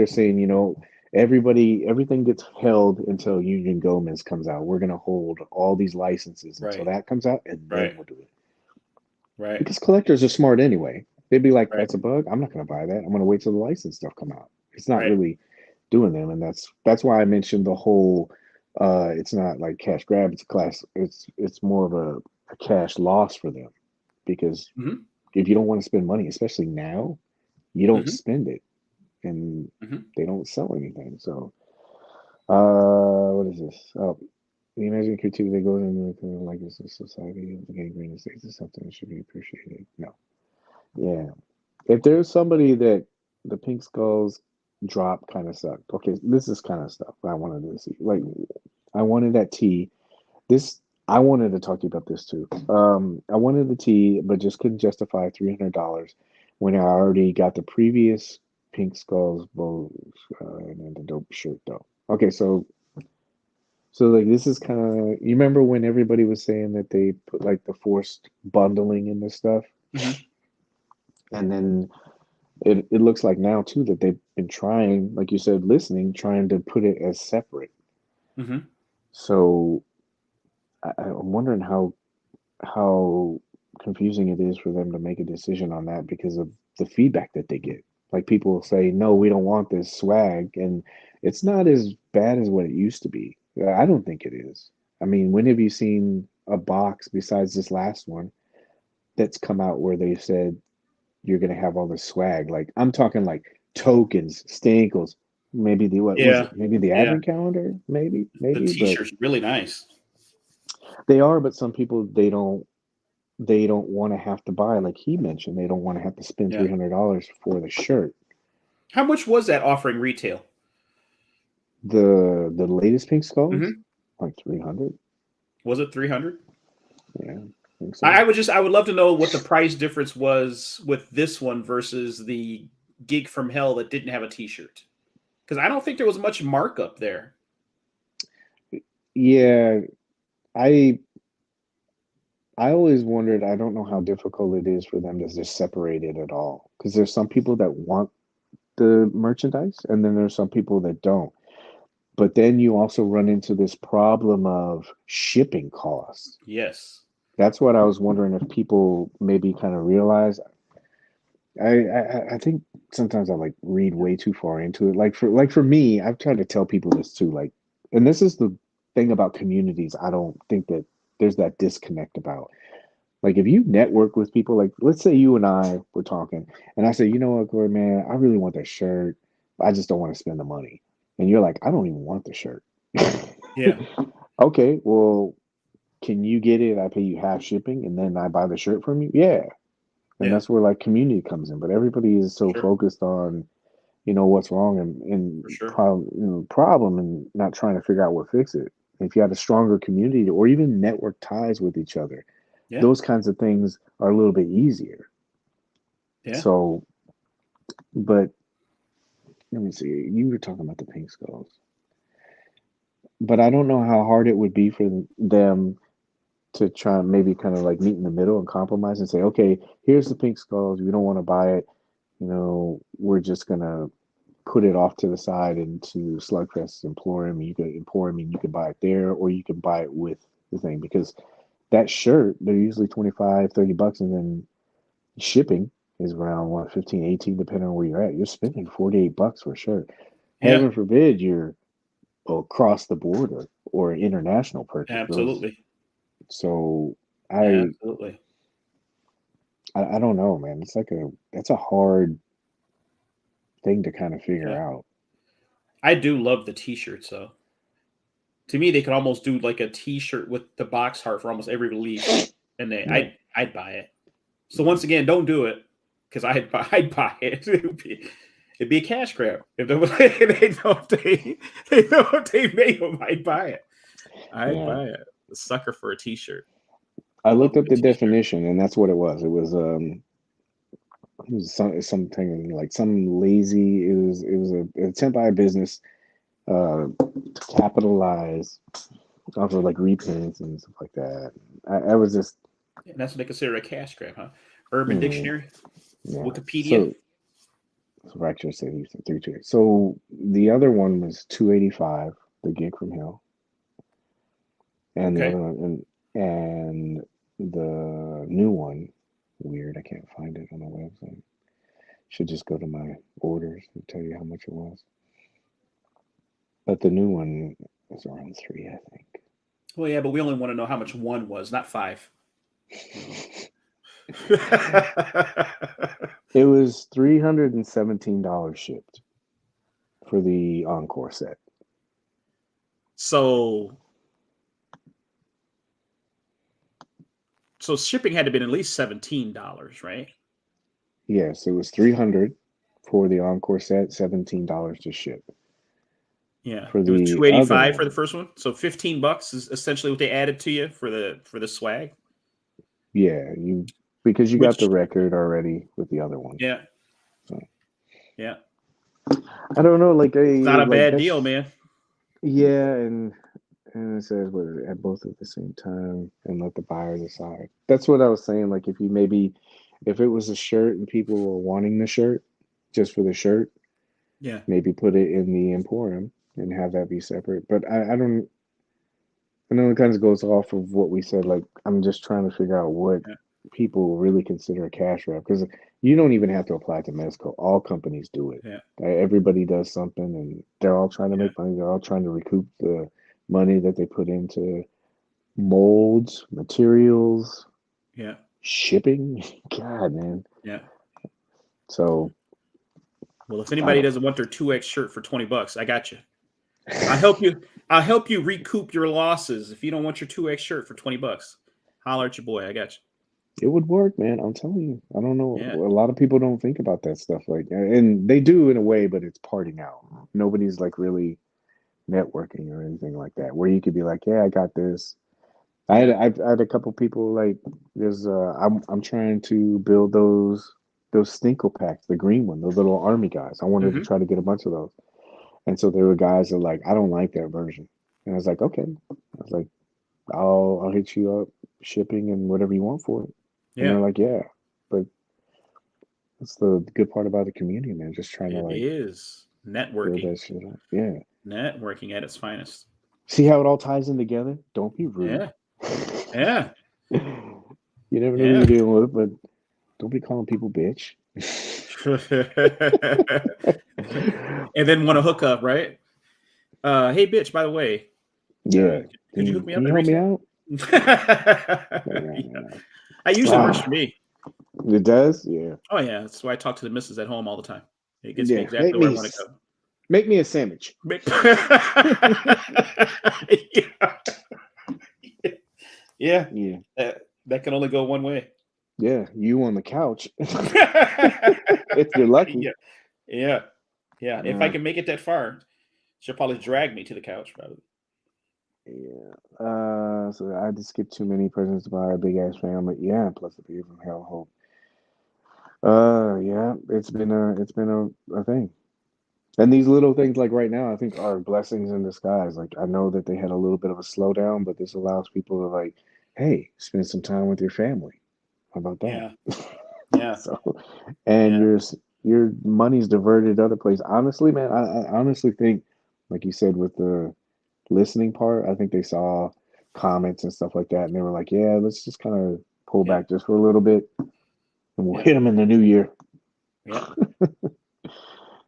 saying, everything gets held until Union Gomez comes out. We're gonna hold all these licenses until Right. that comes out, and then Right. we'll do it. Right. Because collectors are smart anyway. They'd be like, Right. that's a bug. I'm not gonna buy that. I'm gonna wait till the license stuff come out. It's not Right. really doing them, and that's why I mentioned the whole it's not like cash grab, it's a class, it's more of a cash loss for them, because Mm-hmm. if you don't want to spend money, especially now, you don't Mm-hmm. spend it, and Mm-hmm. they don't sell anything. So what is this? Oh, the Imagine critique that goes into the like this society of the gangrene states is something that should be appreciated. No. Yeah. If there's somebody that the pink skulls drop kind of sucked. Okay, this is kind of stuff I wanted to see. Like I wanted that tea. This I wanted to talk to you about this too. I wanted the tea, but just couldn't justify $300 when I already got the previous pink skulls bows and then the dope shirt though. Okay, so like this is kind of, you remember when everybody was saying that they put like the forced bundling in this stuff, Mm-hmm. and then it looks like now too that they've been trying, like you said, trying to put it as separate. Mm-hmm. So I'm wondering how confusing it is for them to make a decision on that because of the feedback that they get. Like people say, no, we don't want this swag, and it's not as bad as what it used to be. I don't think it is. I mean, when have you seen a box besides this last one that's come out where they said you're gonna have all the swag? Like I'm talking like tokens, stinkles, maybe the what was it? Yeah. Maybe the Yeah. advent calendar, The maybe, but t-shirt's really nice. they are. But some people they don't want to have to buy. Like he mentioned, they don't want to have to spend Yeah. $300 for the shirt. How much was that offering retail? The latest pink skulls, Mm-hmm. like 300. Was it 300? Yeah, I think I so. I would love to know what the price difference was with this one versus the gig from hell that didn't have a t-shirt. Because I don't think there was much markup there. Yeah, I I always wondered. I don't know how difficult it is for them to just separate it at all. Because there's some people that want the merchandise, and then there's some people that don't. But then you also run into this problem of shipping costs. Yes. That's what I was wondering if people maybe kind of realize. I think sometimes I like read way too far into it. Like for me, I've tried to tell people this too. Like, and this is the thing about communities. I don't think that there's that disconnect about. Like if you network with people, like let's say you and I were talking, and I say, you know what, Corey, man, I really want that shirt. I just don't want to spend the money. And you're like, I don't even want the shirt. Yeah. Okay, well, can you get it? I pay you half shipping, and then I buy the shirt from you. Yeah, and Yeah. that's where like community comes in. But everybody is so Sure. focused on, what's wrong and For sure. problem and not trying to figure out what fix it. If you had a stronger community or even network ties with each other, Yeah. those kinds of things are a little bit easier. Yeah. So, but let me see. You were talking about the pink skulls, but I don't know how hard it would be for them to try and maybe kind of like meet in the middle and compromise and say, okay, here's the pink skulls. We don't want to buy it. We're just gonna put it off to the side into Slugfest Emporium. You could Emporium and you can buy it there, or you can buy it with the thing because that shirt, they're usually 25, $30, and then shipping is around what, 15, 18, depending on where you're at. You're spending $48 for a shirt. Yeah. Heaven forbid you're across the border or an international purchase. Absolutely. So Absolutely. I don't know, man. That's a hard thing to kind of figure Yeah. out. I do love the t-shirts though. To me, they could almost do like a t-shirt with the box heart for almost every release. And Yeah. I'd buy it. So once again, don't do it because I'd buy it. It'd be a cash grab. If they know if they made them, I'd buy it. I'd Yeah. buy it. A sucker for a t-shirt. I Love looked a up good the t-shirt. definition, and that's what it was. It was something like some lazy. It was an attempt by a business to capitalize off of like reprints and stuff like that. I was just And that's what they consider a cash grab, huh? Urban mm, Dictionary, yeah. Wikipedia. So actually, say you said 328. So the other one was 285, the gig from hell, and the Okay. other one and the new one, weird. I can't find it on the website. Should just go to my orders and tell you how much it was. But the new one was around three, I think. Well, yeah, but we only want to know how much one was, not five. It was $317 shipped for the Encore set. so shipping had to be at least $17, right? Yes, it was 300 for the Encore set, $17 to ship. Yeah, For it was the other 285 for the one, first one. So $15 is essentially what they added to you for the swag. yeah, because you got the Which record already with the other one. yeah, So yeah, I don't know, like it's not a like bad deal, that's man. yeah, and it says what is it, at both at the same time and let the buyer decide. That's what I was saying. Like if it was a shirt and people were wanting the shirt just for the shirt, Yeah, maybe put it in the Emporium and have that be separate. But I don't. I know it kind of goes off of what we said. Like I'm just trying to figure out what yeah, people really consider a cash wrap because you don't even have to apply to Mezco. All companies do it. yeah, Everybody does something, and they're all trying to yeah, make money. They're all trying to recoup the money that they put into molds, materials, yeah, shipping. God, man. yeah. So Well, if I anybody don't doesn't want their 2X shirt for $20, I got you. I'll help you. I'll help you recoup your losses if you don't want your 2X shirt for $20. Holler at your boy. I got it would work, man. I'm telling you. I don't know. you. Yeah, A lot of people don't think about that stuff like and they do in a way, but it's parting out. Nobody's like really networking or anything like that, where you could be like, yeah, I got this. yeah. I had a couple people like there's I'm trying to build those Stinkle packs, the green one, those little army guys. I wanted to Mm-hmm. try to get a bunch of those. And so there were guys that like, I don't like that version. And I was like, okay. I was like, I'll hit you up shipping and whatever you want for it. And Yeah. they're like, yeah. But That's the good part about the community, man. Just trying to It like is build networking. that shit up. Yeah. Networking at its finest. See how it all ties in together? Don't be rude. Yeah. Yeah. You never know who Yeah. you're dealing with, but don't be calling people bitch. And then want to hook up, right? Hey, bitch, by the way, Yeah. could you hook me Can up you at help me retail? out? Yeah. I usually works for me. It does? Yeah. Oh, yeah. That's why I talk to the missus at home all the time. It gets me Yeah. exactly where I want to go. Make me a sandwich. Yeah. Yeah. That can only go one way. Yeah. You on the couch. If you're lucky. Yeah. If I can make it that far, she'll probably drag me to the couch, probably. Yeah. So I just skip too many presents to buy a big ass family. Yeah, plus the view from Hell Hope. Yeah, it's been a thing. And these little things like right now, I think are blessings in disguise. Like I know that they had a little bit of a slowdown, but this allows people to like, hey, spend some time with your family. How about that? Yeah. Yeah. So, and Yeah. your money's diverted other places. Honestly, man, I honestly think, like you said with the listening part, I think they saw comments and stuff like that, and they were like, yeah, let's just kind of pull Yeah. back just for a little bit, and we'll Yeah. hit them in the new year. Yeah.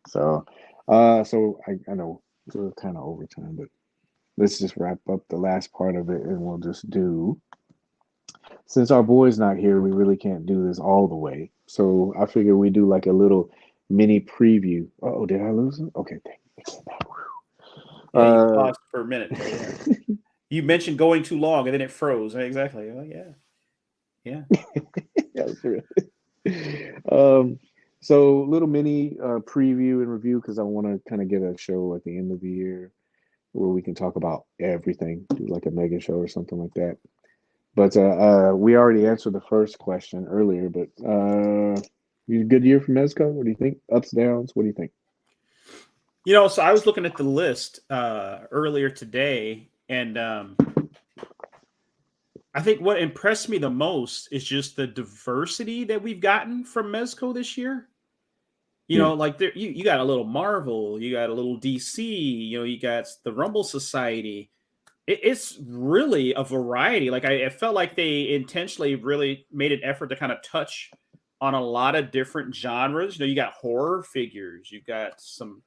So, so I know we're kind of over time, but let's just wrap up the last part of it, and we'll just do. Since our boy's not here, we really can't do this all the way. So I figure we do like a little mini preview. Oh, did I lose him? Okay, thank you. Yeah. You paused for a minute. Yeah. You mentioned going too long and then it froze. Exactly. Like, yeah. Yeah. That's real. So little mini preview and review because I want to kind of get a show at the end of the year where we can talk about everything, do like a mega show or something like that. But we already answered the first question earlier. But good year for Mezco. What do you think? Ups, downs. What do you think? So I was looking at the list earlier today, and I think what impressed me the most is just the diversity that we've gotten from Mezco this year. Like there, you got a little Marvel, you got a little DC, you got the Rumble Society. It's really a variety. Like I felt like they intentionally really made an effort to kind of touch on a lot of different genres. You got horror figures, you got some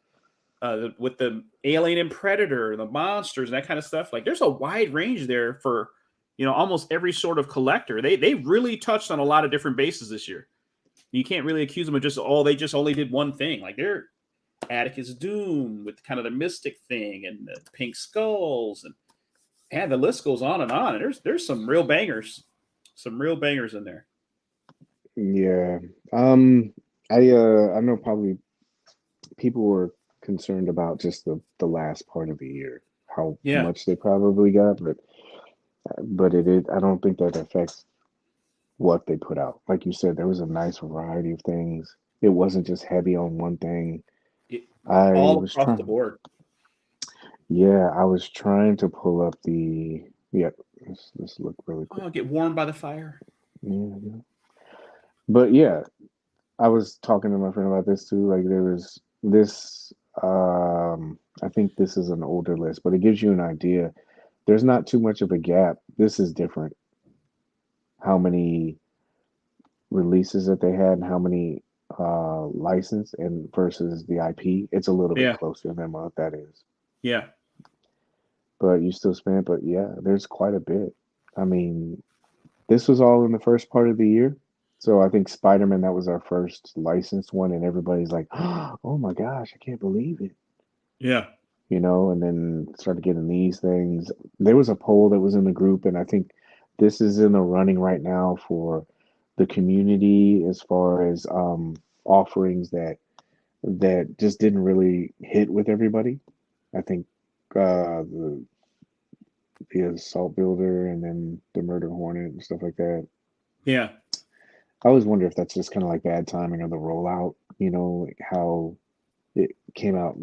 with the Alien and Predator, the monsters, and that kind of stuff. Like there's a wide range there for almost every sort of collector. They really touched on a lot of different bases this year. You can't really accuse them of they just only did one thing. Like they're Atticus Doom with kind of the mystic thing and the pink skulls and the list goes on and on. And there's some real bangers in there. Yeah. I know probably people were concerned about just the last part of the year, how much they probably got, but it I don't think that affects what they put out. Like you said, there was a nice variety of things. It wasn't just heavy on one thing. All across the board. Yeah, I was trying to pull up let's look really quick. Oh, get warmed by the fire. Yeah. But yeah, I was talking to my friend about this too. Like there was this I think this is an older list, but it gives you an idea. There's not too much of a gap. This is different. How many releases that they had and how many license and versus the IP, it's a little bit closer than what that is. Yeah. But you still spend, but yeah, there's quite a bit. I mean, this was all in the first part of the year. So I think Spider-Man, that was our first licensed one, and everybody's like, oh my gosh, I can't believe it. Yeah. And then started getting these things. There was a poll that was in the group, and I think this is in the running right now for the community as far as offerings that just didn't really hit with everybody. I think the Assault Builder and then the Murder Hornet and stuff like that. Yeah. I always wonder if that's just kind of like bad timing of the rollout, like how it came out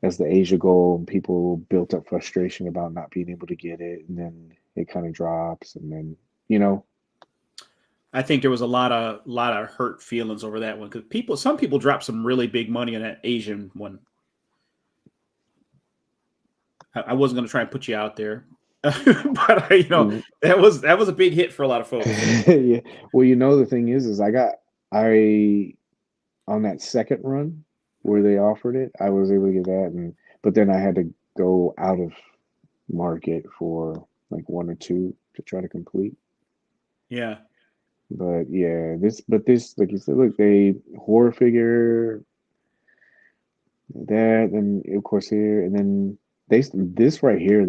as the Asia goal and people built up frustration about not being able to get it, and then it kind of drops, and then I think there was a lot of hurt feelings over that one because some people dropped some really big money on that Asian one. I wasn't going to try and put you out there, but that was a big hit for a lot of folks. Yeah. Well, the thing is I on that second run where they offered it, I was able to get that, but then I had to go out of market for like one or two to try to complete. Yeah. But yeah, this like you said, look, they horror figure that, and of course here, and then this right here,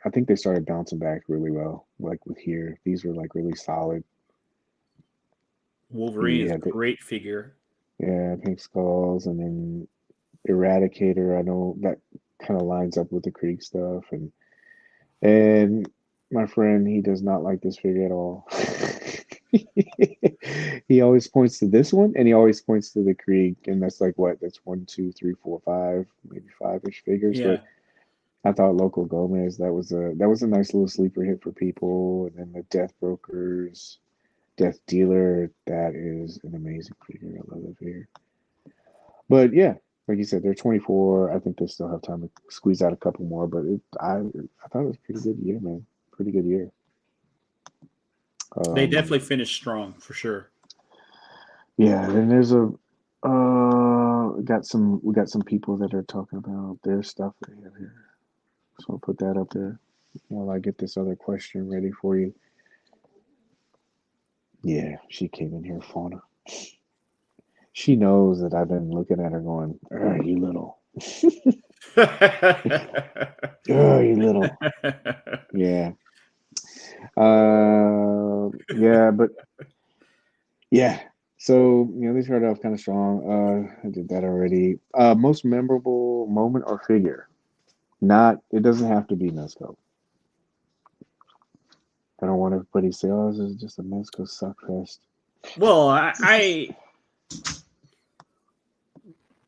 I think they started bouncing back really well. Like with here, these were like really solid. Wolverine is a great figure. Yeah, Pink Skulls, and then Eradicator. I know that kind of lines up with the Krieg stuff, and my friend, he does not like this figure at all. He always points to this one, and he always points to the Krieg, and that's like what? That's 1, 2, 3, 4, 5, maybe 5-ish figures. Yeah. But I thought Local Gomez, that was a nice little sleeper hit for people, and then the Death Brokers, Death Dealer, that is an amazing figure. I love that figure. But yeah, like you said, they're 24. I think they still have time to squeeze out a couple more, but I thought it was a pretty good year, man. Pretty good year. They definitely finished strong for sure. Yeah, and there's we got some people that are talking about their stuff they have here. So I'll put that up there while I get this other question ready for you. Yeah, she came in here, Fauna. She knows that I've been looking at her going, you little. You little. Yeah. Yeah, but yeah. So, they started off kind of strong. I did that already. Most memorable moment or figure. It doesn't have to be Mezco. I don't want everybody to say, oh, this is just a Mezco suck fest. Well, I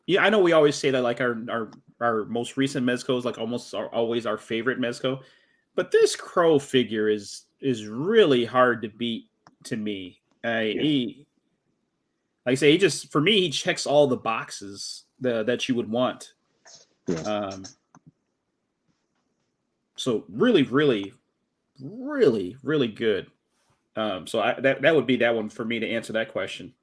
know we always say that like our most recent Mezcos like almost are always our favorite Mezco, but this Crow figure is really hard to beat to me. He, like I say, for me, he checks all the boxes that you would want. Yeah. So really, really, really, really good. So that would be that one for me to answer that question.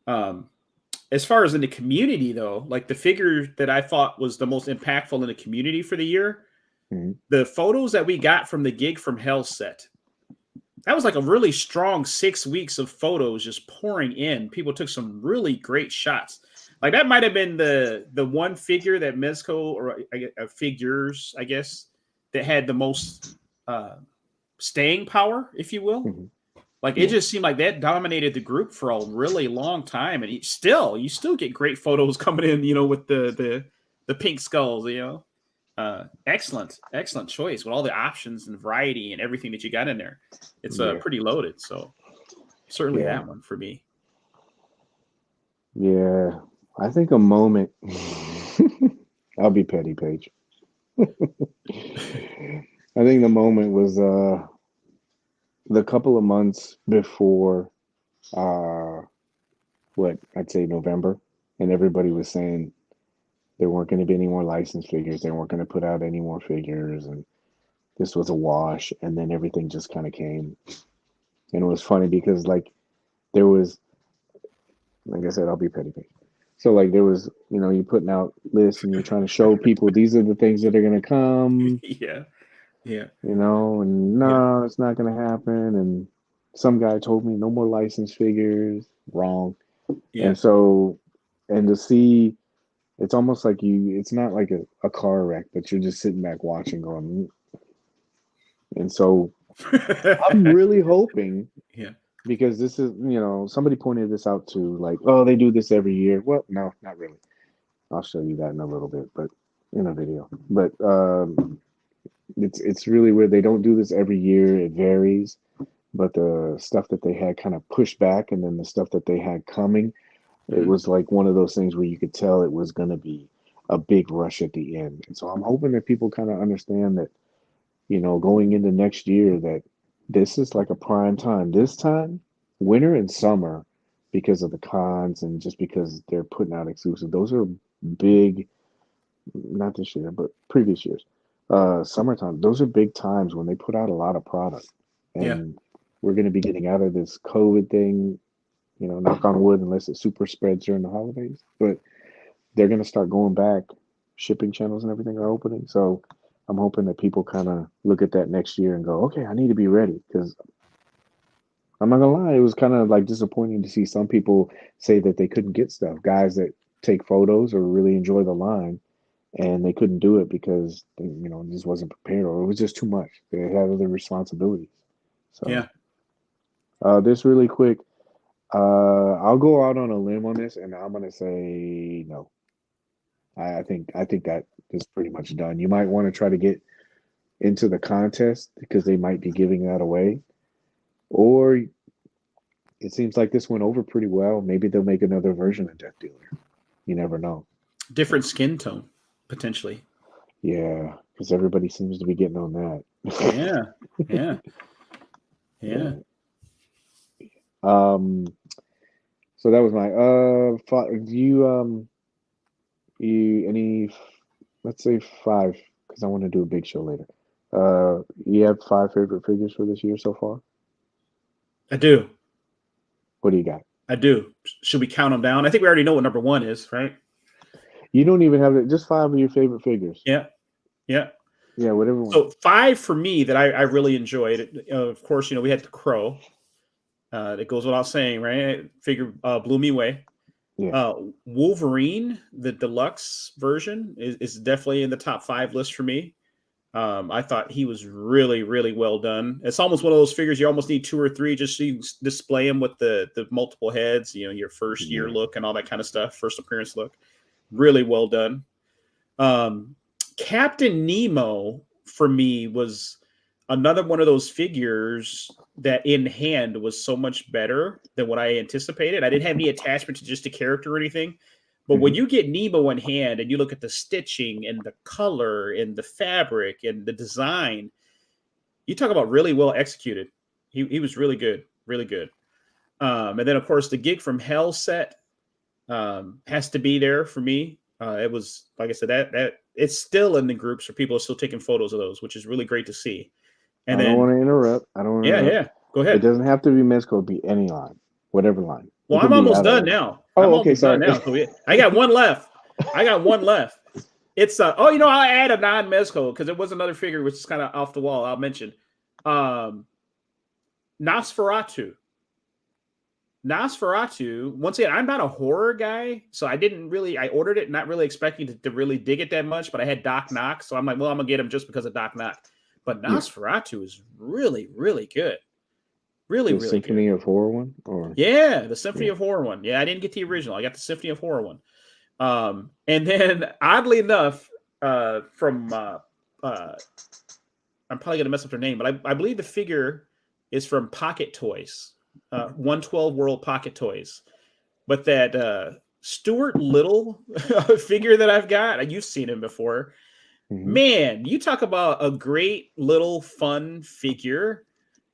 As far as in the community, though, like the figure that I thought was the most impactful in the community for the year, the photos that we got from the Gig from Hell set, that was like a really strong 6 weeks of photos just pouring in. People took some really great shots. Like that might have been the one figure that Mezco or figures, I guess, that had the most staying power, if you will. Mm-hmm. Like it just seemed like that dominated the group for a really long time, and you still get great photos coming in, with the pink skulls, excellent choice with all the options and variety and everything that you got in there. It's pretty loaded, so certainly that one for me. Yeah, I think a moment. I'll be petty, Paige. I think the moment was the couple of months before what I'd say November, and everybody was saying there weren't going to be any more licensed figures, they weren't going to put out any more figures, and this was a wash. And then everything just kind of came, and it was funny because there was, like I said, I'll be petty. So there was, you're putting out lists and you're trying to show people these are the things that are going to come. Yeah. And no, it's not going to happen. And some guy told me no more licensed figures. Wrong. Yeah. And so, and to see, it's almost like it's not like a car wreck, but you're just sitting back watching going. And so I'm really hoping, because this is, somebody pointed this out too, like, oh, they do this every year. Well, no, not really. I'll show you that in a little bit, but in a video. But it's really weird. They don't do this every year. It varies. But the stuff that they had kind of pushed back, and then the stuff that they had coming, it was like one of those things where you could tell it was going to be a big rush at the end. And so I'm hoping that people kind of understand that, going into next year, that this is like a prime time. This time, winter and summer, because of the cons and just because they're putting out exclusive, those are big, not this year, but previous years. Summertime, those are big times when they put out a lot of product. Yeah. And we're going to be getting out of this COVID thing, knock on wood, unless it super spreads during the holidays. But they're going to start going back. Shipping channels and everything are opening. So I'm hoping that people kind of look at that next year and go, okay, I need to be ready. Because I'm not going to lie, it was kind of like disappointing to see some people say that they couldn't get stuff. Guys that take photos or really enjoy the line, and they couldn't do it because they, just wasn't prepared, or it was just too much. They had other responsibilities. So Yeah. this really quick, I'll go out on a limb on this, and I'm gonna say no. I think that is pretty much done. You might want to try to get into the contest because they might be giving that away, or it seems like this went over pretty well. Maybe they'll make another version of Death Dealer. You never know. Different skin tone, potentially. Yeah, because everybody seems to be getting on that. Yeah. Yeah. Yeah. So that was my do you any, let's say five, because I want to do a big show later. You have five favorite figures for this year so far? I do. What do you got? I do. Should we count them down? I think we already know what number one is, right? You don't even have it, just five of your favorite figures. Yeah. Yeah. Yeah, whatever one. So five for me that I really enjoyed. Of course, we had the Crow. That goes without saying, right? Figure blew me away. Yeah. Wolverine, the deluxe version, is definitely in the top 5 list for me. I thought he was really, really well done. It's almost one of those figures you almost need 2 or 3 just so you display them with the multiple heads, your first year look and all that kind of stuff, first appearance look. Really well done. Captain Nemo, for me, was another one of those figures that in hand was so much better than what I anticipated. I didn't have any attachment to just a character or anything. But when you get Nemo in hand and you look at the stitching and the color and the fabric and the design, you talk about really well executed. He was really good, really good. And then, of course, the Gig from Hell set has to be there for me. It was, like I said, that it's still in the groups where people are still taking photos of those, which is really great to see. And I don't want to interrupt. Yeah. Go ahead. It doesn't have to be Mezco. Be any line, whatever line. Well, I'm almost done now. Oh, okay, sorry. Done now. So I got one left. It's I'll add a non-Mezco because it was another figure which is kind of off the wall. I'll mention Nosferatu. Once again, I'm not a horror guy, so I ordered it not really expecting to really dig it that much, but I had Doc Knock, so I'm like, well, I'm gonna get him just because of Doc Knock. But Nosferatu is really, really good. Really, the really Symphony good. of Horror one? Or yeah, the Symphony of Horror one. Yeah, I didn't get the original. I got the Symphony of Horror one. And then oddly enough, from I'm probably gonna mess up their name, but I believe the figure is from Pocket Toys, 112 World Pocket Toys. But that Stuart Little figure that I've got, you've seen him before. Man, you talk about a great little fun figure.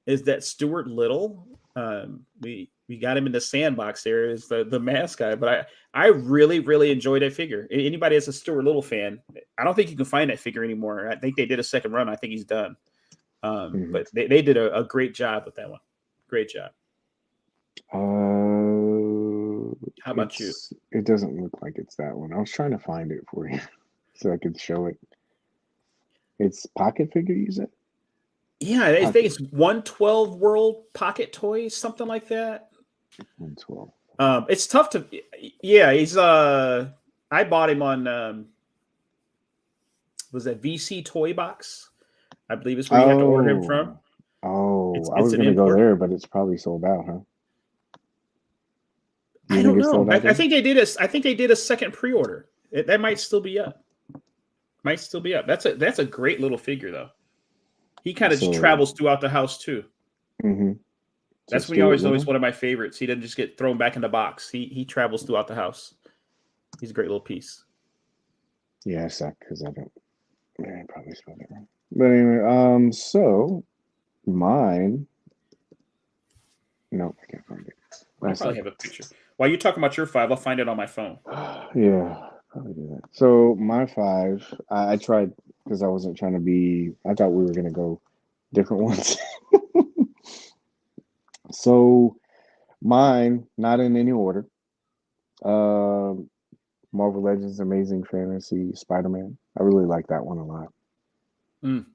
Is that Stuart Little? We got him in the sandbox there as the mascot, but I really, really enjoyed that figure. Anybody that's a Stuart Little fan, I don't think you can find that figure anymore. I think they did a second run. I think he's done. But they did a great job with that one. Great job. How about you? It doesn't look like it's that one. I was trying to find it for you so I could show it. It's Pocket figure, you said? Yeah, I think it's 112 World Pocket Toys, something like that. 112. It's tough to. Yeah, he's. I bought him on. Was that VC Toy Box? I believe is where you have to order him from. Oh, I was going to go there, but it's probably sold out, huh? I don't know. I think they did a second pre-order. That might still be up. That's a great little figure though. He kind of just travels throughout the house too. That's when he always one of my favorites. He doesn't just get thrown back in the box. He travels throughout the house. He's a great little piece. Yeah, I suck because I probably spelled it wrong. But anyway, so mine No, I can't find it. I probably have a picture. While you're talking about your 5, I'll find it on my phone. Yeah, probably do that. So my 5, I tried because I wasn't trying to be. I thought we were gonna go different ones. So mine, not in any order. Marvel Legends, Amazing Fantasy, Spider-Man. I really like that one a lot. Mm.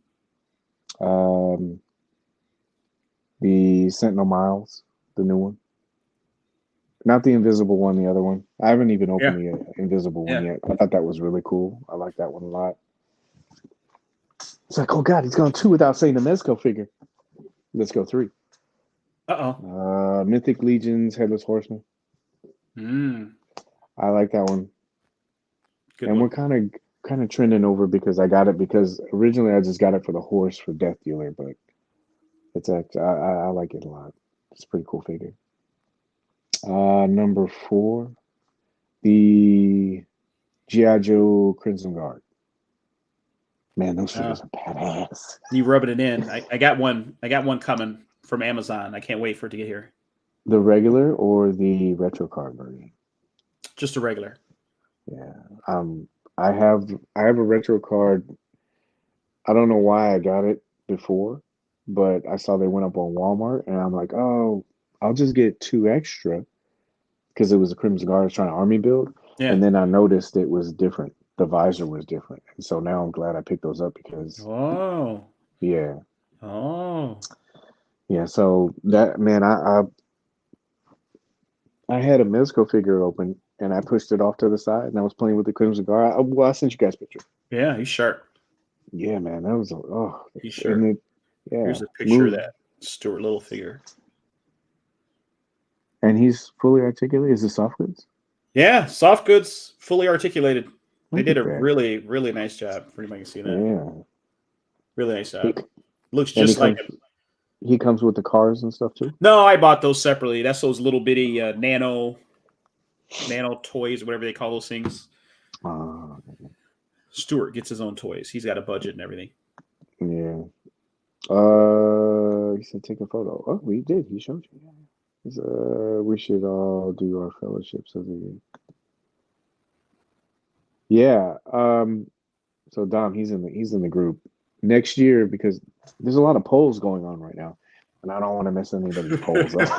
The Sentinel Miles, the new one. Not the invisible one, the other one. I haven't even opened the invisible one yet. I thought that was really cool. I like that one a lot. It's like, oh God, he's gone 2 without saying the Mezco figure. Let's go 3. Mythic Legions, Headless Horseman. I like that one. Good and one. We're kind of trending over because I got it because originally I just got it for the horse for Death Dealer, but it's actually I like it a lot. It's a pretty cool figure. Number 4, the G.I. Joe Crimson Guard. Man, those figures are badass. You rubbing it in. I got one. I got one coming from Amazon. I can't wait for it to get here. The regular or the retro card version? Just a regular. Yeah. I have a retro card. I don't know why I got it before, but I saw they went up on Walmart, and I'm like, oh, I'll just get 2 extra because it was a Crimson Guard I was trying to army build. Yeah. And then I noticed it was different. The visor was different. And so now I'm glad I picked those up because yeah. Yeah, so that man, I had a Mezco figure open and I pushed it off to the side and I was playing with the Crimson Guard. I sent you guys a picture. Yeah, he's sharp. Yeah, man, that was he's sharp. Here's a picture of that Stuart Little figure. And he's fully articulated. Is it soft goods? Yeah, soft goods, fully articulated. They did a really, really nice job. Pretty much you can see that. Yeah. Really nice job. Looks just like him. He comes with the cars and stuff too? No, I bought those separately. That's those little bitty nano toys, whatever they call those things. Stuart gets his own toys. He's got a budget and everything. Yeah. He said take a photo. Oh, we did. He showed you. We should all do our fellowships of the year. Yeah. So Dom, he's in the group next year because there's a lot of polls going on right now, and I don't want to mess anybody's polls up.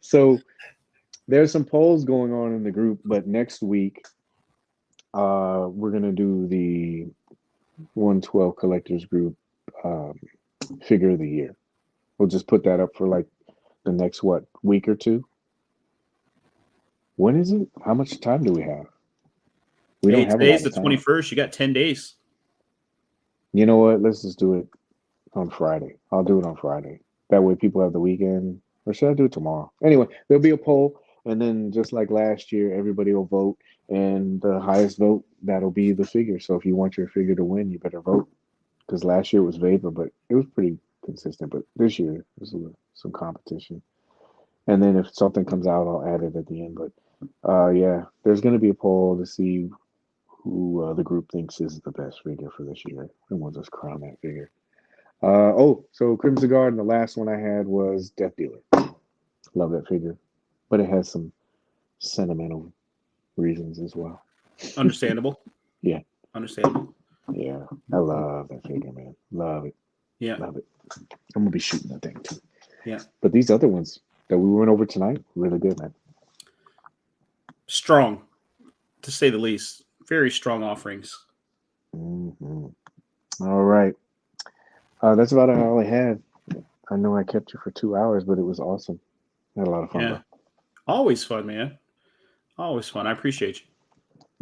So there's some polls going on in the group, but next week, we're gonna do the 112 collectors group figure of the year. We'll just put that up for like the next week or 2. When is it? How much time do we have? We don't have today's the 21st. You got 10 days. You know what? Let's just do it on Friday. I'll do it on Friday. That way people have the weekend. Or should I do it tomorrow? Anyway, there'll be a poll. And then just like last year, everybody will vote. And the highest vote, that'll be the figure. So if you want your figure to win, you better vote. Because last year was Vapor, but it was pretty consistent. But this year, there's some competition. And then if something comes out, I'll add it at the end. But yeah, there's going to be a poll to see who the group thinks is the best figure for this year. And we'll just crown that figure. So Crimson Guard, and the last one I had was Death Dealer. Love that figure. But it has some sentimental reasons as well. Understandable. Yeah. Understandable. Yeah. I love that figure, man. Love it. Yeah. Love it. I'm going to be shooting that thing too. Yeah. But these other ones that we went over tonight, really good, man. Strong, to say the least. Very strong offerings. Mm-hmm. All right. That's about all I had. I know I kept you for 2 hours, but it was awesome. I had a lot of fun. Yeah. Always fun, man. Always fun. I appreciate you.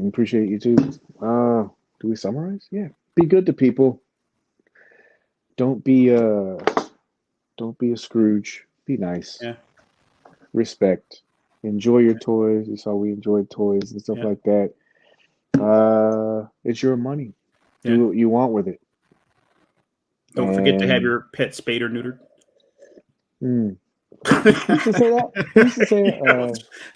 I appreciate you too. Do we summarize? Yeah. Be good to people. Don't be a Scrooge. Be nice. Yeah. Respect. Enjoy your toys. You saw we enjoyed toys and stuff like that. It's your money. Do what you want with it. Don't forget to have your pet spayed or neutered. Who used to say that? Who used to say it?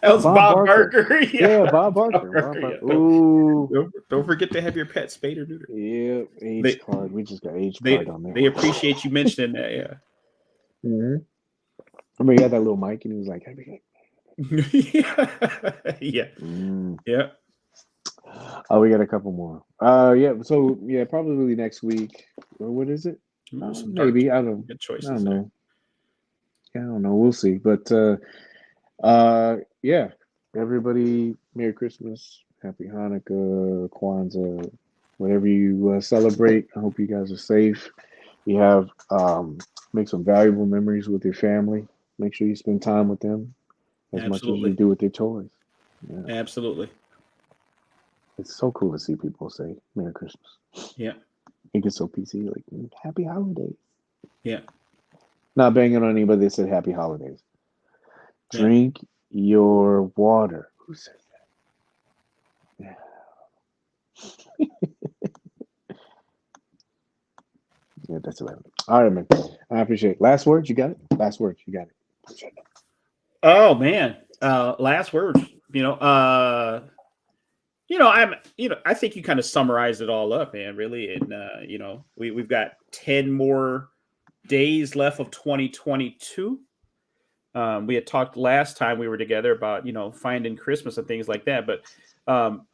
That was Bob Barker. Yeah, Bob Barker. Ooh. Don't forget to have your pet spayed or neutered. Yeah, age card. We just got age card on there. They appreciate you mentioning that, yeah. Mm-hmm. remember he had that little mic and he was like, "Happy." Yeah. Mm. Yeah. Oh, we got a couple more. Yeah. So yeah, probably next week. Or what is it? Ooh, some dark, Maybe I don't. good I choices don't there. know. Yeah, I don't know. We'll see. But yeah. Everybody, Merry Christmas, Happy Hanukkah, Kwanzaa, whatever you celebrate. I hope you guys are safe. You have make some valuable memories with your family. Make sure you spend time with them as much as you Absolutely. do with their toys. Yeah. Absolutely. It's so cool to see people say Merry Christmas. Yeah. It gets so PC, like Happy Holidays. Yeah. Not banging on anybody that said Happy Holidays. Yeah. Drink your water. Who says that? Yeah. Yeah, that's 11. All right, man. I appreciate it. Last words, you got it? Last words, you got it. Oh man. Last words. I think you kind of summarized it all up, man, really. And we've got 10 more days left of 2022. We had talked last time we were together about, finding Christmas and things like that. But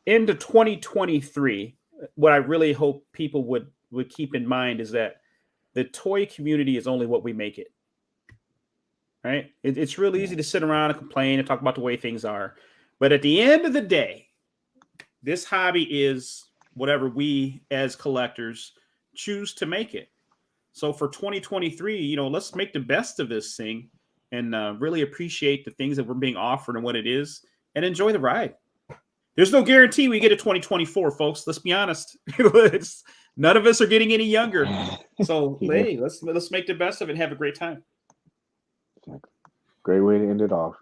into 2023, what I really hope people would keep in mind is that the toy community is only what we make it. Right? It's really easy to sit around and complain and talk about the way things are. But at the end of the day, this hobby is whatever we as collectors choose to make it. So for 2023, let's make the best of this thing and really appreciate the things that we're being offered and what it is and enjoy the ride. There's no guarantee we get a 2024, folks. Let's be honest. None of us are getting any younger. So, Yeah. hey, let's make the best of it and have a great time. Great way to end it off.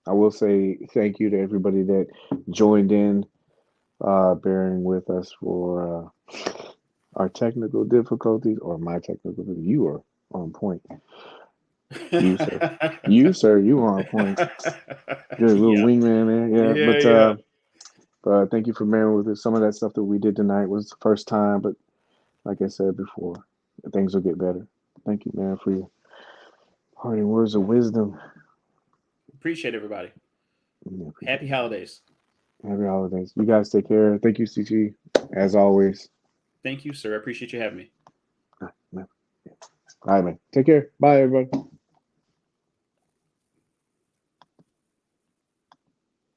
I will say thank you to everybody that joined in, bearing with us for our technical difficulties or my technical difficulties. You are on point. You, sir. You are on point. You're a little wingman there. Yeah. But thank you for bearing with us. Some of that stuff that we did tonight was the first time, but like I said before, things will get better. Thank you, man, for your parting words of wisdom. Appreciate everybody. Yeah, Happy holidays. Happy holidays. You guys take care. Thank you, CG, as always. Thank you, sir. I appreciate you having me. All right, man. Take care. Bye, everybody.